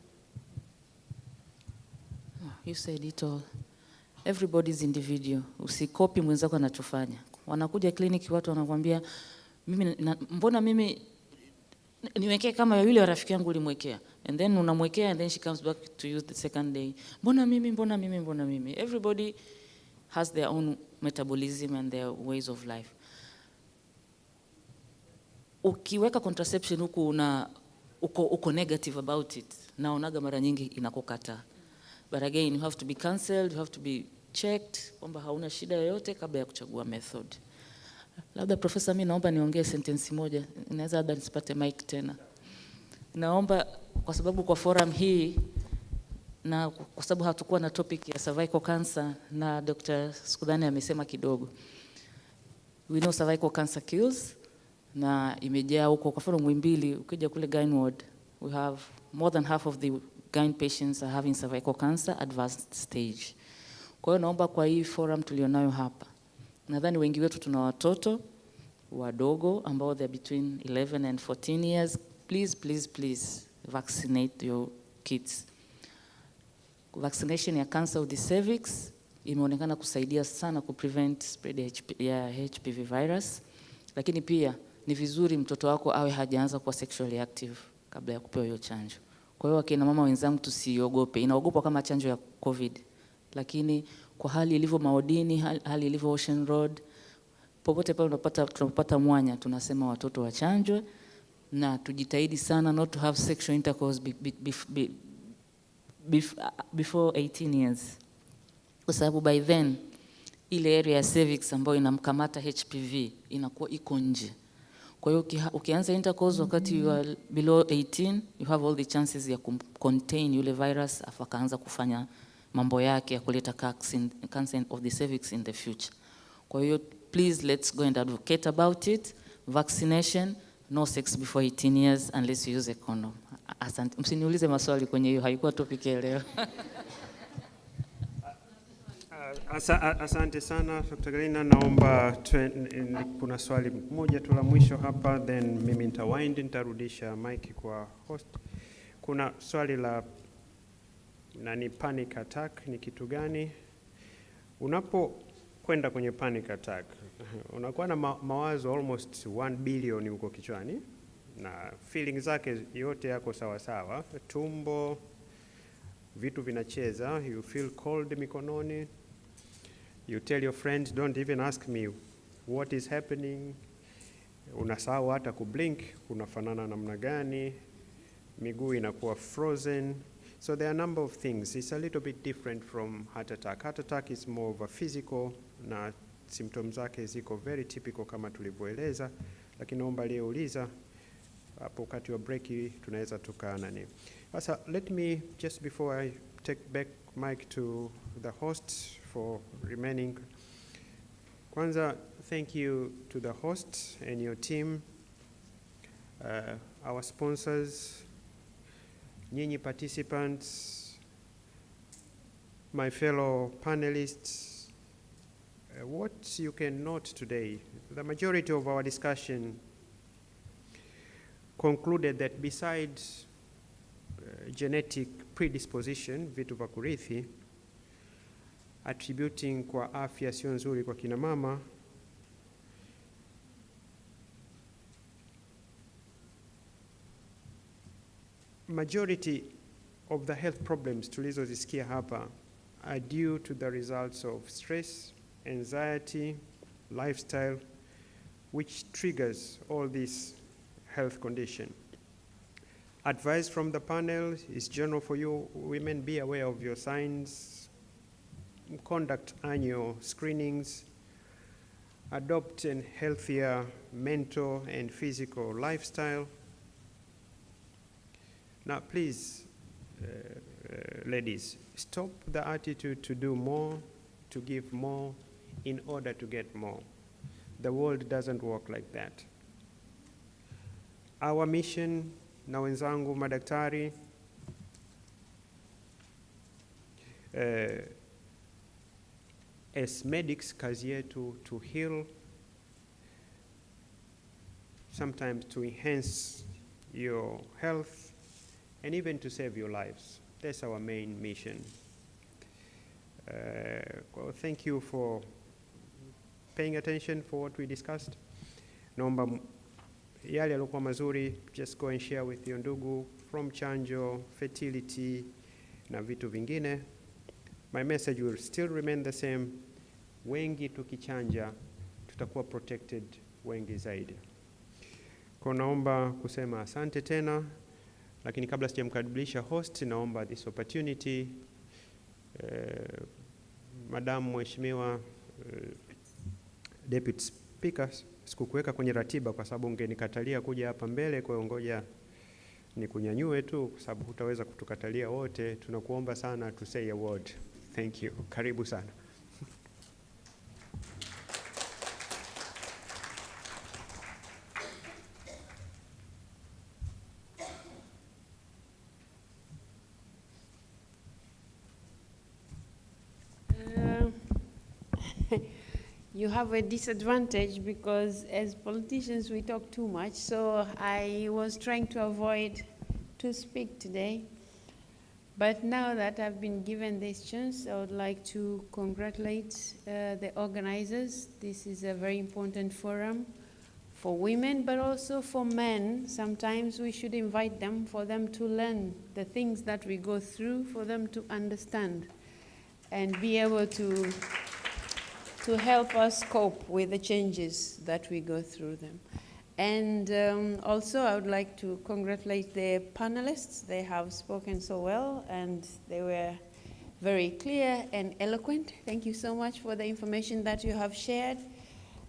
[SPEAKER 2] You said it all. Everybody's individual. Usikopi mwenzako anachofanya. Wanakuja kliniki watu wanakuambia mbona mimi niwekee kama yule rafiki yangu ulimwekea. And then unamwekea and then she comes back to you the second day. Mbona mimi. Everybody has their own metabolism and their ways of life. Ukiweka contraception huku uko negative about it. Naonaga mara nyingi inakukata. But again, you have to be counseled, you have to be checked, kwamba hauna shida yoyote kabla ya kuchagua method. Labda Professor, mimi naomba niongee sentence moja. Inaweza labda nisipate mic tena. Naomba kwa sababu kwa forum hii na kwa sababu hatakuwa na topic ya cervical cancer na Dr. Skudani amesema kidogo. We know cervical cancer kills na imejaa huko. Kwa mfano Muhimbili, ukija kule gyne ward, we have more than half of the gyne patients are having cervical cancer advanced stage. Kwa hiyo naomba kwa hii forum tulionayo hapa, nadhani wengi wetu tuna watoto wadogo ambao they are between 11 and 14 years. Please vaccinate your kids. Vaccination ya cancer of the cervix imeonekana kusaidia sana ku prevent spread ya HPV virus, lakini pia ni vizuri mtoto wako awe hajaanza kuwa sexually active kabla ya kupewa hiyo chanjo. Kwa hiyo akina mama wenzangu tusiogope. Inaogopwa kama chanjo ya COVID. Lakini kwa hali ilivyo Maodini, hali ilivyo Ocean Road, popote pale tunapata mwanya tunasema watoto wachanjwe na tujitahidi sana not to have sexual intercourse before 18 years. Kwa sababu by then ile area ya cervix ambayo inamkamata HPV inakuwa iko nje. Kwa hiyo ukianza intercourse wakati you are below 18, you have all the chances ya contain yule virus afa kaanza kufanya mambo yake ya kuleta cancer of the cervix in the future. Kwa hiyo please let's go and advocate about it. Vaccination, no sex before 18 years unless you use a condom. Asante. Msiniulize maswali kwenye hiyo, haikuwa topic ya leo.
[SPEAKER 1] Asante sana Dr. Ngalina, naomba kuna swali moja tu la mwisho hapa, then mimi nitarudisha mic kwa host. Kuna swali la panic attack ni kitu gani? Unapokwenda kwenye panic attack, unakuwa na mawazo almost 1 billion huko kichwani na feelings zake yote yako sawa sawa, tumbo, vitu vinacheza, you feel cold mikononi. You tell your friends, don't even ask me what is happening. Unasahau hata kublink, unafanana namna gani, miguu inakuwa frozen. So there are a number of things. It's a little bit different from heart attack. Heart attack is more of a physical na symptoms zake ziko very typical kama tulivyoeleza, lakini naomba aliyeuliza hapo wakati wa break tunaweza tukaanani. Sasa let me just before I take back mic to the host for remaining. Kwanza, thank you to the host and your team, our sponsors, nyinyi participants, my fellow panelists. What you can note today, the majority of our discussion concluded that besides genetic predisposition, vitu vya kurithi, attributing kwa afya sio nzuri kwa kina mama, majority of the health problems tulizozisikia hapa are due to the results of stress, anxiety, lifestyle, which triggers all these health condition. Advice from the panel is general for you women: be aware of your signs, conduct annual screenings, adopt a healthier mental and physical lifestyle. Now, please, ladies, stop the attitude to do more, to give more, in order to get more. The world doesn't work like that. Our mission, na wenzangu madaktari, as medics, kazi yetu to heal, sometimes to enhance your health, and even to save your lives. That's our main mission. Well, thank you for paying attention for what we discussed. Naomba yale yaliokuwa mazuri, just go and share with your ndugu, from chanjo, fertility, na vitu vingine. My message will still remain the same. Wengi tukichanja, tutakuwa protected wengi zaidi. Kwa naomba kusema asante tena, lakini kabla sijamkaribisha host, naomba this opportunity, Madam Mheshimiwa Deputy Speaker, sikukuweka kwenye ratiba kwa sababu ungenikatalia kuja hapa mbele, kwa hiyo ngoja nikunyanyue tu kwa sababu hutaweza kutukatalia wote. Tunakuomba sana to say a word. Thank you. Karibu sana.
[SPEAKER 14] You have a disadvantage because as politicians we talk too much, so I was trying to avoid to speak today. But now that I've been given this chance, I would like to congratulate the organizers. This is a very important forum for women, but also for men. Sometimes we should invite them for them to learn the things that we go through, for them to understand and be able to help us cope with the changes that we go through them. And also I would like to congratulate the panelists. They have spoken so well and they were very clear and eloquent. Thank you so much for the information that you have shared.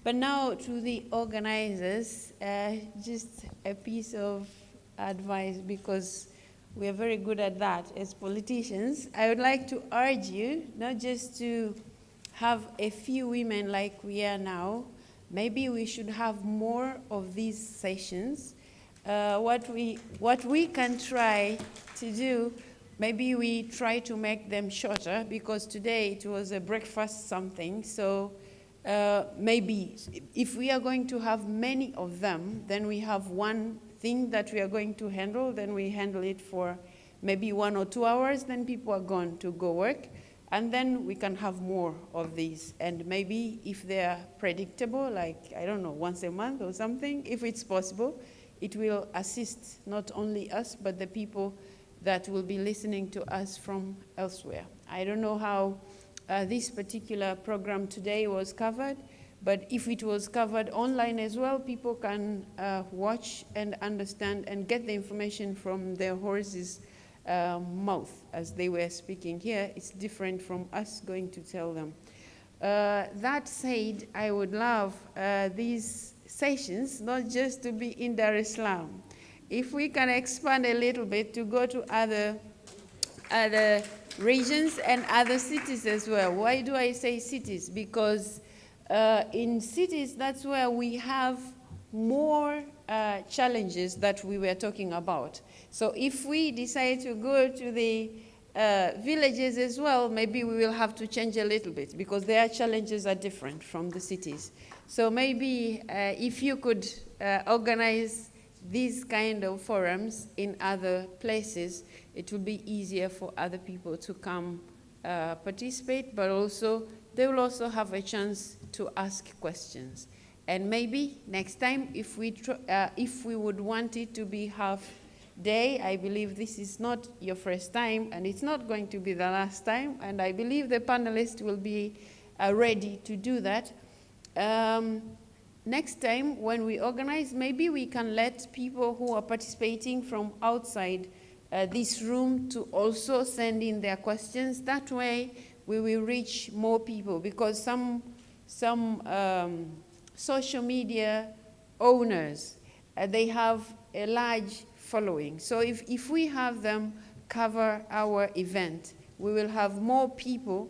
[SPEAKER 14] But now to the organizers, just a piece of advice, because we are very good at that as politicians. I would like to urge you not just to have a few women like we are now. Maybe we should have more of these sessions. What we can try to do, maybe we try to make them shorter, because today it was a breakfast something. So maybe if we are going to have many of them, then we have one thing that we are going to handle, then we handle it for maybe 1 or 2 hours, then people are gone to go work. And then we can have more of these. And maybe if they are predictable, like, I don't know, once a month or something, if it's possible, it will assist not only us, but the people that will be listening to us from elsewhere. I don't know how this particular program today was covered, but if it was covered online as well, people can watch and understand and get the information from their horses' mouth as they were speaking here. It's different from us going to tell them. That said, I would love these sessions not just to be in Dar es Salaam. If we can expand a little bit to go to other regions and other cities as well. Why do I say cities? Because in cities, that's where we have more challenges that we were talking about. So if we decide to go to the villages as well, maybe we will have to change a little bit, because their challenges are different from the cities. So maybe if you could organize these kind of forums in other places, it will be easier for other people to come participate, but also they will also have a chance to ask questions. And maybe next time, if we would want it to be half day, I believe this is not your first time, and it's not going to be the last time, and I believe the panelists will be ready to do that. Next time, when we organize, maybe we can let people who are participating from outside this room to also send in their questions. That way, we will reach more people, because some social media owners. They have a large following. So if we have them cover our event, we will have more people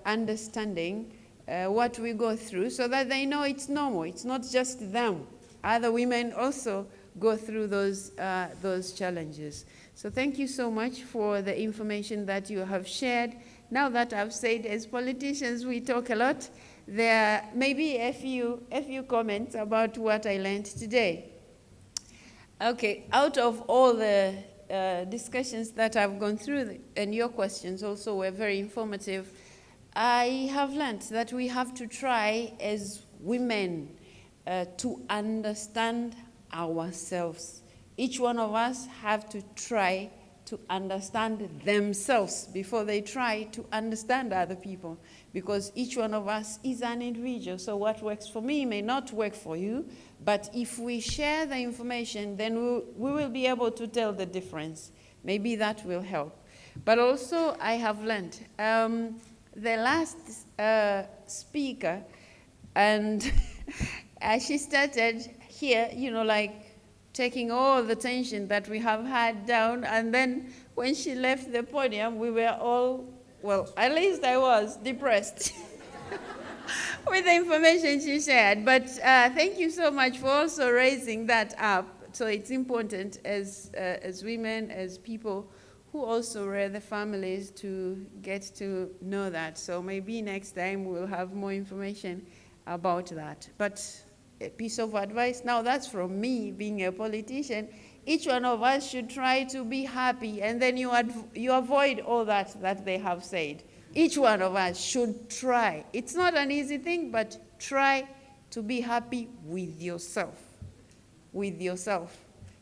[SPEAKER 14] understanding what we go through, so that they know it's normal. It's not just them. Other women also go through those challenges. So thank you so much for the information that you have shared. Now that I've said, as politicians, we talk a lot. There may be a few comments about what I learned today. Okay, out of all the discussions that I've gone through, and your questions also were very informative, I have learned that we have to try as women to understand ourselves. Each one of us have to try to understand themselves before they try to understand other people, because each one of us is an individual. So what works for me may not work for you, but if we share the information, then we will be able to tell the difference. Maybe that will help. But also I have learned, the last speaker, and she started here, you know, like taking all the tension that we have had down, and then when she left the podium, we were all, well, at least I was depressed with the information she shared. But thank you so much for also raising that up. So it's important as women, as people who also rear the families, to get to know that. So maybe next time we'll have more information about that. But a piece of advice, now that's from me being a politician, each one of us should try to be happy, and then you avoid all that they have said. Each one of us should try. It's not an easy thing, but try to be happy with yourself. With yourself.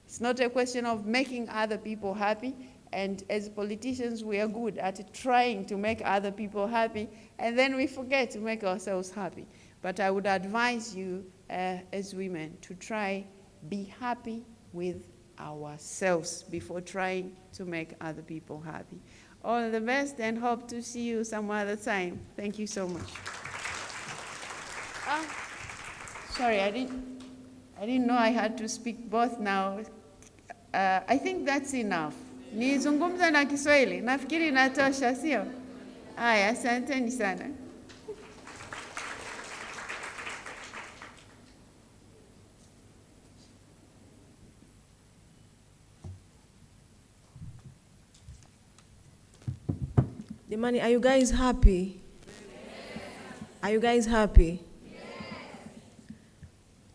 [SPEAKER 14] It's not a question of making other people happy, and as politicians, we are good at trying to make other people happy, and then we forget to make ourselves happy. But I would advise you as women to try be happy with ourselves before trying to make other people happy. All the best, and hope to see you some other time. Thank you so much. Sorry, I didn't know I had to speak both now. I think that's enough. Nizungumza na Kiswahili. Nafikiri natosha, sio? Aya, asanteni sana.
[SPEAKER 15] Demani, are you guys happy? Yes. Are you guys happy? Yes.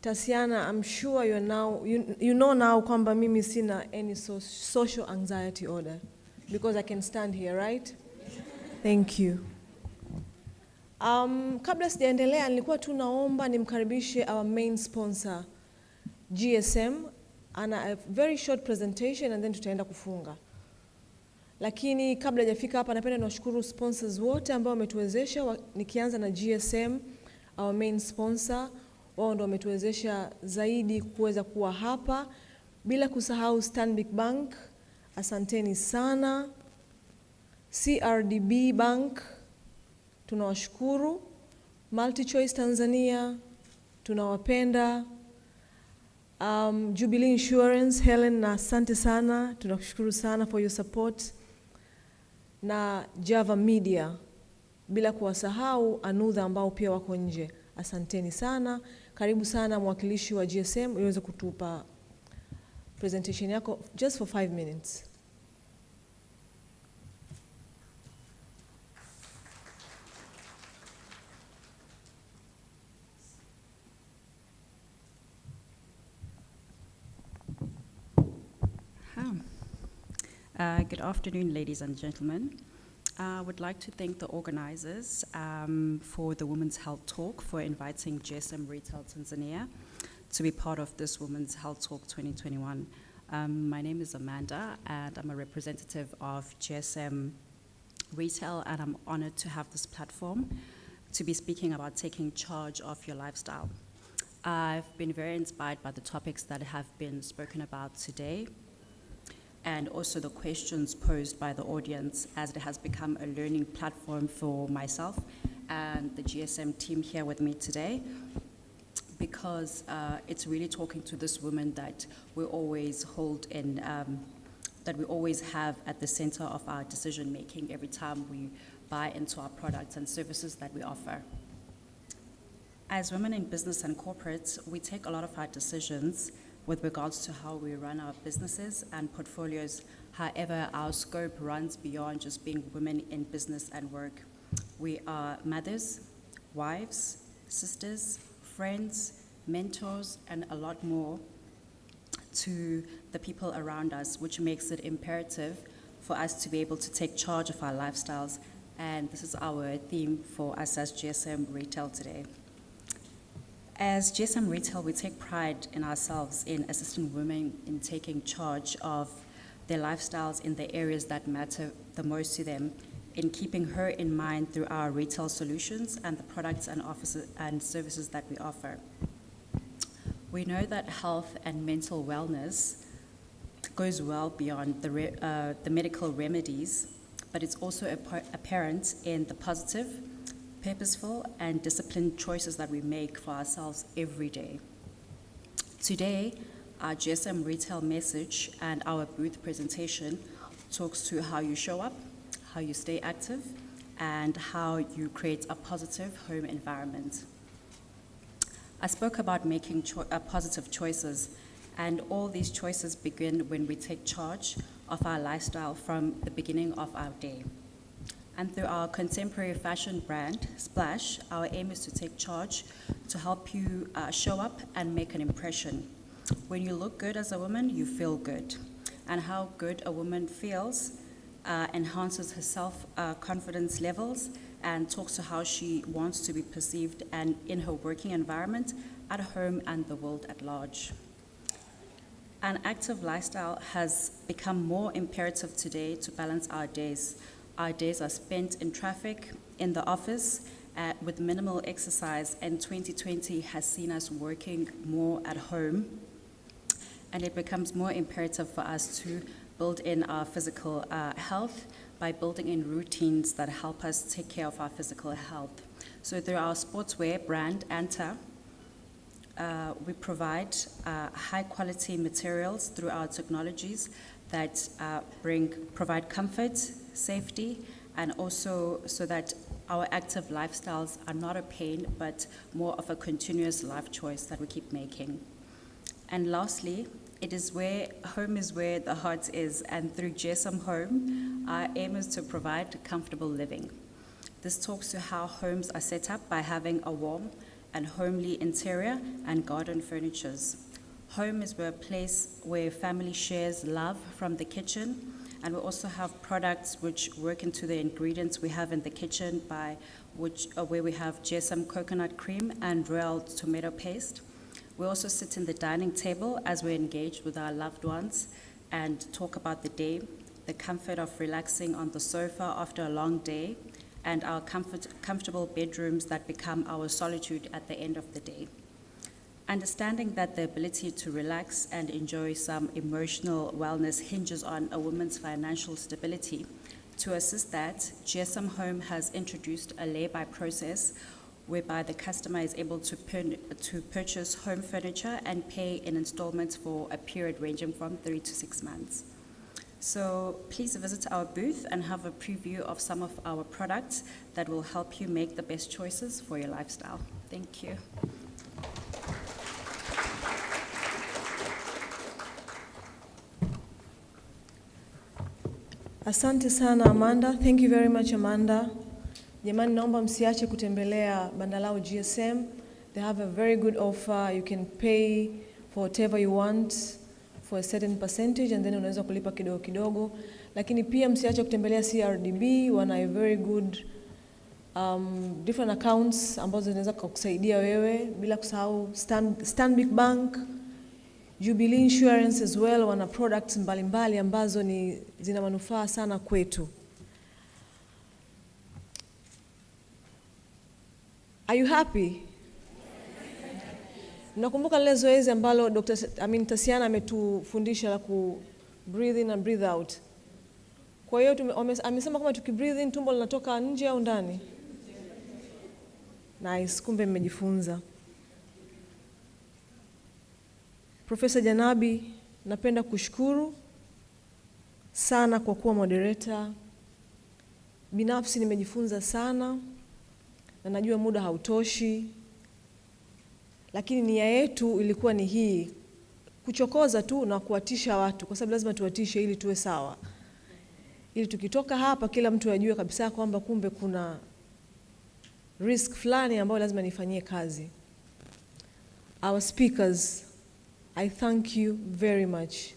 [SPEAKER 15] Tasiana, I'm sure you're now, you know now kwamba mimi sina any social anxiety order, because I can stand here, right? Thank you. Kabla sijaendelea, nilikuwa tu naomba nimkaribishe our main sponsor, GSM, ana a very short presentation and then tutaenda kufunga. Lakini kabla hajafika hapa, napenda niwashukuru sponsors wote ambao wametuwezesha, nikianza na GSM, our main sponsor. Wao ndio wametuwezesha zaidi kuweza kuwa hapa, bila kusahau Stanbic Bank, asanteni sana. CRDB Bank, tunawashukuru. MultiChoice Tanzania, tunawapenda. Jubilee Insurance, Helen, na asante sana, tunakushukuru sana for your support. Na Java Media, bila kuwasahau Anudha ambao pia wako nje. Asanteni sana. Karibu sana mwakilishi wa GSM, uweze kutupa presentation yako just for 5 minutes.
[SPEAKER 16] Good afternoon, ladies and gentlemen. I would like to thank the organizers for the Women's Health Talk for inviting GSM Retail Tanzania to be part of this Women's Health Talk 2021. My name is Amanda, and I'm a representative of GSM Retail, and I'm honored to have this platform to be speaking about taking charge of your lifestyle. I've been very inspired by the topics that have been spoken about today, and also the questions posed by the audience, as it has become a learning platform for myself and the GSM team here with me today. because it's really talking to this woman that we always hold in, that we always have at the center of our decision making every time we buy into our products and services that we offer. As women in business and corporate, we take a lot of our decisions with regards to how we run our businesses and portfolios. However, our scope runs beyond just being women in business and work. We are mothers, wives, sisters, friends, mentors, and a lot more to the people around us, which makes it imperative for us to be able to take charge of our lifestyles. And this is our theme for us as GSM Retail today. As GSM Retail, we take pride in ourselves in assisting women in taking charge of their lifestyles in the areas that matter the most to them, in keeping her in mind through our retail solutions and the products and offices and services that we offer. We know that health and mental wellness goes well beyond the medical remedies, but it's also apparent in the positive, purposeful, and disciplined choices that we make for ourselves every day. Today, our GSM Retail message and our booth presentation talks to how you show up, how you stay active, and how you create a positive home environment. I spoke about making positive choices, and all these choices begin when we take charge of our lifestyle from the beginning of our day. And through our contemporary fashion brand, Splash, our aim is to take charge to help you show up and make an impression. When you look good as a woman, you feel good. And how good a woman feels enhances her self-confidence levels and talks to how she wants to be perceived and in her working environment, at home, and the world at large. An active lifestyle has become more imperative today to balance our days. Our days are spent in traffic, in the office, with minimal exercise, and 2020 has seen us working more at home, and it becomes more imperative for us to build in our physical health by building in routines that help us take care of our physical health. So through our sportswear brand, Anta, we provide high quality materials through our technologies that provide comfort, safety, and also so that our active lifestyles are not a pain, but more of a continuous life choice that we keep making. And lastly, home is where the heart is, and through GSM Home, our aim is to provide comfortable living. This talks to how homes are set up by having a warm and homely interior and garden furnitures. Home is a place where family shares love from the kitchen, and we also have products which work into the ingredients we have in the kitchen, where we have GSM coconut cream and Royal tomato paste. We also sit in the dining table as we engage with our loved ones and talk about the day, the comfort of relaxing on the sofa after a long day, and our comfortable bedrooms that become our solitude at the end of the day. Understanding that the ability to relax and enjoy some emotional wellness hinges on a woman's financial stability. To assist that, GSM Home has introduced a lay-by process whereby the customer is able to purchase home furniture and pay in installments for a period ranging from 3 to 6 months. So please visit our booth and have a preview of some of our products that will help you make the best choices for your lifestyle. Thank you.
[SPEAKER 15] Asante sana Amanda. Thank you very much Amanda. Jamani, naomba msiache kutembelea banda lao GSM. They have a very good offer. You can pay for whatever you want for a certain percentage and then unaweza kulipa kidogo kidogo. Lakini pia msiache kutembelea CRDB, wana a very good different accounts ambazo zinaweza kukusaidia wewe, bila kusahau Stanbic Bank, Jubilee Insurance as well, wana products mbalimbali ambazo zina manufaa sana kwetu. Are you happy? Nakumbuka lile zoezi ambalo Tasiana ametufundisha la ku breathe in and breathe out. Kwa hiyo amesema kama tukibreathe in tumbo linatoka nje au ndani? Nice, kumbe mmejifunza. Profesa Janabi, napenda kushukuru sana kwa kuwa moderator. Binafsi nimejifunza sana na najua muda hautoshi, lakini nia yetu ilikuwa ni hii, kuchokoza tu na kuwatisha watu, kwa sababu lazima tuwatishe ili tuwe sawa, ili tukitoka hapa kila mtu ajue kabisa kwamba kumbe kuna risk fulani ambayo lazima nifanyie kazi. Our speakers, I thank you very much.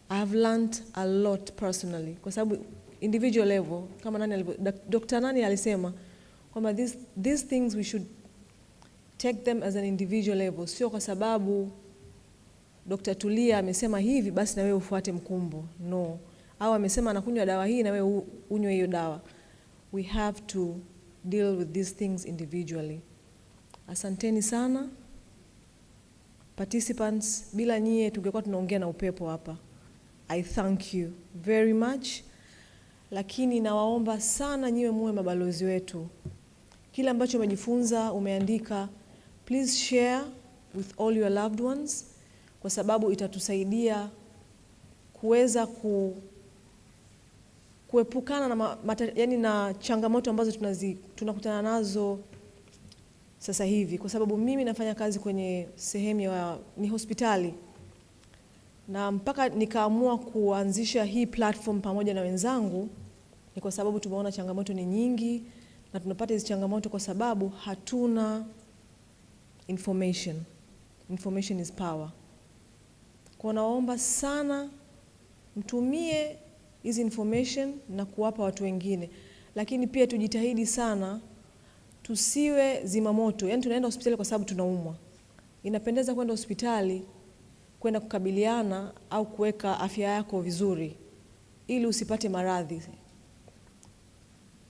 [SPEAKER 15] I have learned a lot personally, kwa sababu individual level, kama Dr. Nani alisema kwamba these things we should take them as an individual level, sio kwa sababu Dr. Tulia amesema hivi basi na wewe ufuate mkumbo. No. Au amesema anakunywa dawa hii na wewe unywe hiyo dawa. We have to deal with these things individually. Asanteni sana participants, bila nyie tungekuwa tunaongea na upepo hapa. I thank you very much. Lakini nawaomba sana nyiwe muwe mabalozi wetu. Kila ambacho umejifunza, umeandika, please share with all your loved ones, kwa sababu itatusaidia kuweza kuepukana na na changamoto ambazo tunakutana nazo sasa hivi, kwa sababu mimi nafanya kazi kwenye sehemu ni hospitali, na mpaka nikaamua kuanzisha hii platform pamoja na wenzangu ni kwa sababu tumeona changamoto ni nyingi, na tunapata hizo changamoto kwa sababu hatuna information. Information is power. Kwa naomba sana mtumie hizi information na kuwapa watu wengine, lakini pia tujitahidi sana tusiwe zimamoto. Yaani tunaenda hospitali kwa sababu tunaumwa. Inapendeza kwenda hospitali kwenda kukabiliana au kuweka afya yako vizuri ili usipate maradhi.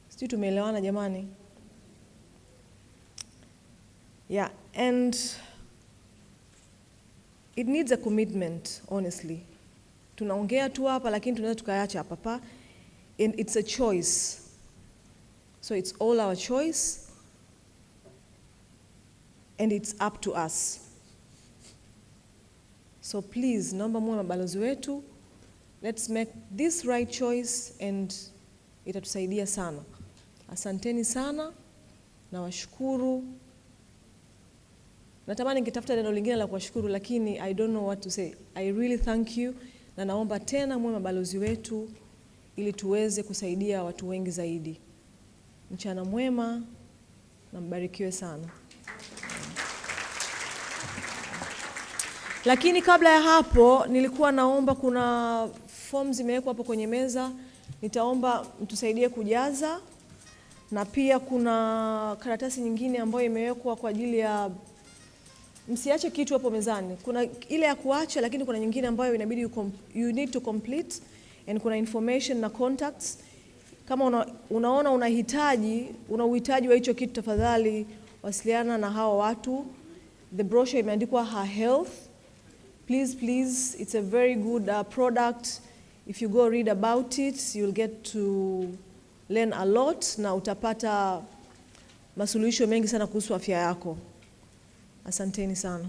[SPEAKER 15] Sisi tumeelewana jamani? Yeah, and it needs a commitment, honestly. Tunaongea tu hapa lakini tunaweza tukaacha hapa. And it's a choice. So it's all our choice. And it's up to us. So please, naomba muwe mabalozi wetu. Let's make this right choice and itatusaidia sana. Asanteni sana na washukuru. Natamani nikitafuta neno lingine la kuwashukuru, lakini I don't know what to say. I really thank you, na naomba tena muwe mabalozi wetu ili tuweze kusaidia watu wengi zaidi. Mchana mwema na mbarikiwe sana. Lakini kabla ya hapo nilikuwa naomba, kuna forms zimewekwa hapo kwenye meza, nitaomba mtusaidie kujaza, na pia kuna karatasi nyingine ambayo imewekwa kwa ajili ya, msiache kitu hapo mezani. Kuna ile ya kuacha, lakini kuna nyingine ambayo inabidi you need to complete, and kuna information na contacts. Kama unaona una uhitaji wa hicho kitu, tafadhali wasiliana na hao watu. The brochure imeandikwa Her Health. Please, it's a very good product. If you go read about it, you'll get to learn a lot, na utapata masuluhisho mengi sana kuhusu afya yako. Asanteni sana.